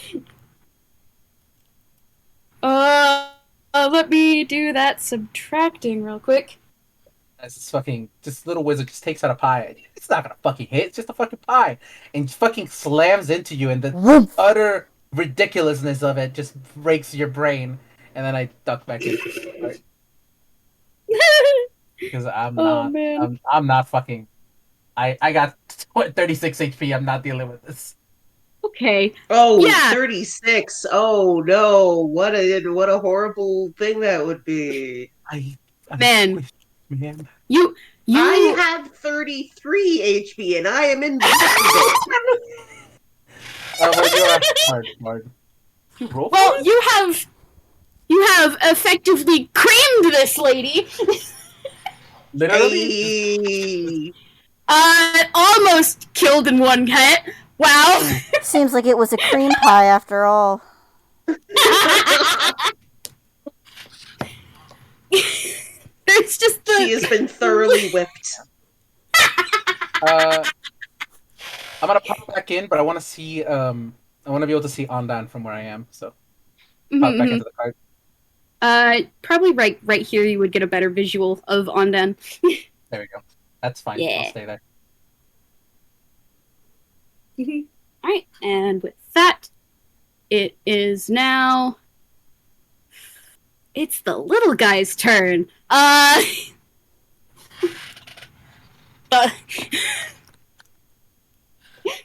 Let me do that subtracting real quick. As this little wizard just takes out a pie. It's not gonna fucking hit. It's just a fucking pie, and fucking slams into you, and the Woof. utter ridiculousness of it just breaks your brain. And then I duck back in because Man. I'm not fucking. I got 36 HP. I'm not dealing with this. Okay. Oh, Yeah. 36. Oh no. What a horrible thing that would be. I'm Man. squished, man. You I have 33 HP and I am invincible. Well, you are hard. You roll for Well, it? you have effectively creamed this lady. Literally. Hey. Almost killed in one hit. Wow. Seems like it was a cream pie after all. It's just the... She has been thoroughly whipped. I'm gonna pop back in, but I want to see. I want to be able to see Ondan from where I am. So pop back into the cart. Probably right here. You would get a better visual of Ondan. There we go. That's fine. Yeah. I'll stay there. All right, and with that, it is now. It's the little guy's turn.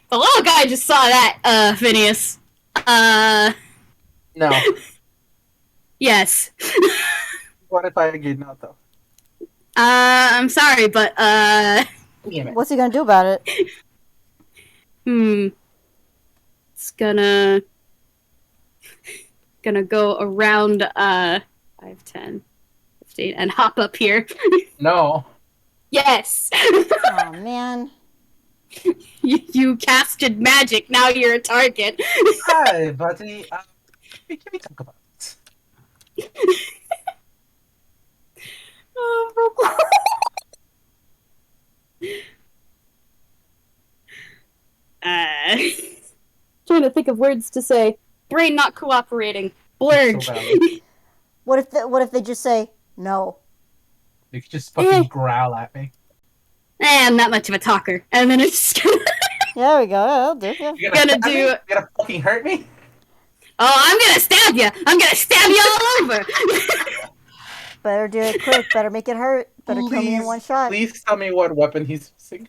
The little guy just saw that, Phineas. No. Yes. What if I agreed not though? I'm sorry, but, Damn it. What's he gonna do about it? It's gonna go around, 5, 10, 15, and hop up here. No. Yes! Oh man. You casted magic. Now you're a target. Hi, buddy. Can we talk about it? Trying to think of words to say. Brain not cooperating. Blurge. So valid. What if they just say no? You could just fucking growl at me. I'm not much of a talker. And then it's just There we go. I'll do. Yeah. You're Gonna stab me? do- You're gonna fucking hurt me? I'm gonna stab you. I'm gonna stab you all over. Better do it quick. Better make it hurt. Better kill me in one shot. Please tell me what weapon he's using.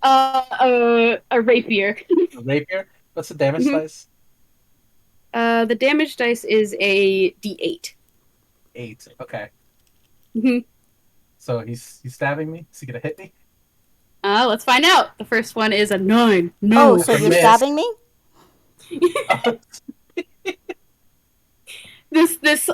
A rapier. A rapier? What's the damage Mhm. dice? The damage dice is a D8. 8. Okay. Mhm. So he's stabbing me? Is he gonna hit me? Let's find out. The first one is a 9. No. Oh, so you're Miss. stabbing me? This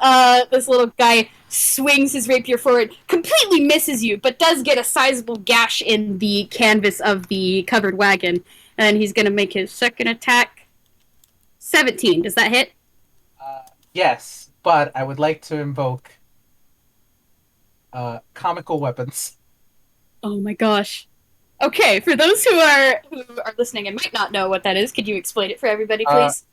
little guy swings his rapier forward, completely misses you, but does get a sizable gash in the canvas of the covered wagon, and he's gonna make his second attack. 17. Does that hit? Yes, but I would like to invoke comical weapons. Oh my gosh. Okay, for those who are listening and might not know what that is, could you explain it for everybody, please?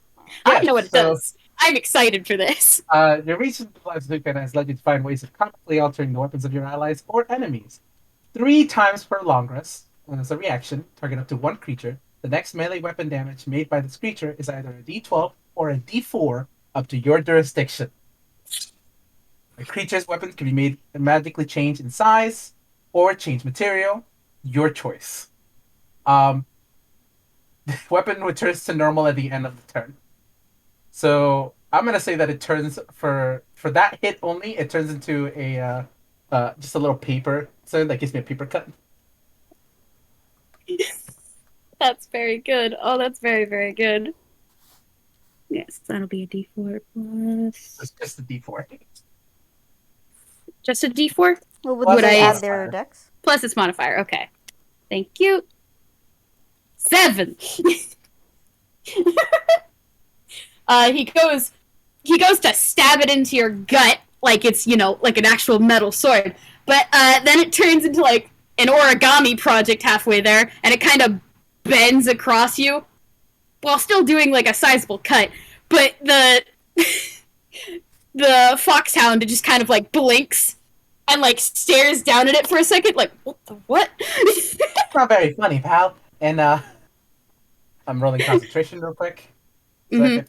I yes, know what it so- does. I'm excited for this. Your recent lives Toonkind has led you to find ways of comically altering the weapons of your allies or enemies. 3 times per long rest, and as a reaction, target up to 1 creature. The next melee weapon damage made by this creature is either a d12 or a d4 up to your jurisdiction. A creature's weapons can be made magically change in size or change material, your choice. The weapon returns to normal at the end of the turn. So I'm gonna say that it turns for that hit only. It turns into a just a little paper. So that gives me a paper cut. That's very good. Oh, that's very, very good. Yes, that'll be a D4 plus. It's just a d4. Just a D4? Well, Plus would I- they add modifier. their dex? Plus its modifier. Okay. Thank you. 7. He goes to stab it into your gut like it's, like an actual metal sword. But then it turns into like an origami project halfway there, and it kind of bends across you while still doing like a sizable cut. But the the foxhound just kind of like blinks and like stares down at it for a second, like, what the what? It's not very funny, pal. And I'm rolling concentration real quick. Mhm. Second.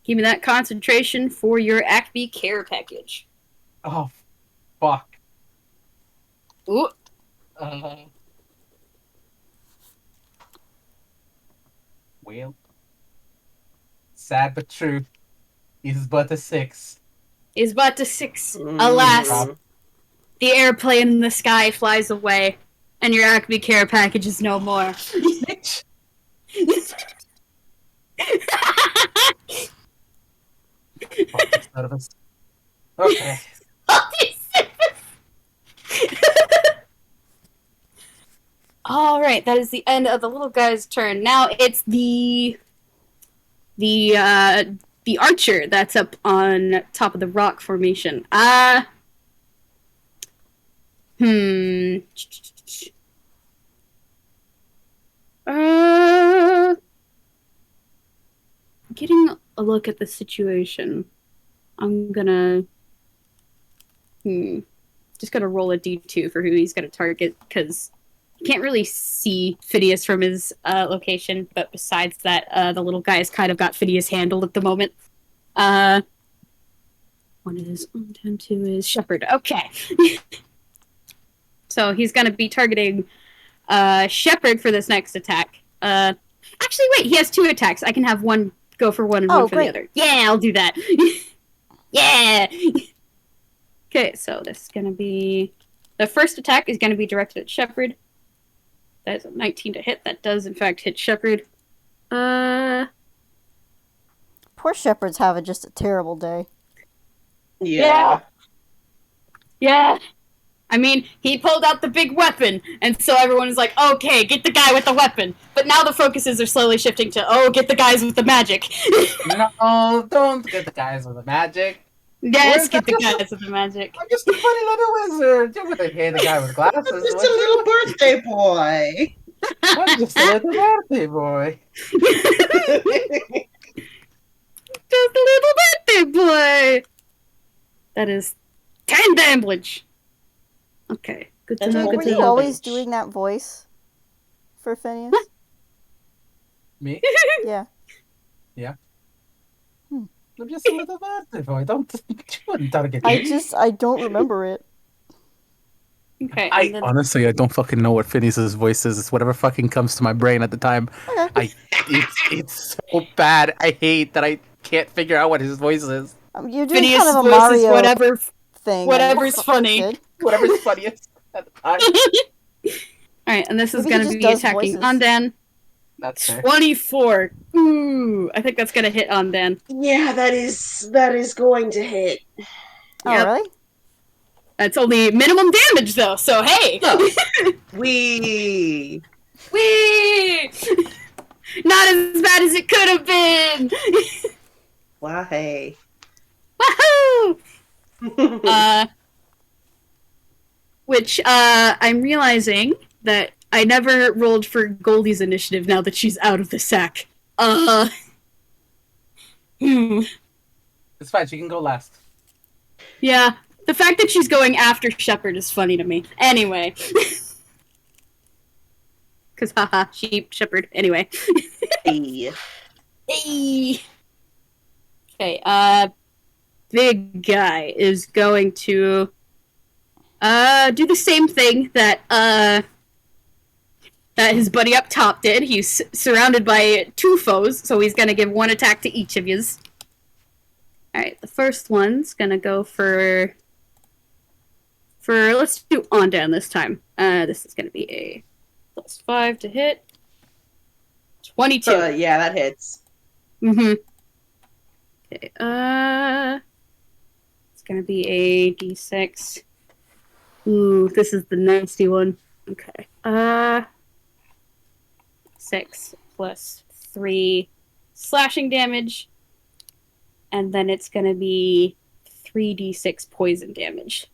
Give me that concentration for your Acme care package. Oh, fuck. Ooh. Well, sad but true. He's but a 6. Is but a 6. Alas, Mm. the airplane in the sky flies away, and your Acme care package is no more. Bitch. Fuck this out of us. Okay. All right, that is the end of the little guy's turn. Now it's the archer that's up on top of the rock formation. Getting a look at the situation, I'm gonna just gonna roll a d2 for who he's gonna target, because you can't really see Phineas from his location, but besides that, the little guy has kind of got Phineas handled at the moment. One is Ondan, 2 is Shepherd. Okay. So he's gonna be targeting Shepherd for this next attack. Actually, wait, he has 2 attacks. I can have one go for one and one for great. the other. Yeah, I'll do that. Yeah! Okay, so this is gonna be... The first attack is gonna be directed at Shepherd. That is a 19 to hit. That does, in fact, hit Shepherd. Poor shepherds have just a terrible day. Yeah. Yeah! I I mean, he pulled out the big weapon, and so everyone was like, okay, get the guy with the weapon. But now the focuses are slowly shifting to, oh, get the guys with the magic. No, don't get the guys with the magic. Yes, get the guys with the magic. I'm just a funny little wizard. You wouldn't hate the guy with I'm glasses, just would a you? little birthday boy. I'm just a little birthday boy. Just a little birthday boy. That is 10 damage. Okay, good to And know. what Good Were to you know. always doing that voice for Phineas? Me? Yeah. I'm just a little birthday boy. Don't you wouldn't target me. I don't remember it. Okay, I and then, honestly, I don't fucking know what Phineas's voice is. It's whatever fucking comes to my brain at the time. Okay. It's so bad. I hate that I can't figure out what his voice is. You're doing Phineas' kind of a voice is Mario whatever. thing. whatever's funny. Good. Whatever's funniest at the time. Alright, and this is Maybe he gonna just be does attacking voices. Ondan. That's fair. 24. Ooh, I think that's gonna hit Ondan. Yeah, that is going to hit. Oh, Yep. really? That's only minimum damage though, so hey! So, we Whee! Not as bad as it could have been! why? Woohoo! Which, I'm realizing that I never rolled for Goldie's initiative now that she's out of the sack. It's fine. She can go last. Yeah, the fact that she's going after Shepard is funny to me. Anyway. Because, haha, sheep, Shepard. Anyway. Hey. Hey! Okay, big guy is going to, do the same thing that his buddy up top did. He's surrounded by 2 foes, so he's gonna give 1 attack to each of yous. Alright, the first one's gonna go for let's do Ondan this time. This is gonna be a +5 to hit. 22. Yeah, that hits. Mm-hmm. Okay, it's gonna be a d6. Ooh, this is the nasty one. Okay. 6 plus 3 slashing damage. And then it's gonna be 3d6 poison damage.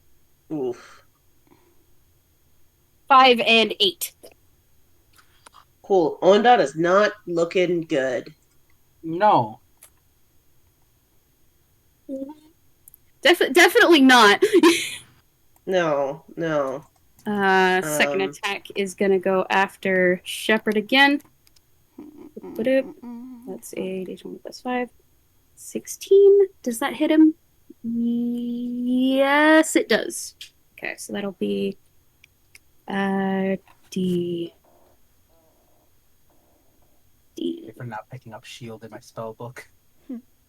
Oof. 5 and 8. Cool. Ondan is not looking good. No. Definitely not. No. Second attack is gonna go after Shepard again. That's a d20 plus 5. 16. Does that hit him? Yes, it does. Okay, so that'll be D. For not picking up shield in my spell book.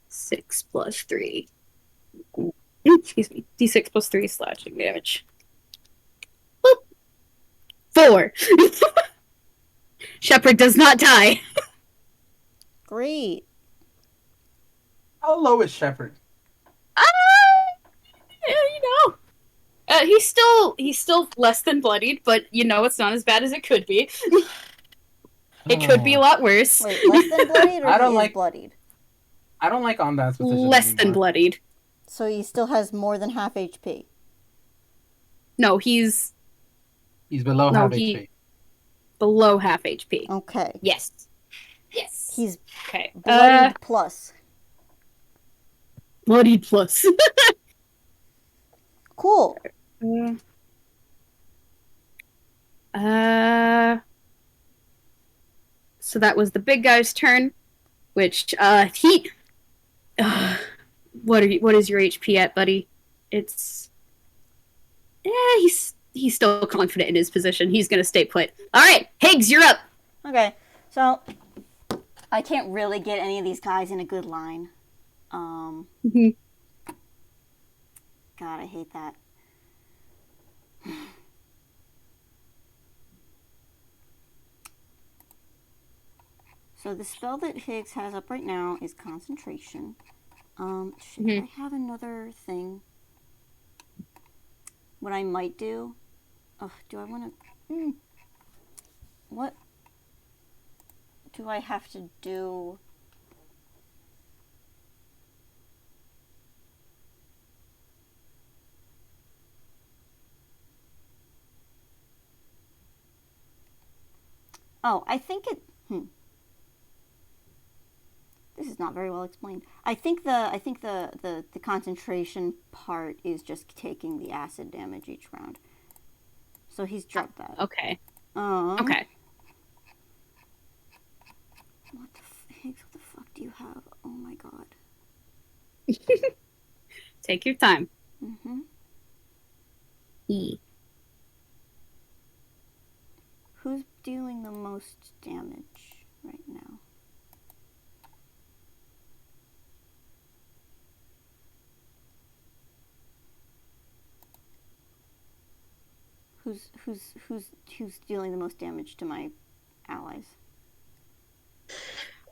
6 plus 3. Excuse me. D6 plus 3 slashing damage. Boop. 4. Shepard does not die. Great. How low is Shepard? He's still less than bloodied, but it's not as bad as it could be. It could be a lot worse. Wait, less than bloodied or I don't he is like- bloodied? I don't like Ondan's position Less than anymore. bloodied. So he still has more than half HP. No, he's He's below No, half he- HP. below half HP. Okay. Yes. He's Okay. bloodied plus. Bloodied plus. Cool. So that was the big guy's turn, which he. What is your HP at, buddy? It's. He's still confident in his position. He's gonna stay put. All right, Higgs, you're up. Okay, so I can't really get any of these guys in a good line. Mhm. God, I hate that. So the spell that Higgs has up right now is concentration. Should I have another thing? What I might do Do I want to... What do I have to do? Oh, I think it... This is not very well explained. I think the concentration part is just taking the acid damage each round. So he's dropped that. Okay. Okay. Okay. Higgs, what the fuck do you have? Oh my god. Take your time. Mm-hmm. E. Who's dealing the most damage right now? Who's dealing the most damage to my allies?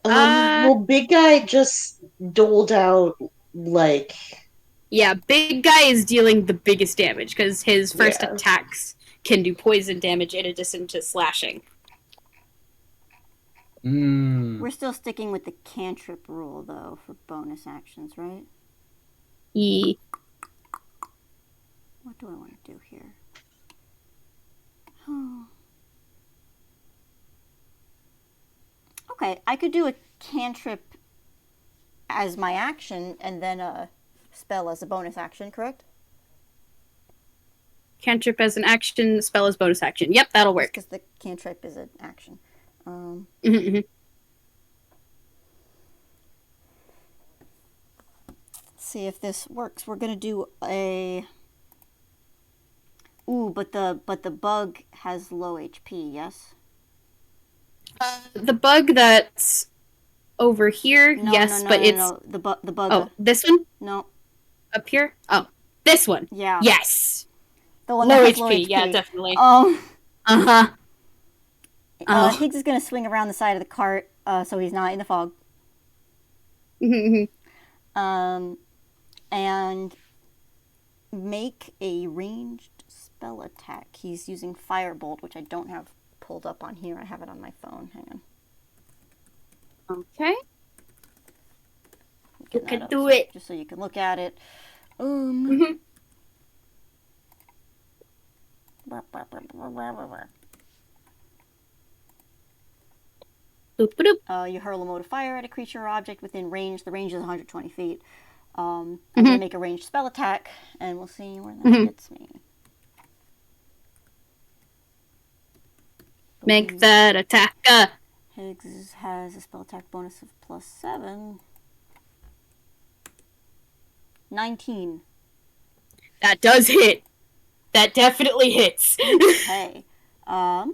Well, big guy just doled out like Yeah, big guy is dealing the biggest damage because his first Yeah. attacks can do poison damage in addition to slashing. We're still sticking with the cantrip rule though for bonus actions, right? E. What do I want to do here? Okay, I could do a cantrip as my action and then a spell as a bonus action, correct? Cantrip as an action, spell as bonus action. Yep, that'll work. Because the cantrip is an action. Mm-hmm. See if this works. We're gonna do a... Ooh, but the bug has low HP, yes? The bug that's over here, yes, but it's... No. The bug... Oh, this one? No. Up here? Oh, this one. Yeah. Yes. The one Low that has HP, low HP. yeah, definitely. Uh-huh. Oh. Higgs is gonna swing around the side of the cart, so he's not in the fog. And make a ranged spell attack. He's using Firebolt, which I don't have pulled up on here. I have it on my phone. Hang on. Okay. You Get can that do up it. just so you can look at it. Mhm. Boop, boop. You hurl a mode of fire at a creature or object within range. The range is 120 feet. I'm going to make a ranged spell attack, and we'll see where that gets me. Make that attack. Higgs has a spell attack bonus of +7. 19. That does hit. That definitely hits. Okay. That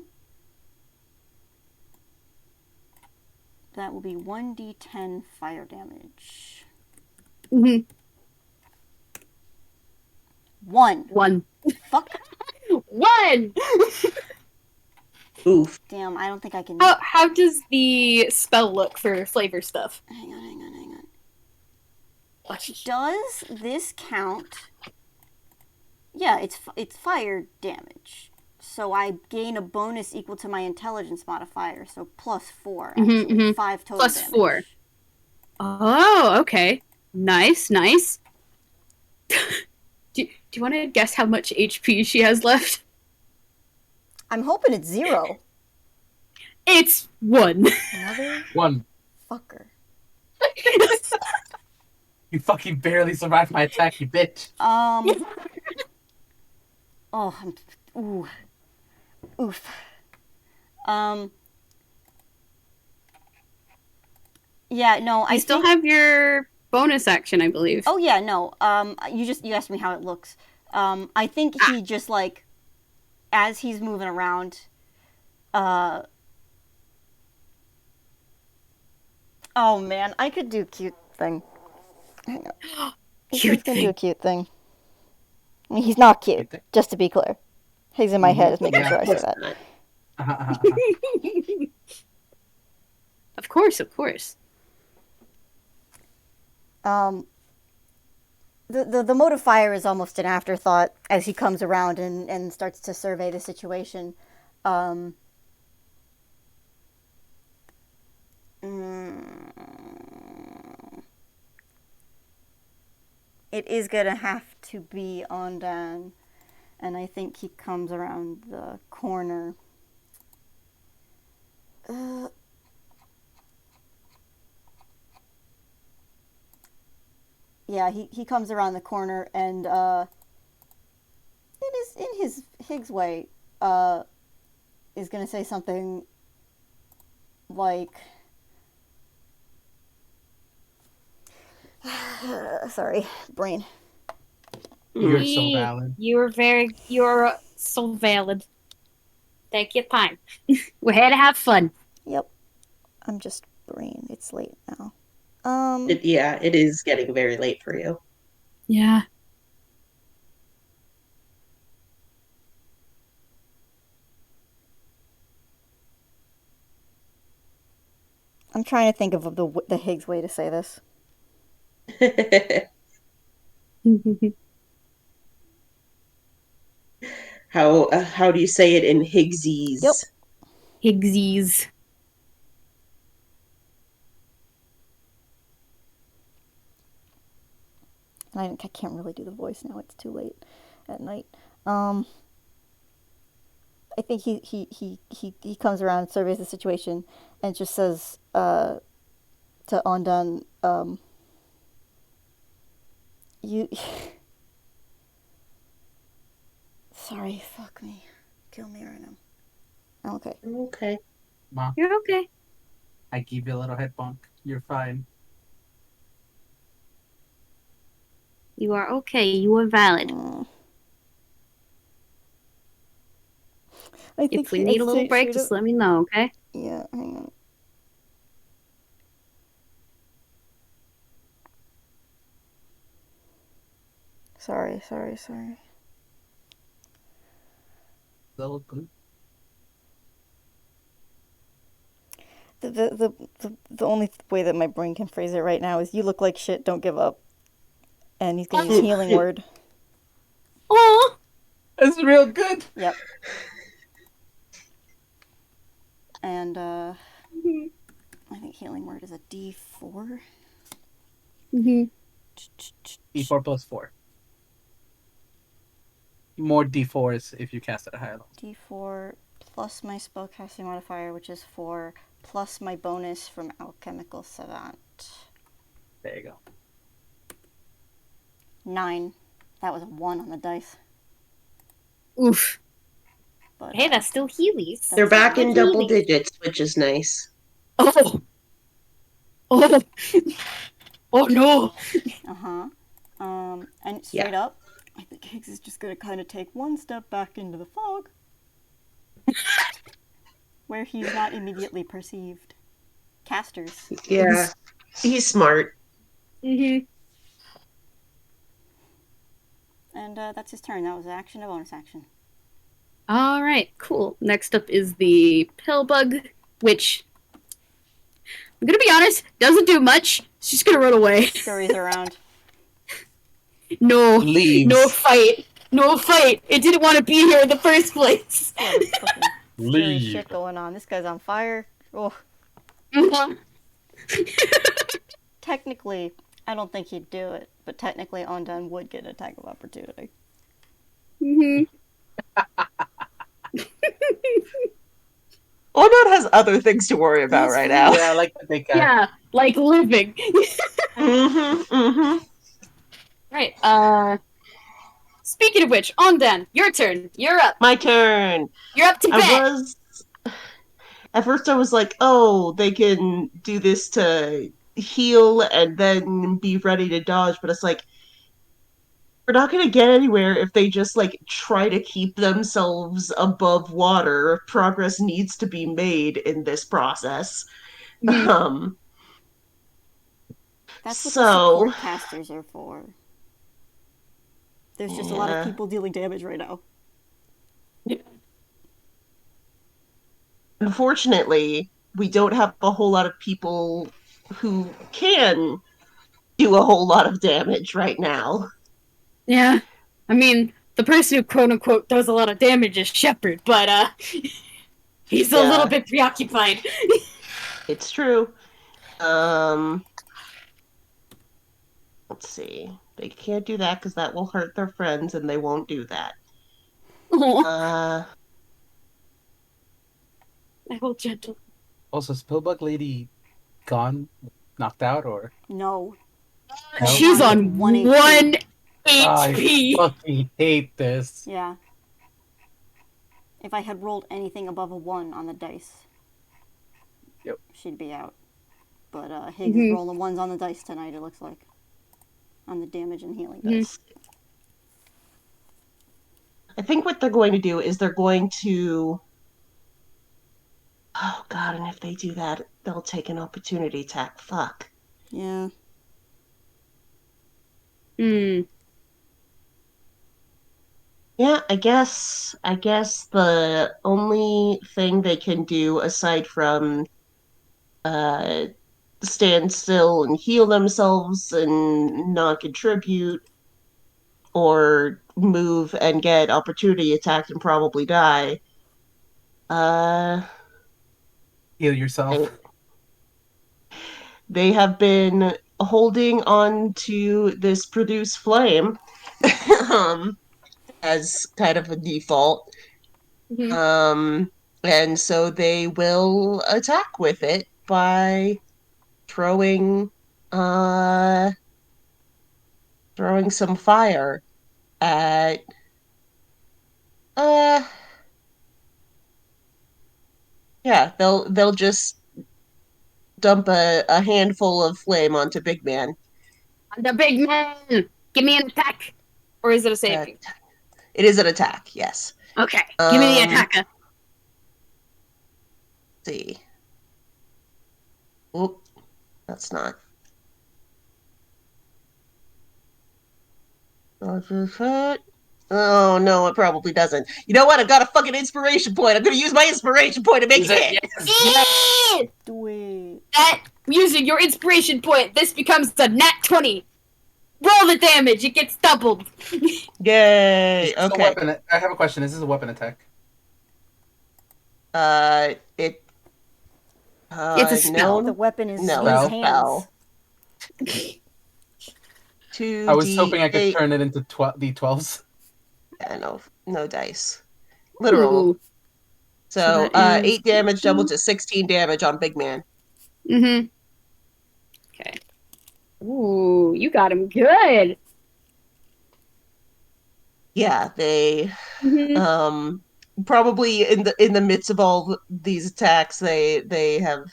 will be 1d10 fire damage. Mhm. 1. One. Fuck. 1! oof. Damn, I don't think I can... How does the spell look for flavor stuff? Hang on. Does this count? Yeah, it's fire damage. So I gain a bonus equal to my intelligence modifier, so +4 actually. 5 total Plus damage. 4. Oh, okay. Nice. Do you want to guess how much HP she has left? I'm hoping it's 0. It's 1. Mother 1. fucker. You fucking barely survived my attack, you bitch. Oof. Yeah, no, I still have your bonus action, I believe. Oh yeah, no. You asked me how it looks. I think he just like, as he's moving around, oh man, I could do cute thing. Hang on. Cute He's gonna do thing. a cute thing. I mean, he's not cute, just to be clear. Higgs in my head is making sure I say that. Of course. The the modifier is almost an afterthought as he comes around and starts to survey the situation. Um, it is gonna have to be Ondan, and I think he comes around the corner. Yeah, he comes around the corner and in his Higgs way, is gonna say something like, sorry, brain. You're so valid. You're so valid. Take your time. We're here to have fun. Yep, I'm just brain. It's late now. It is getting very late for you. Yeah. I'm trying to think of the Higgs way to say this. How do you say it in Higgsies? Yep. Higgsies. And I can't really do the voice now. It's too late at night. I think he comes around, surveys the situation, and just says to Ondan, you. Sorry, fuck me. Kill me right now. I'm okay. Okay. Mom, You're okay. I give you a little head bonk. You're fine. You are okay. You are valid. I think If we need a little break, just let me know, okay? Yeah, hang on. Sorry. So good. The only way that my brain can phrase it right now is you look like shit, don't give up. And he's gonna use healing word. Oh, That's real good. Yep. And I think healing word is a D4. D4 plus 4. More D4s if you cast at a higher level. D4 plus my spellcasting modifier, which is 4, plus my bonus from Alchemical Savant. There you go. 9. That was a 1 on the dice. oof. But, Hey, that's still Heelys. They're back in double Healy. digits, which is nice. Oh. Oh. Oh no. And straight up, I think Higgs is just going to kind of take one step back into the fog, where he's not immediately perceived. Casters. Yeah. He's smart. Mm-hmm. And that's his turn. That was an action, a bonus action. All right, cool. Next up is the pill bug, which I'm gonna be honest, doesn't do much. It's just gonna run away. Scurries around. No, Leaves. no fight. It didn't want to be here in the first place. Yeah, there's fucking scary Leave. shit going on. This guy's on fire. Oh. Technically, I don't think he'd do it, but technically Ondan would get an attack of opportunity. Ondan has other things to worry about right now. Yeah, I like to think. Yeah, like living. Mm-hmm. Right. Speaking of which, Ondan, your turn. You're up. My turn. You're up to bat. At first I was like, oh, they can do this to heal and then be ready to dodge, but it's like, we're not going to get anywhere if they just like try to keep themselves above water. Progress needs to be made in this process. That's what the support casters are for. There's just a lot of people dealing damage right now. Unfortunately, we don't have a whole lot of people who can do a whole lot of damage right now. Yeah. I mean, the person who quote unquote does a lot of damage is Shepard, but he's a little Yeah. bit preoccupied. It's true. Let's see. They can't do that because that will hurt their friends, and they won't do that. Oh, Uh, I hold gentle. Also, Spillbug Lady gone, knocked out, or No. no? She's Down to on 1 HP. 1 I HP. fucking hate this. Yeah. If I had rolled anything above a 1 on the dice, Yep. she'd be out. But Higgs is rolling 1s on the dice tonight, it looks like. On the damage and healing dice. I think what they're going to do is they're going to. Oh god! And if they do that, they'll take an opportunity attack. Fuck. Yeah. Hmm. Yeah, I guess the only thing they can do aside from stand still and heal themselves and not contribute or move and get opportunity attacked and probably die. Uh Heal yourself. they have been holding on to this produce flame um as kind of a default. And so they will attack with it by throwing uh throwing some fire at uh yeah, they'll just dump a handful of flame onto Big Man. The big man! Give me an attack! Or is it a saving? It is an attack, yes. Okay, give me the Um, attacker. See. Oop, that's not. Oh no, it probably doesn't. You know what? I've got a fucking inspiration point. I'm gonna use my inspiration point to make it hit. Yes. Do it. That, using your inspiration point, this becomes the nat 20. Roll the damage, it gets doubled. Yay! Is this a Okay. weapon? I have a question. Is this a weapon attack? It. It's a spell. The weapon is No, in his Spell. hands. 2d8. I was hoping I could turn it into D12s. Yeah, no dice. Literal. Ooh. So, that is 8 damage double to 16 damage on Big Man. Mm-hmm. Okay. Ooh, you got him good. Yeah, they Mm-hmm. probably in the midst of all these attacks, they have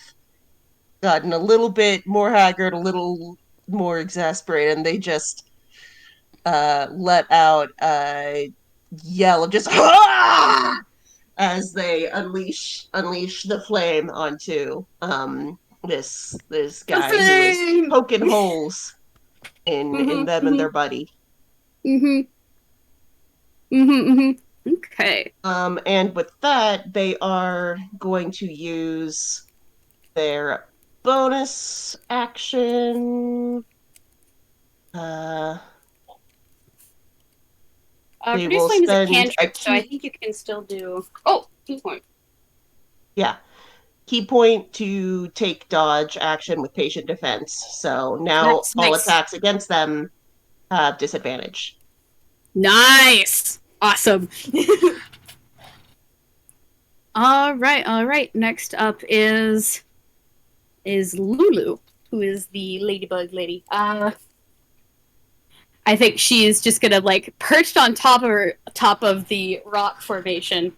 gotten a little bit more haggard, a little more exasperated, and they just let out a yell of just "Ah!" as they unleash the flame onto this guy who is flame! poking holes in them and their buddy. Mm-hmm. Mm-hmm. Mm-hmm. Okay. And with that, they are going to use their bonus action. They Produce will flame is a spend a cantrip, so I think you can still do. Oh, key point. key point to take dodge action with patient defense. So now That's all nice. attacks against them have disadvantage. Nice. Awesome. All right. All right. Next up is Lulu, who is the ladybug lady. I think she's just gonna like perched on top of the rock formation,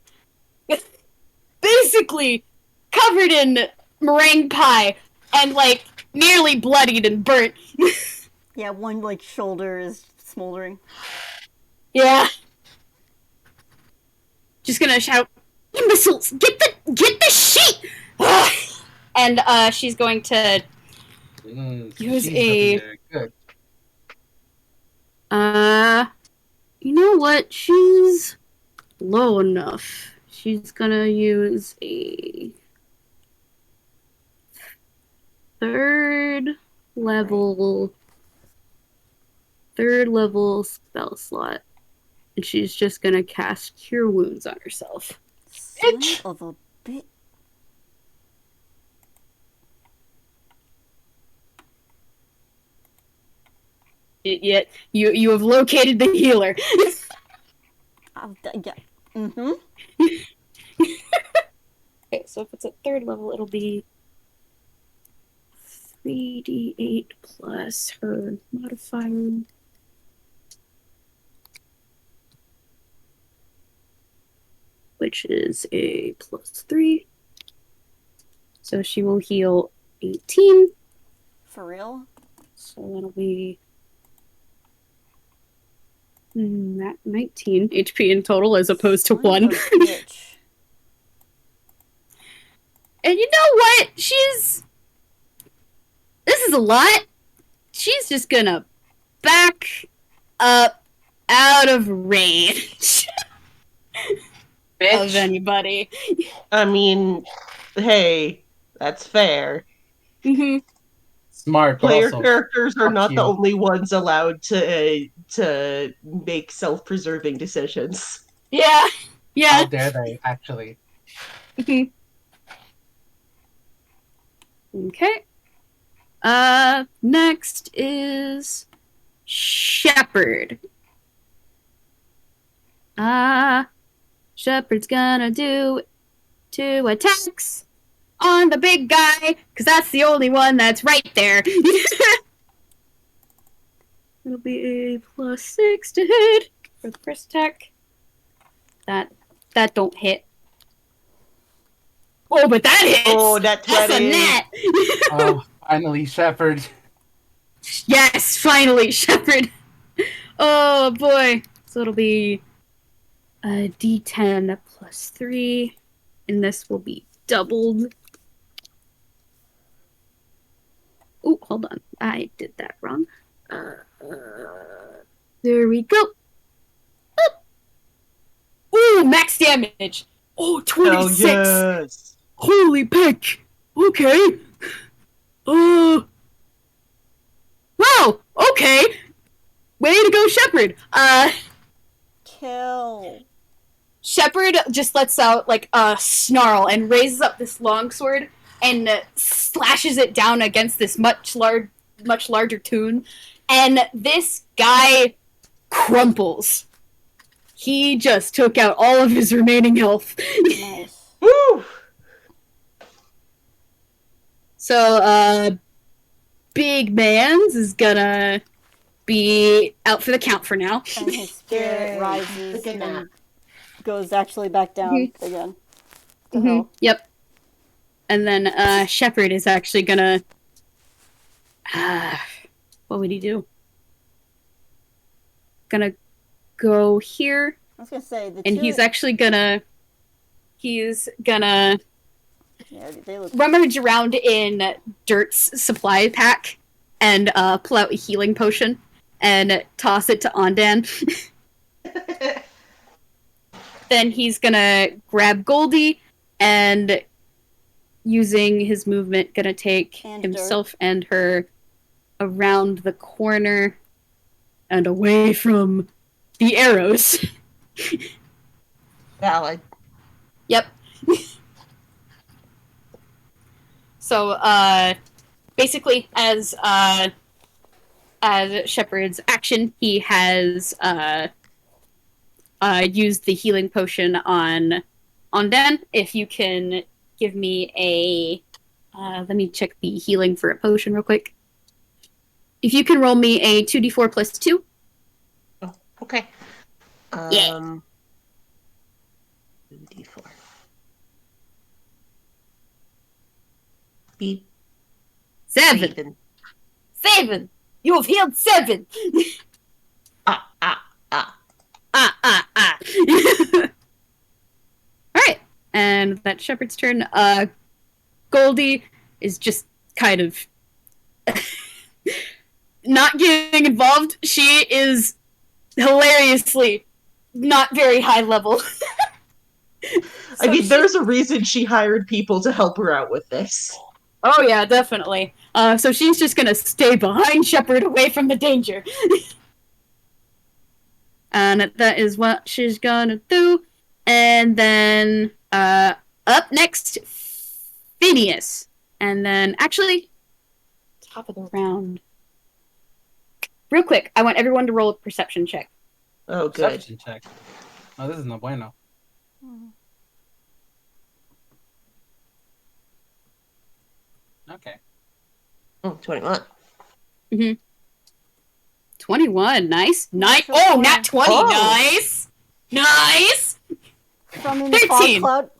basically covered in meringue pie and like nearly bloodied and burnt. Yeah, one like shoulder is smoldering. Yeah. Just gonna shout, "Imbeciles! Get the sheet!" And she's going to use She's a. very good. You know what? She's low enough. She's gonna use a 3rd level 3rd level spell slot. And she's just gonna cast Cure Wounds on herself. Son of a bitch. Yet you have located the healer. Yeah. Mm-hmm. Okay, so if it's at 3rd level, it'll be 3d8 plus her modifier. Which is a +3. So she will heal 18. For real? So that'll be 19 HP in total as opposed to Son 1. of a bitch. And you know what? This is a lot. She's just gonna back up out of range of anybody. I mean, hey, that's fair. Mm-hmm. Smart, but Player also characters are fuck not the you. only ones allowed to make self-preserving decisions. Yeah. Yeah. How dare they, actually? Okay. Next is Shepherd. Shepherd's gonna do 2 attacks on the big guy, because that's the only one that's right there. It'll be a +6 to hit for the first attack. That don't hit. Oh, but that hits! Oh, that That's a 20. net! Oh, finally, Shepard. Yes, finally, Shepherd! Oh, boy. So it'll be a d10 +3, and this will be doubled. Oh, hold on. I did that wrong. There we go. Ooh, max damage. Oh, 26. Oh, yes. Holy pick. Okay. Wow. Okay. Way to go, Shepherd. Kill. Shepherd just lets out like a snarl and raises up this longsword and slashes it down against this much larger toon, and this guy crumples. He just took out all of his remaining health. Nice. Woo! So, Big Mans is gonna be out for the count for now. And his spirit Yay. rises Look at and goes actually back down again. The Mm-hmm. hell? Yep. And then Shepherd is actually gonna. What would he do? Gonna go here, I was gonna say the and two. he's actually gonna. He's gonna Yeah, they look. rummage around in Dirt's supply pack and pull out a healing potion and toss it to Ondan. Then he's gonna grab Goldie and, using his movement, gonna take And himself and her around the corner and away from the arrows. Valid. Yep. So, basically, as Shepard's action, he has used the healing potion on Ondan. If you can give me a... let me check the healing for a potion real quick. If you can roll me a 2d4 plus 2. Oh, okay. Yeah. 2d4. Beep. 7! 7! You have healed 7! Ah. Alright, and that's Shepard's turn. Goldie is just kind of not getting involved. She is hilariously not very high level. I mean, there's a reason she hired people to help her out with this. Oh yeah, definitely. So she's just gonna stay behind Shepard, away from the danger. And that is what she's gonna do. And then up next, Phineas. And then actually, top of the round. Real quick, I want everyone to roll a perception check. Oh, good. Perception check. Oh, this is no bueno. Okay. 21. 21, nice. Nice. Natural Oh, 20. nat 20, Oh. nice. Nice. From in the fog 13. cloud.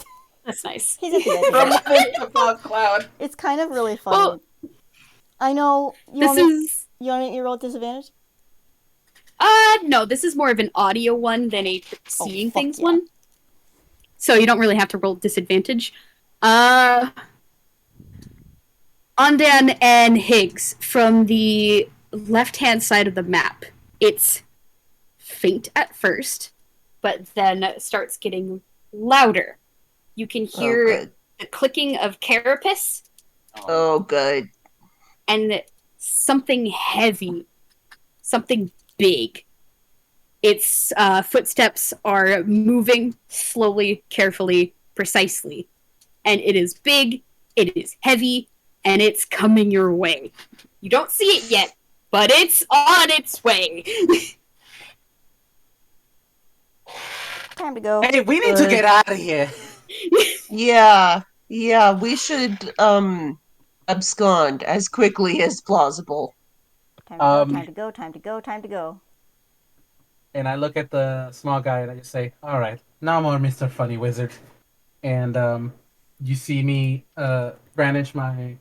That's nice. He's at the edge of From it. within the fog cloud. It's kind of really funny. Well, I know. You this want me, is... you want me to roll at disadvantage? No, this is more of an audio one than a seeing fuck things yeah. one. So you don't really have to roll disadvantage. Ondan and Higgs from the left-hand side of the map. It's faint at first, but then starts getting louder. You can Oh, hear good. the clicking of carapace Oh, good. and something heavy, something big. Its footsteps are moving slowly, carefully, precisely. And it is big, it is heavy, and it's coming your way. You don't see it yet, but it's on its way. Time to go. Hey, we need to get out of here. Yeah, we should abscond as quickly as plausible. Time to go. Um, Time to go. Time to go. Time to go. And I look at the small guy and I just say, "All right, no more, Mr. Funny Wizard." And you see me brandish my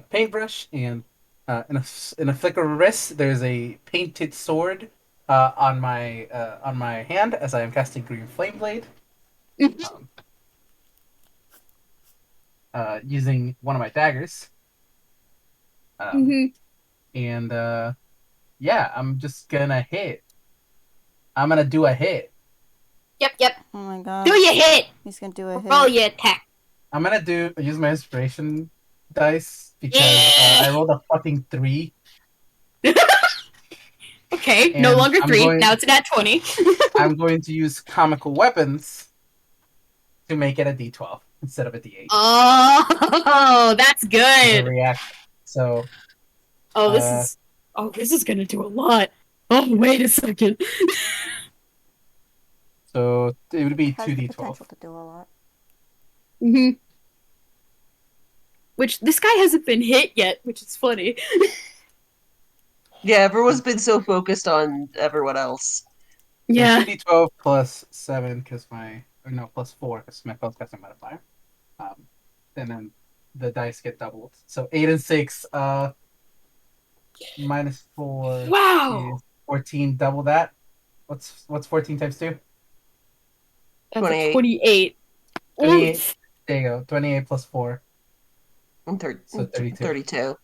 paintbrush, and in a flick of a wrist, there's a painted sword on my hand as I am casting Green Flame Blade, using one of my daggers. And yeah, I'm just gonna hit. I'm gonna do a hit. Yep. Oh my god. Do your hit! He's gonna do a hit. Roll your attack. I'm gonna use my inspiration dice because Yeah. I rolled a fucking 3. Okay, And no longer I'm 3, going- now it's nat 20. I'm going to use comical weapons to make it a D12 instead of a D8. Oh, that's as a good. reaction. So This is gonna do a lot. Oh, wait a second. so it would be Has the 2D12. potential to do a lot. Which, this guy hasn't been hit yet, which is funny. Yeah, everyone's been so focused on everyone else. Yeah. 2D12 plus 7 plus 4 because my spellcasting modifier. And then the dice get doubled. So 8 and 6 minus 4 Wow! is 14, double that. What's 14 times 2? That's 28. a 28. 28. Oof. There you go. 28 plus 4. So 32. 32.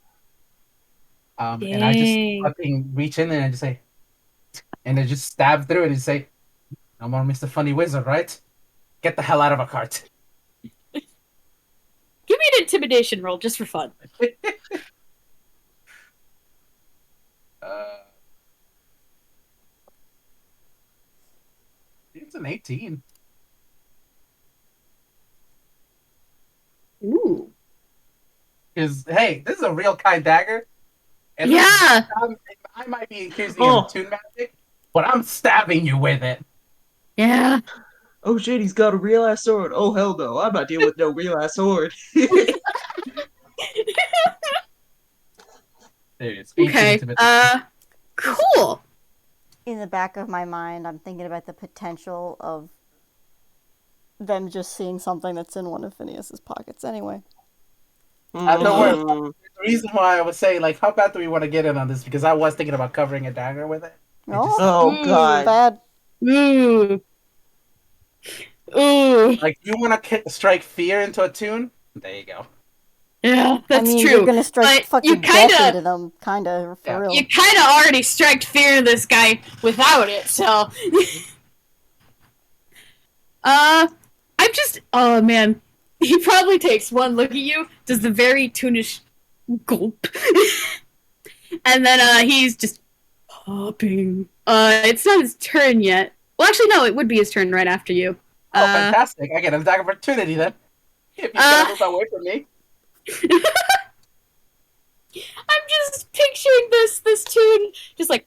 And I just Dang. fucking reach in and I just say, and I just stab through it and say, "No more Mr. Funny Wizard, right? Get the hell out of a cart." Give me an intimidation roll just for fun. It's an 18. Ooh. Because, hey, this is a real kind dagger. And Yeah! I might be accusing you of toon magic, but I'm stabbing you with it. Yeah. Oh shit, he's got a real ass sword. Oh hell no, I'm not dealing with no real ass sword. There it is. 18 Okay. intimidation. Cool. In the back of my mind, I'm thinking about the potential of them just seeing something that's in one of Phineas's pockets anyway. Don't worry. The reason why I was saying, like, how bad do we want to get in on this? Because I was thinking about covering a dagger with it. Oh god. Bad. Ooh. Ooh. Like, you want to strike fear into a tune? There you go. Yeah, that's I mean, true. you're gonna strike But fucking you death kinda- into them, kinda, for Yeah. real. You kind of already striked fear in this guy without it, so. I'm just. Oh man, he probably takes one look at you, does the very toonish gulp, and then he's just. hopping. It's not his turn yet. Well, actually, no, it would be his turn right after you. Oh, fantastic! I get an attack opportunity then. If he's gonna move away from me. I'm just picturing this tune, just like,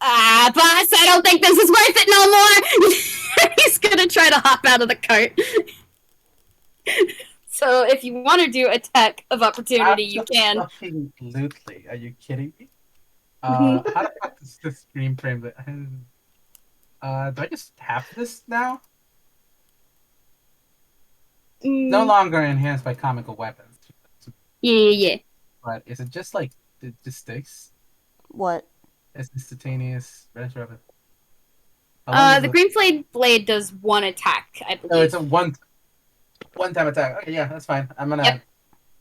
boss, I don't think this is worth it no more. He's gonna try to hop out of the cart. So if you want to do attack of opportunity, you can. Absolutely. Are you kidding me? How do I get this screen frame? Do I just have this now? No longer enhanced by comical weapons. Yeah. But is it just like it just sticks? What? It's instantaneous. The green blade does one attack, I believe. Oh, it's a one-time attack. Okay, yeah, that's fine. I'm gonna. Yep.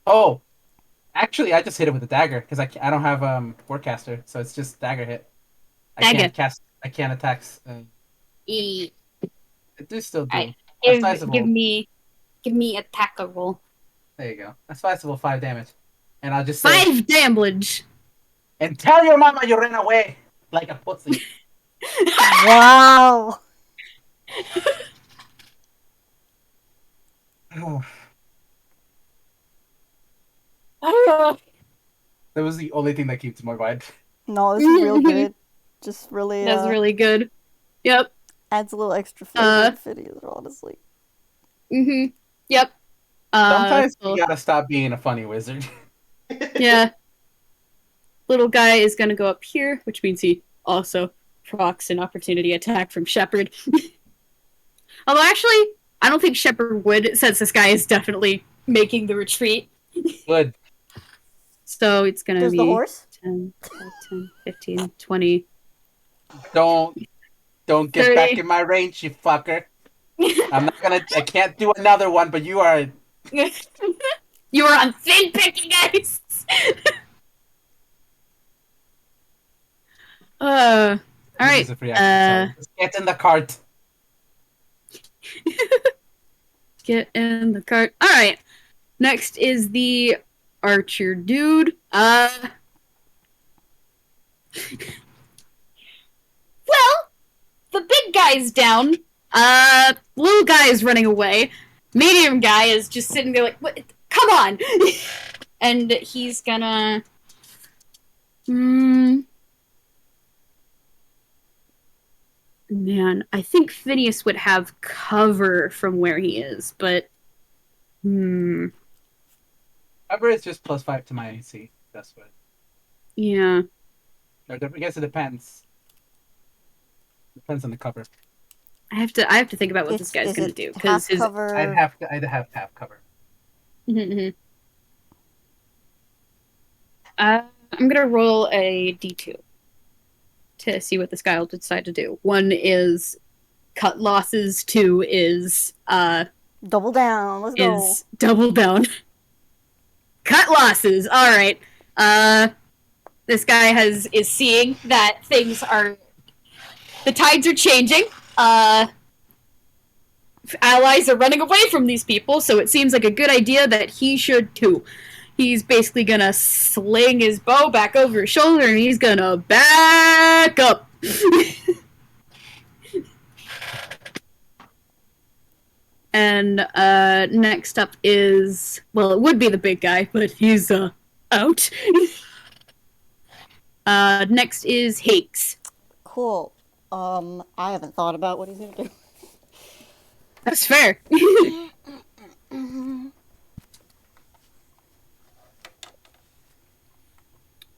Oh, actually, I just hit it with a dagger because I don't have Warcaster, so it's just dagger hit. I can't attack. E. It do still do. Right. Give me attack a roll. There you go. That's sizable 5 damage. And I'll just say 5 damage. And tell your mama you ran away like a pussy. Wow. That was the only thing that keeps my mind. No, this is real good. Just really. That's really good. Yep. Adds a little extra flavor to Phineas, honestly. Yep. Sometimes you gotta stop being a funny wizard. Yeah. Little guy is gonna go up here, which means he also procs an opportunity attack from Shepard. Although actually, I don't think Shepard would, since this guy is definitely making the retreat. Good. So it's gonna be the horse? 10, 10, 15, 20. Don't get 30. back in my range, you fucker. I can't do another one, but you are. You are on thin picking ice. All right. This is a free action, so get in the cart. Get in the cart. All right. Next is the archer dude. Well, the big guy's down. Little guy is running away. Medium guy is just sitting there like, what? Come on! And he's gonna... Man, I think Phineas would have cover from where he is, but... Cover is just +5 to my AC. That's what... Yeah. I guess it depends. Depends on the cover. I have to think about what this guy's gonna do, because I'd have half cover. I'm gonna roll a d2 to see what this guy will decide to do. 1 is cut losses. 2 is double down. Let's go. Double down. Cut losses. All right. This guy is seeing that the tides are changing. Allies are running away from these people, so it seems like a good idea that he should too. He's basically gonna sling his bow back over his shoulder and he's gonna back up. And next up is, well, it would be the big guy, but he's out. Next is Higgs. Cool. I haven't thought about what he's gonna do. That's fair.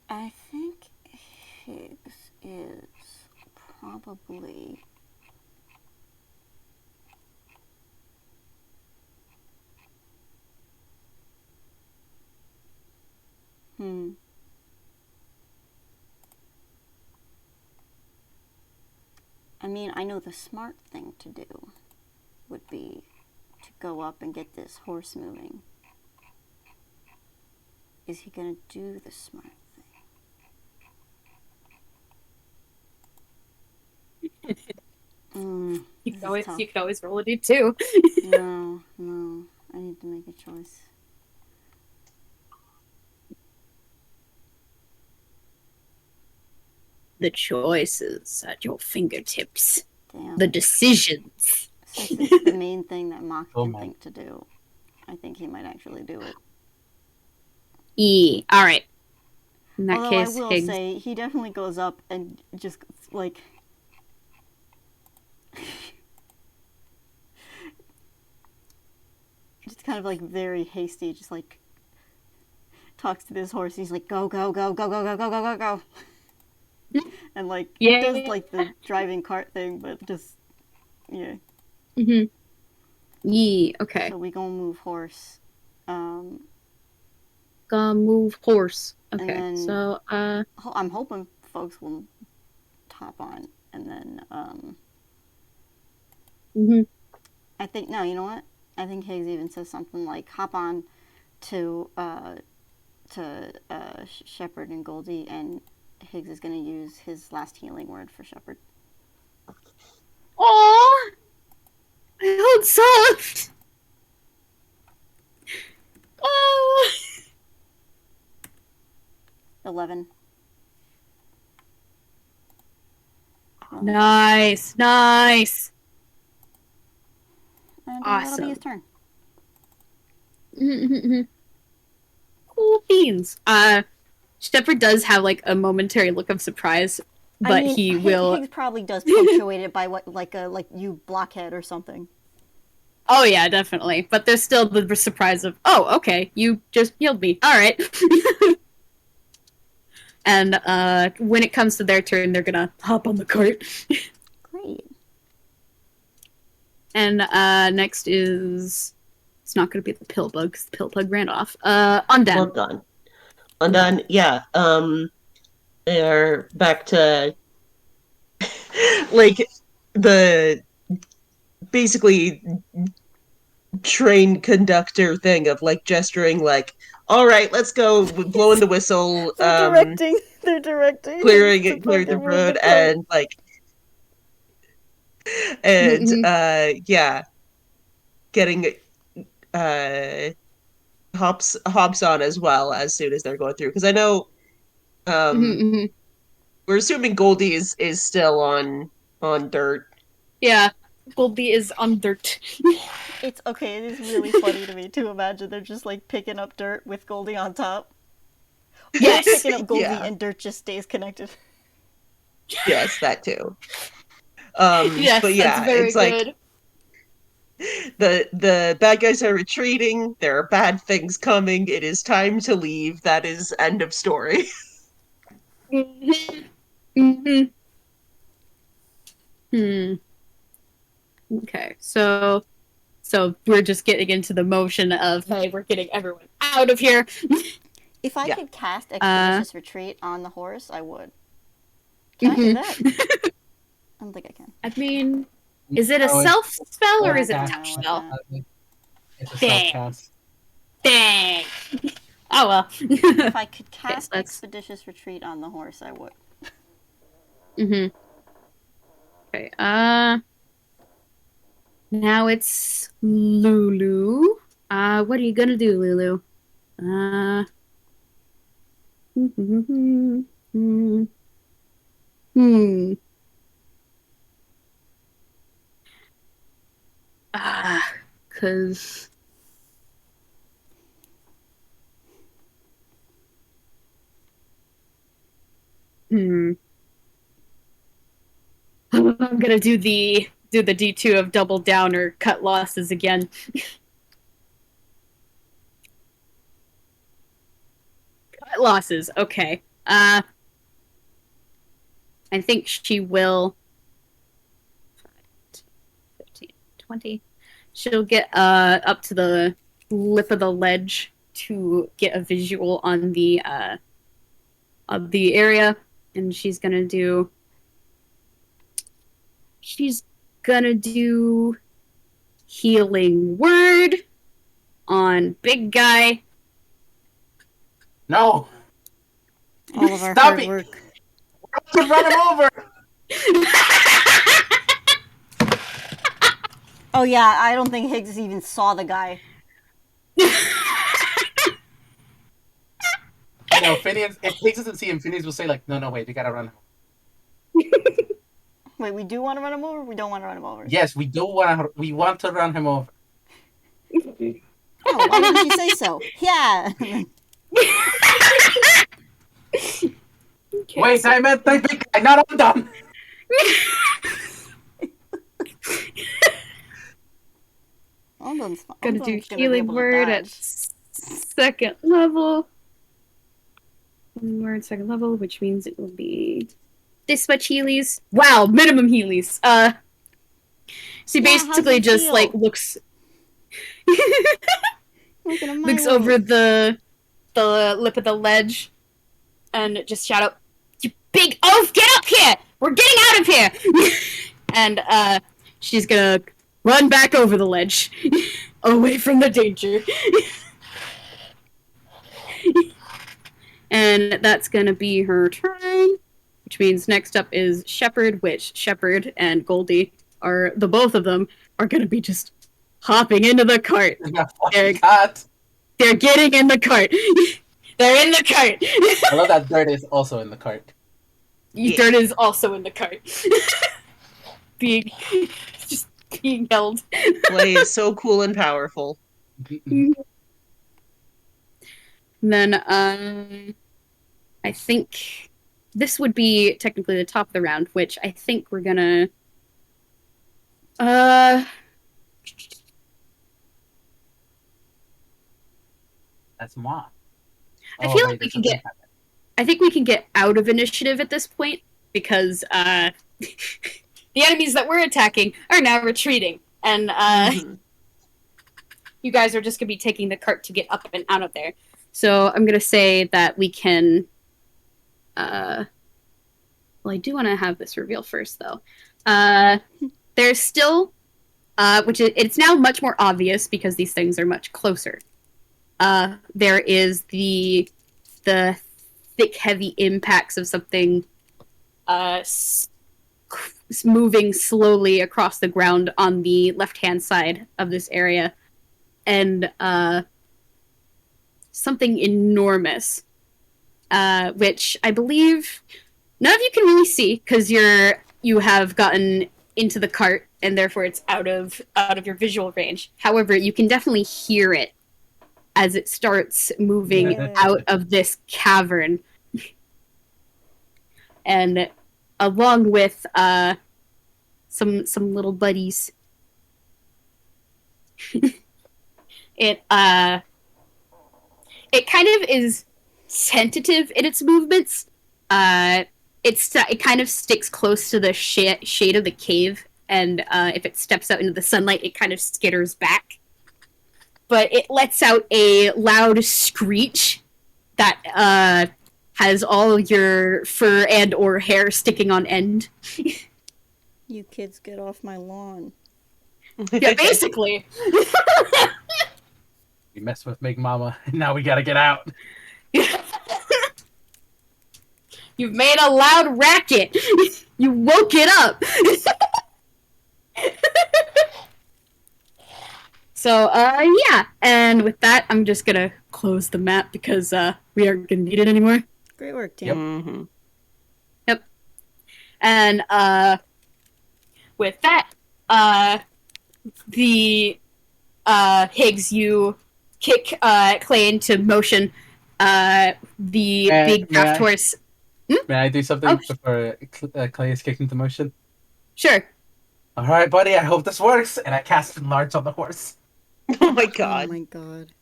I think Higgs is probably... I mean, I know the smart thing to do would be to go up and get this horse moving. Is he gonna do the smart thing? You can always roll a d2. No, I need to make a choice. the choices at your fingertips. Damn. The decisions. Since it's the main thing that Mock Oh, can man. think to do, I think he might actually do it. All right. In that Although case, I will Higgs. say, he definitely goes up and just, like... just kind of, like, very hasty, just, like... talks to this horse. He's like, go, go, go, go, go, go, go, go, go, go. And, like, Yeah. does, like, the driving cart thing, but just... yeah. Mm-hmm. Okay. So we gonna move horse. Gonna move horse. And Okay. then- So, I'm hoping folks will hop on, and then mhm. I think no, you know what? I think Higgs even says something like hop on to Shepard and Goldie, and Higgs is gonna use his last healing word for Shepard. Aww! I hold soft! Oh! 11. Nice! Nice! And Awesome. that'll be his turn. Cool beans. Shepard does have like a momentary look of surprise, but I mean, he will. Higgs probably does punctuate it by what, like you blockhead or something. Oh yeah, definitely. But there's still the surprise of, oh, okay, you just healed me. All right. And when it comes to their turn, they're gonna hop on the cart. Great. And next is, it's not gonna be the pill bug, 'cause the pill bug ran off. Ondan. Ondan, yeah. They're back to like the basically train conductor thing of like gesturing like, all right, let's go, blowing the whistle, They're directing. clearing to the fucking move road, the cart. and like, and yeah, getting hops on as well as soon as they're going through, because I know we're assuming Goldie is still on dirt. Yeah, Goldie is on dirt. It's okay. It is really funny to me to imagine they're just like picking up dirt with Goldie on top. Yes! Or picking up Goldie Yeah. and dirt just stays connected. Yes, that too. Yes, but yeah, that's very it's like good. the bad guys are retreating. There are bad things coming. It is time to leave. That is end of story. Okay, so we're just getting into the motion of, hey, we're getting everyone out of here. If I Yeah. could cast Expeditious Retreat on the horse, I would. Can I do that? I don't think I can. I mean, is it a No, self spell or I is it a don't touch know. spell? It's a Dang. self-cast. Dang. Oh well. If I could cast let's- Expeditious Retreat on the horse, I would. Okay. Now it's Lulu. What are you gonna do, Lulu? Cause I'm gonna do the D2 of double down or cut losses again. Cut losses, okay. I think she will 15, 20. She'll get up to the lip of the ledge to get a visual on the of the area, and she's gonna do healing word on big guy. No! All of our Stop hard it! work. To run him over! Oh yeah, I don't think Higgs even saw the guy. No, Phineas, if Higgs doesn't see him, Phineas will say like, no, wait, we gotta run him. Wait, we do want to run him over? Or we don't want to run him over? Yes, we do want. We want to run him over. Oh, why didn't you say so? Yeah. Okay, Wait, so- I meant the big guy, not Ondan. Ondan's fine. Gonna do Ondan's gonna be healing able to word at dodge. second level. Healing word second level, which means it will be this much Heelys. Wow, minimum Heelys. So he Yeah, how's basically it just feel? like looks Look at my looks over wound. the lip of the ledge and just shout out, "You big oaf, get up here! We're getting out of here!" And she's gonna run back over the ledge, away from the danger. And that's gonna be her turn, which means next up is Shepherd, which Shepherd and Goldie are, the both of them, are gonna be just hopping into the cart. Fucking cat. They're getting in the cart. They're in the cart. I love that Dirt is also in the cart. Yeah. Dirt is also in the cart. being held. Clay is so cool and powerful. And then I think this would be technically the top of the round, which I think we're gonna That's moi. I feel wait, like we that's can a get I think we can get out of initiative at this point because the enemies that we're attacking are now retreating, and Mhm. you guys are just gonna be taking the cart to get up and out of there. So I'm gonna say that we can. Well, I do want to have this reveal first, though. There's still, it's now much more obvious because these things are much closer. There is the thick, heavy impacts of something moving slowly across the ground on the left-hand side of this area, and something enormous, which I believe none of you can really see because you have gotten into the cart and therefore it's out of your visual range. However, you can definitely hear it as it starts moving Yeah. out of this cavern, and along with some little buddies. It kind of is tentative in its movements. It kind of sticks close to the shade of the cave, and if it steps out into the sunlight, it kind of skitters back. But it lets out a loud screech that has all your fur and or hair sticking on end. You kids get off my lawn. Yeah, basically. We messed with Big Mama, and now we gotta get out. You've made a loud racket. You woke it up. So, yeah. And with that, I'm just gonna close the map because we aren't gonna need it anymore. Great work, team. Yep. Mhm. Yep. And with that, the Higgs, you kick Clay into motion. The big may I- draft horse. May I do something Oh. before Clay is kicked into motion? Sure. All right, buddy. I hope this works. And I cast Enlarge on the horse. Oh my Oh god. my god.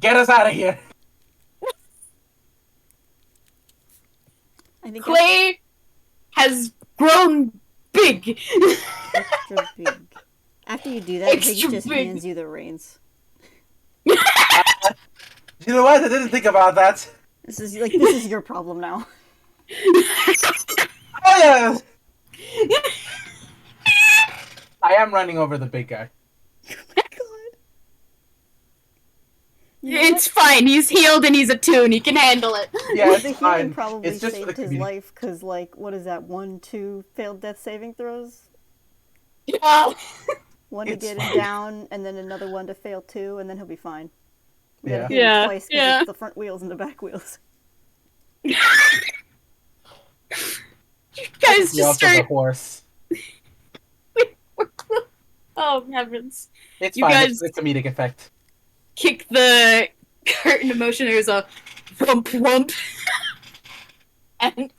Get us out of here. I think Clay has grown big. extra big. After you do that, Higgs Extra just big. hands you the reins. You know what? I didn't think about that. This is your problem now. Oh yeah. I am running over the big guy. You know It's fine. He's healed and he's attuned. He can handle it. Yeah, The it's healing fine. probably It's just saved the his comedic- life because, like, what is that? 1, 2 failed death saving throws. Yeah. One to It's get him fine. down, and then another one to fail 2, and then he'll be fine. We gotta Yeah. hit him Yeah, twice because yeah. it's the front wheels and the back wheels. You guys guys just the start. horse. Oh heavens! It's You fine. guys- It's a comedic effect. Kick the curtain of motion. There's a thump thump, and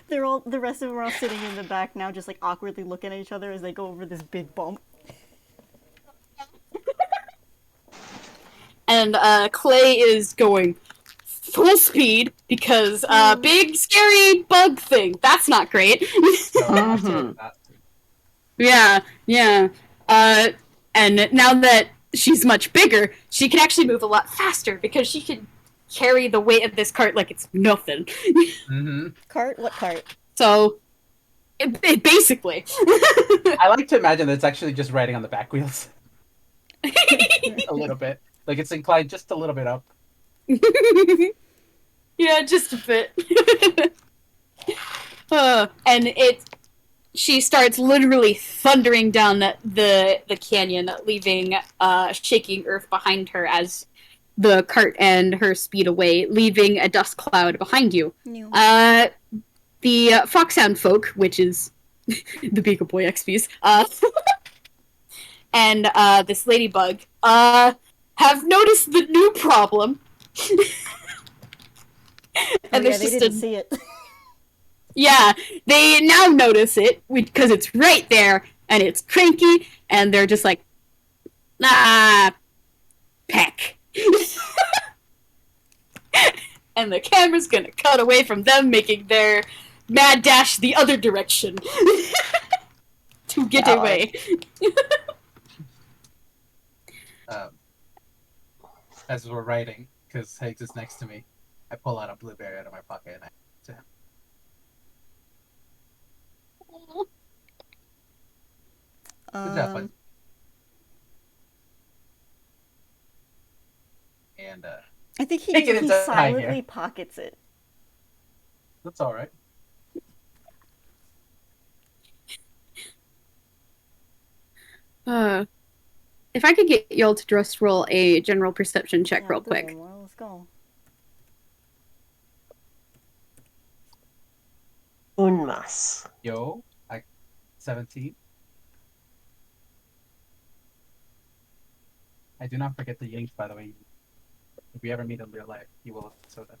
The rest of them are all sitting in the back now, just like awkwardly looking at each other as they go over this big bump. and Clay is going full speed because big scary bug thing. That's not great. So, I'm Mhm. sorry for that. Yeah. And now that she's much bigger, she can actually move a lot faster because she can carry the weight of this cart like it's nothing. Mm-hmm. Cart? What cart? So, it basically. I like to imagine that it's actually just riding on the back wheels a little bit. Like it's inclined just a little bit up. Yeah, just a bit. And she starts literally thundering down the canyon, leaving shaking earth behind her as the cart and her speed away, leaving a dust cloud behind you. New. The Foxhound folk, which is the Beagle Boy XPs, and this ladybug, have noticed the new problem. And there's they just didn't see it. Yeah, they now notice it because it's right there and it's cranky, and they're just like, peck. And the camera's gonna cut away from them making their mad dash the other direction to get God. away. As we're writing, because Higgs is next to me, I pull out a blueberry out of my pocket and I to him. Good job, bud. And I think he Take it into high silently here. pockets it. that's all right. If I could get y'all to just roll a general perception check Yeah, real I'll do quick. one more. Let's go. Unmas. Yo, 17. I do not forget the Yanks, by the way. If we ever meet in real life, you will so that.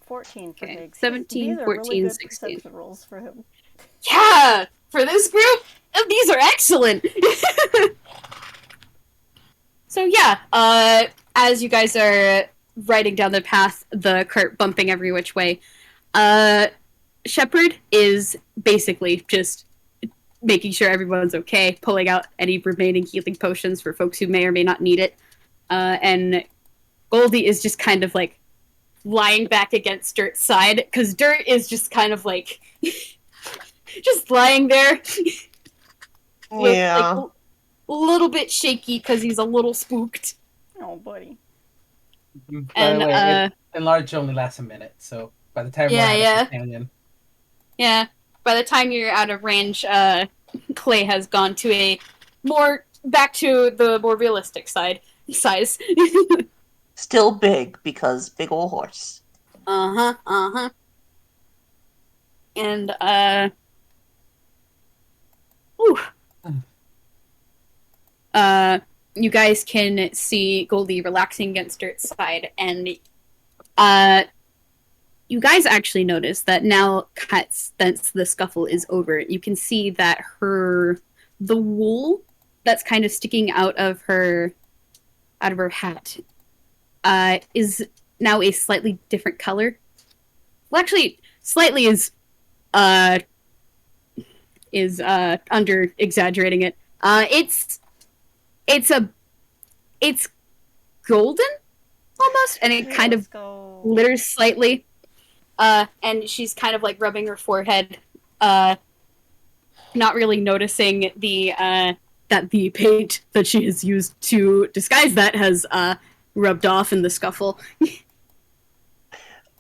14 for Okay, Higgs. 17, These are 14, really good 16. perception rolls for him. Yeah! For this group, these are excellent! So yeah, as you guys are riding down the path, the cart bumping every which way, Shepard is basically just making sure everyone's okay, pulling out any remaining healing potions for folks who may or may not need it. And Goldie is just kind of like lying back against Dirt's side, because Dirt is just kind of like just lying there. Yeah. Like, a little bit shaky because he's a little spooked. Oh, buddy. By And, the way, enlarge only lasts a minute, so by the time we're out of the canyon, Yeah, by the time you're out of range, Clay has gone to a back to the more realistic size. Still big because big ol' horse. Uh-huh. And, whew. You guys can see Goldie relaxing against Dirt's side, and, you guys actually notice that now, since the scuffle is over, you can see that the wool that's kind of sticking out of her hat, is now a slightly different color. Well, actually, slightly is under exaggerating it. It's golden almost, and it kind of glitters slightly. And she's kind of like rubbing her forehead, not really noticing that the paint that she has used to disguise that has rubbed off in the scuffle.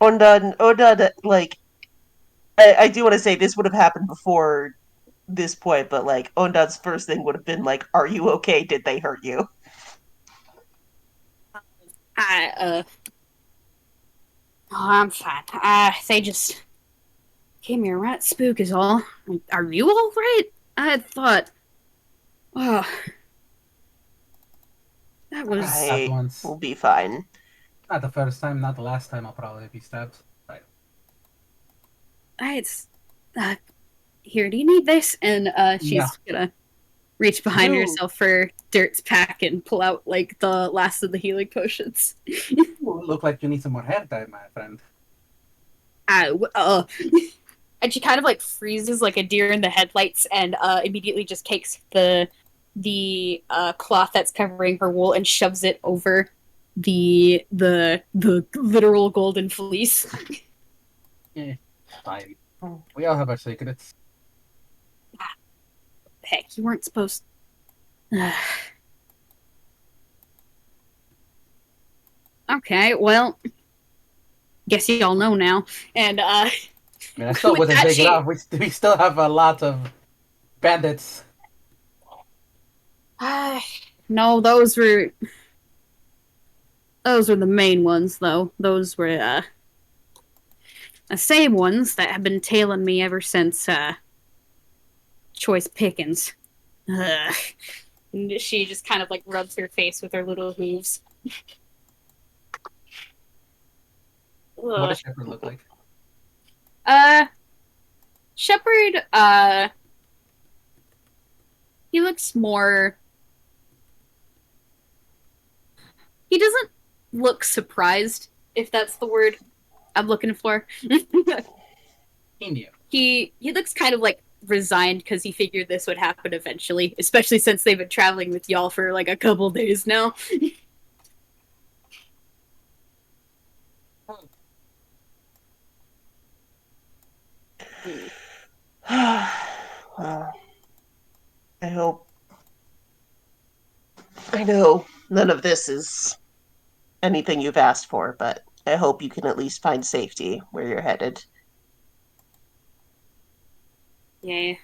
Ondan, like, I do want to say this would have happened before this point, but like Ondan's first thing would have been like, "Are you okay? Did they hurt you?" Oh, I'm fine. They just gave me a rat spook is all. Are you all right? I had thought... Oh, that was... Stabbed I once. will be fine. Not the first time, not the last time I'll probably be stabbed. Right. It's... Here, do you need this? And, No. she's gonna reach behind Do. herself for Dirt's pack and pull out, like, the last of the healing potions. Look like you need some more hair dye, my friend. And she kind of like freezes like a deer in the headlights and immediately just takes the cloth that's covering her wool and shoves it over the literal golden fleece. Fine. We all have our secrets. Heck, you weren't supposed. Okay, well, guess you all know now. And I mean, I still with wasn't that, big she enough. We still have a lot of bandits. no, those were the main ones, though. Those were the same ones that have been tailing me ever since Choice Pickens. Ugh. And she just kind of like rubs her face with her little hooves. What Ugh. does Shepard look like? Shepard, he looks more. He doesn't look surprised, if that's the word I'm looking for. He knew. He looks kind of like resigned because he figured this would happen eventually, especially since they've been traveling with y'all for like a couple days now. Well, I hope. I know none of this is anything you've asked for, but I hope you can at least find safety where you're headed. Yeah.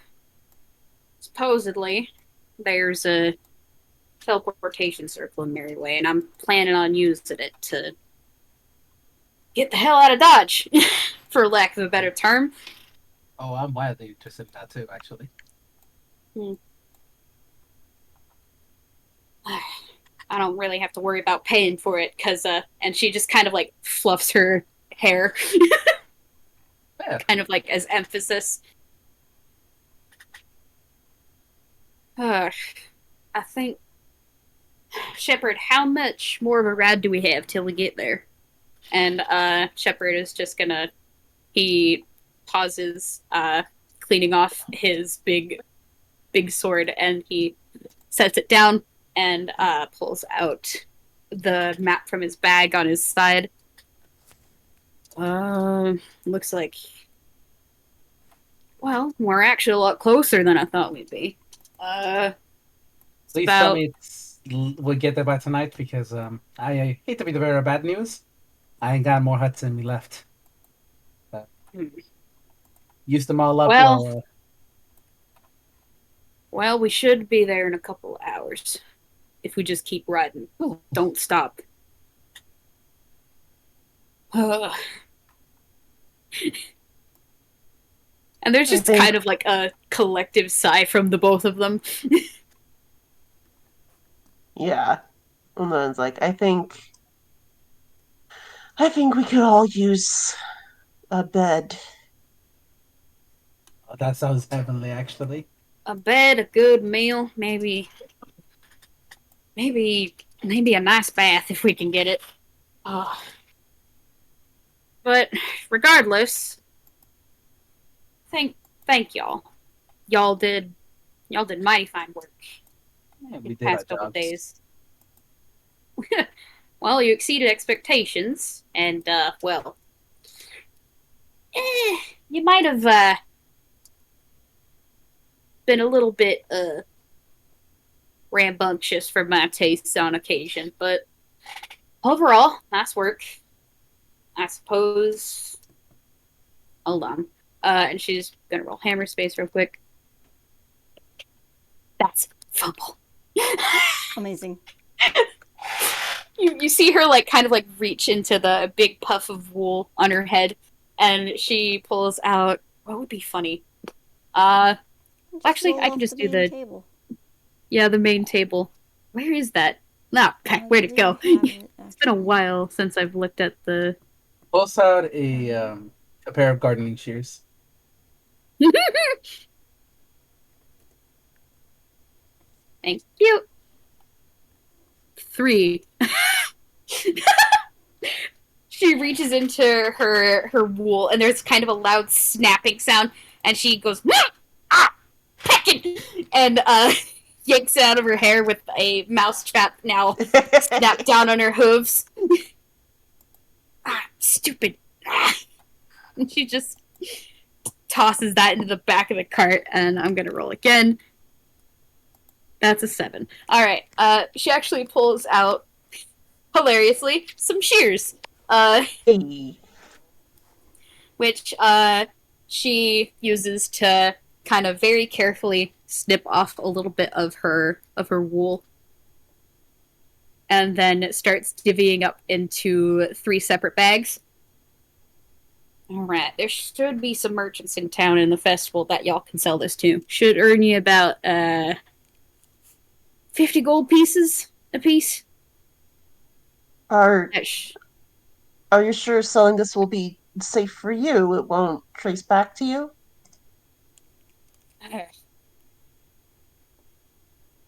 Supposedly, there's a teleportation circle in Merryway, and I'm planning on using it to get the hell out of Dodge, for lack of a better term. Oh, I'm wildly interested in that too, actually. I don't really have to worry about paying for it, because, and she just kind of, like, fluffs her hair, Yeah. kind of, like, as emphasis. I think... Shepard, how much more of a ride do we have till we get there? And, Shepard is just gonna... He pauses, cleaning off his big sword, and he sets it down and pulls out the map from his bag on his side. Looks like, well, we're actually a lot closer than I thought we'd be. Please tell me we'll get there by tonight, because I hate to be the bearer of bad news. I ain't got more huts in me left. Used them all up. Well, we should be there in a couple hours. If we just keep riding. Don't stop. And there's just kind of like a collective sigh from the both of them. Yeah. Ondan's like, I think we could all use a bed. Oh, that sounds heavenly, actually. A bed, a good meal, maybe a nice bath if we can get it. But regardless, thank y'all. Y'all did mighty fine work. Yeah, we the did our past couple jobs. days. Well, you exceeded expectations, and well, you might have been a little bit rambunctious for my tastes on occasion, but overall, nice work. I suppose. Hold on. And she's gonna roll hammer space real quick. That's fumble. Amazing. you see her like kind of like reach into the big puff of wool on her head, and she pulls out what would be funny. Actually, roll I can off just the do main the table. the main table. Where is that? No, I where'd it go? believe I have it, It's been a actually. while since I've looked at the. Pulls out a pair of gardening shears. Thank you. 3. She reaches into her wool, and there's kind of a loud snapping sound, and she goes, ah, pecking, and yanks it out of her hair with a mouse trap now snapped down on her hooves. Stupid. And she just tosses that into the back of the cart, and I'm gonna roll again. That's a 7. All right. She actually pulls out, hilariously, some shears. Hey. Which she uses to kind of very carefully snip off a little bit of her wool, and then starts divvying up into 3 separate bags. All right, there should be some merchants in town in the festival that y'all can sell this to. Should earn you about 50 gold pieces a piece. Are you sure selling this will be safe for you? It won't trace back to you?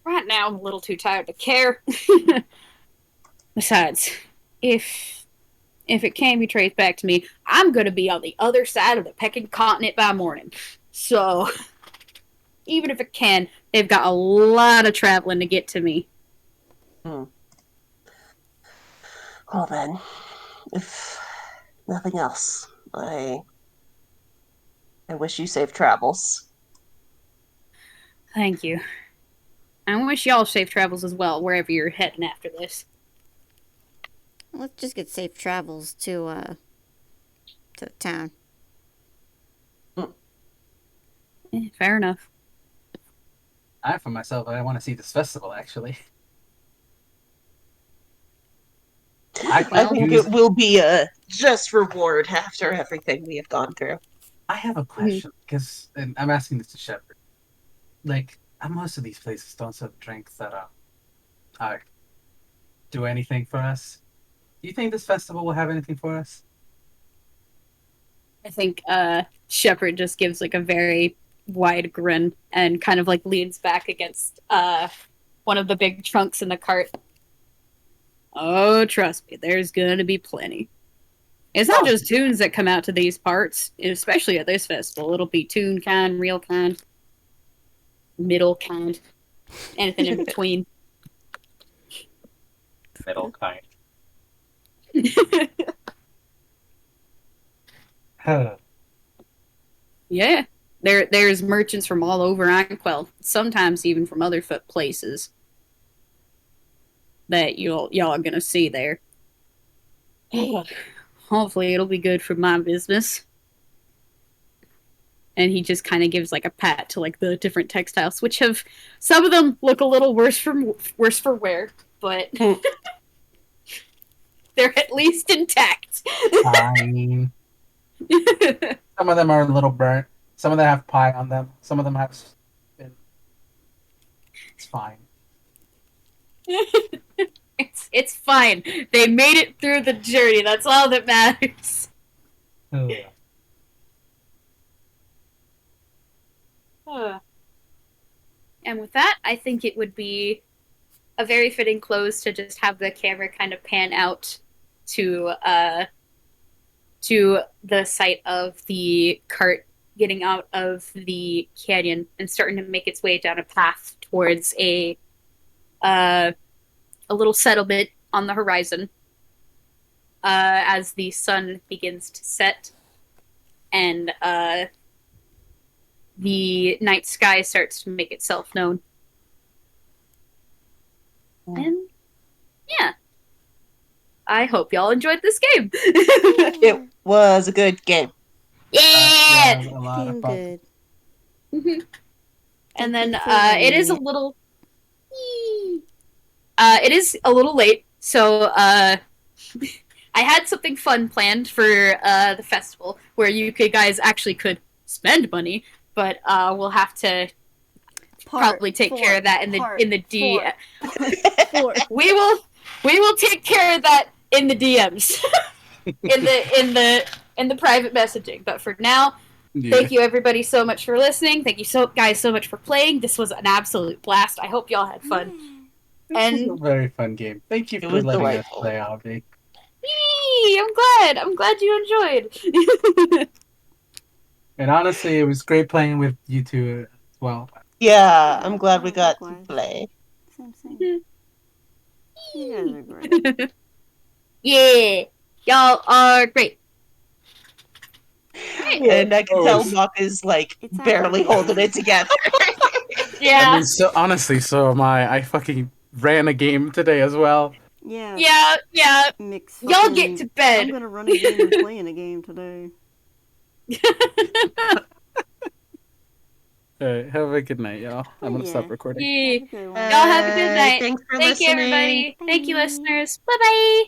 Right now, I'm a little too tired to care. Besides, if it can be traced back to me, I'm going to be on the other side of the pecking continent by morning. So, even if it can, they've got a lot of traveling to get to me. Well then, if nothing else, I wish you safe travels. Thank you. I wish y'all safe travels as well, wherever you're heading after this. Let's just get safe travels to town. Fair enough. For myself, I want to see this festival, actually. I think it will be a just reward after everything we have gone through. I have a question, because and I'm asking this to Shepard. Like, most of these places don't serve drinks that do anything for us. Do you think this festival will have anything for us? I think Shepard just gives like a very wide grin and kind of like leans back against one of the big trunks in the cart. Oh, trust me, there's gonna be plenty. It's not just tunes that come out to these parts, especially at this festival. It'll be Toonkind, real kind, middle kind, anything in between. Middle kind. Yeah, there's merchants from all over Anquell, sometimes even from other places that y'all are gonna see there. Hopefully, it'll be good for my business. And he just kind of gives like a pat to like the different textiles, which have some of them look a little worse for wear, but they're at least intact. Fine. Some of them are a little burnt. Some of them have pie on them. Some of them have. It's fine. It's fine. They made it through the journey. That's all that matters. And with that, I think it would be a very fitting close to just have the camera kind of pan out to the site of the cart getting out of the canyon and starting to make its way down a path towards a little settlement on the horizon as the sun begins to set and the night sky starts to make itself known. And yeah, I hope y'all enjoyed this game. It was a good game. Yeah! A lot of fun. Good. Mm-hmm. And then Thank you for it is a running little it is a little late, So, I had something fun planned for the festival where you guys actually could spend money, but we'll have to probably take care of that in the D. We will take care of that in the DMs, in the private messaging. But for now, thank you everybody so much for listening. Thank you guys so much for playing. This was an absolute blast. I hope y'all had fun. This was a very fun game. Thank you It for was letting delightful. us play, Obby. Yee, I'm glad you enjoyed. And honestly, it was great playing with you two as well. Yeah, I'm glad we got to play. Same. You guys are great. Yeah, y'all are great. And I can tell Buck is like It's barely actually- holding it together. Yeah. I mean, so honestly, so am I. I fucking ran a game today as well. Yeah. Yeah. Mix Y'all get to bed. I'm gonna run a game and play in a game today. Alright, have a good night, y'all. I'm gonna stop recording. Yeah. Have a good one. Y'all have a good night. Thanks for Thank you, listening. everybody. Thank you, listeners. Bye bye.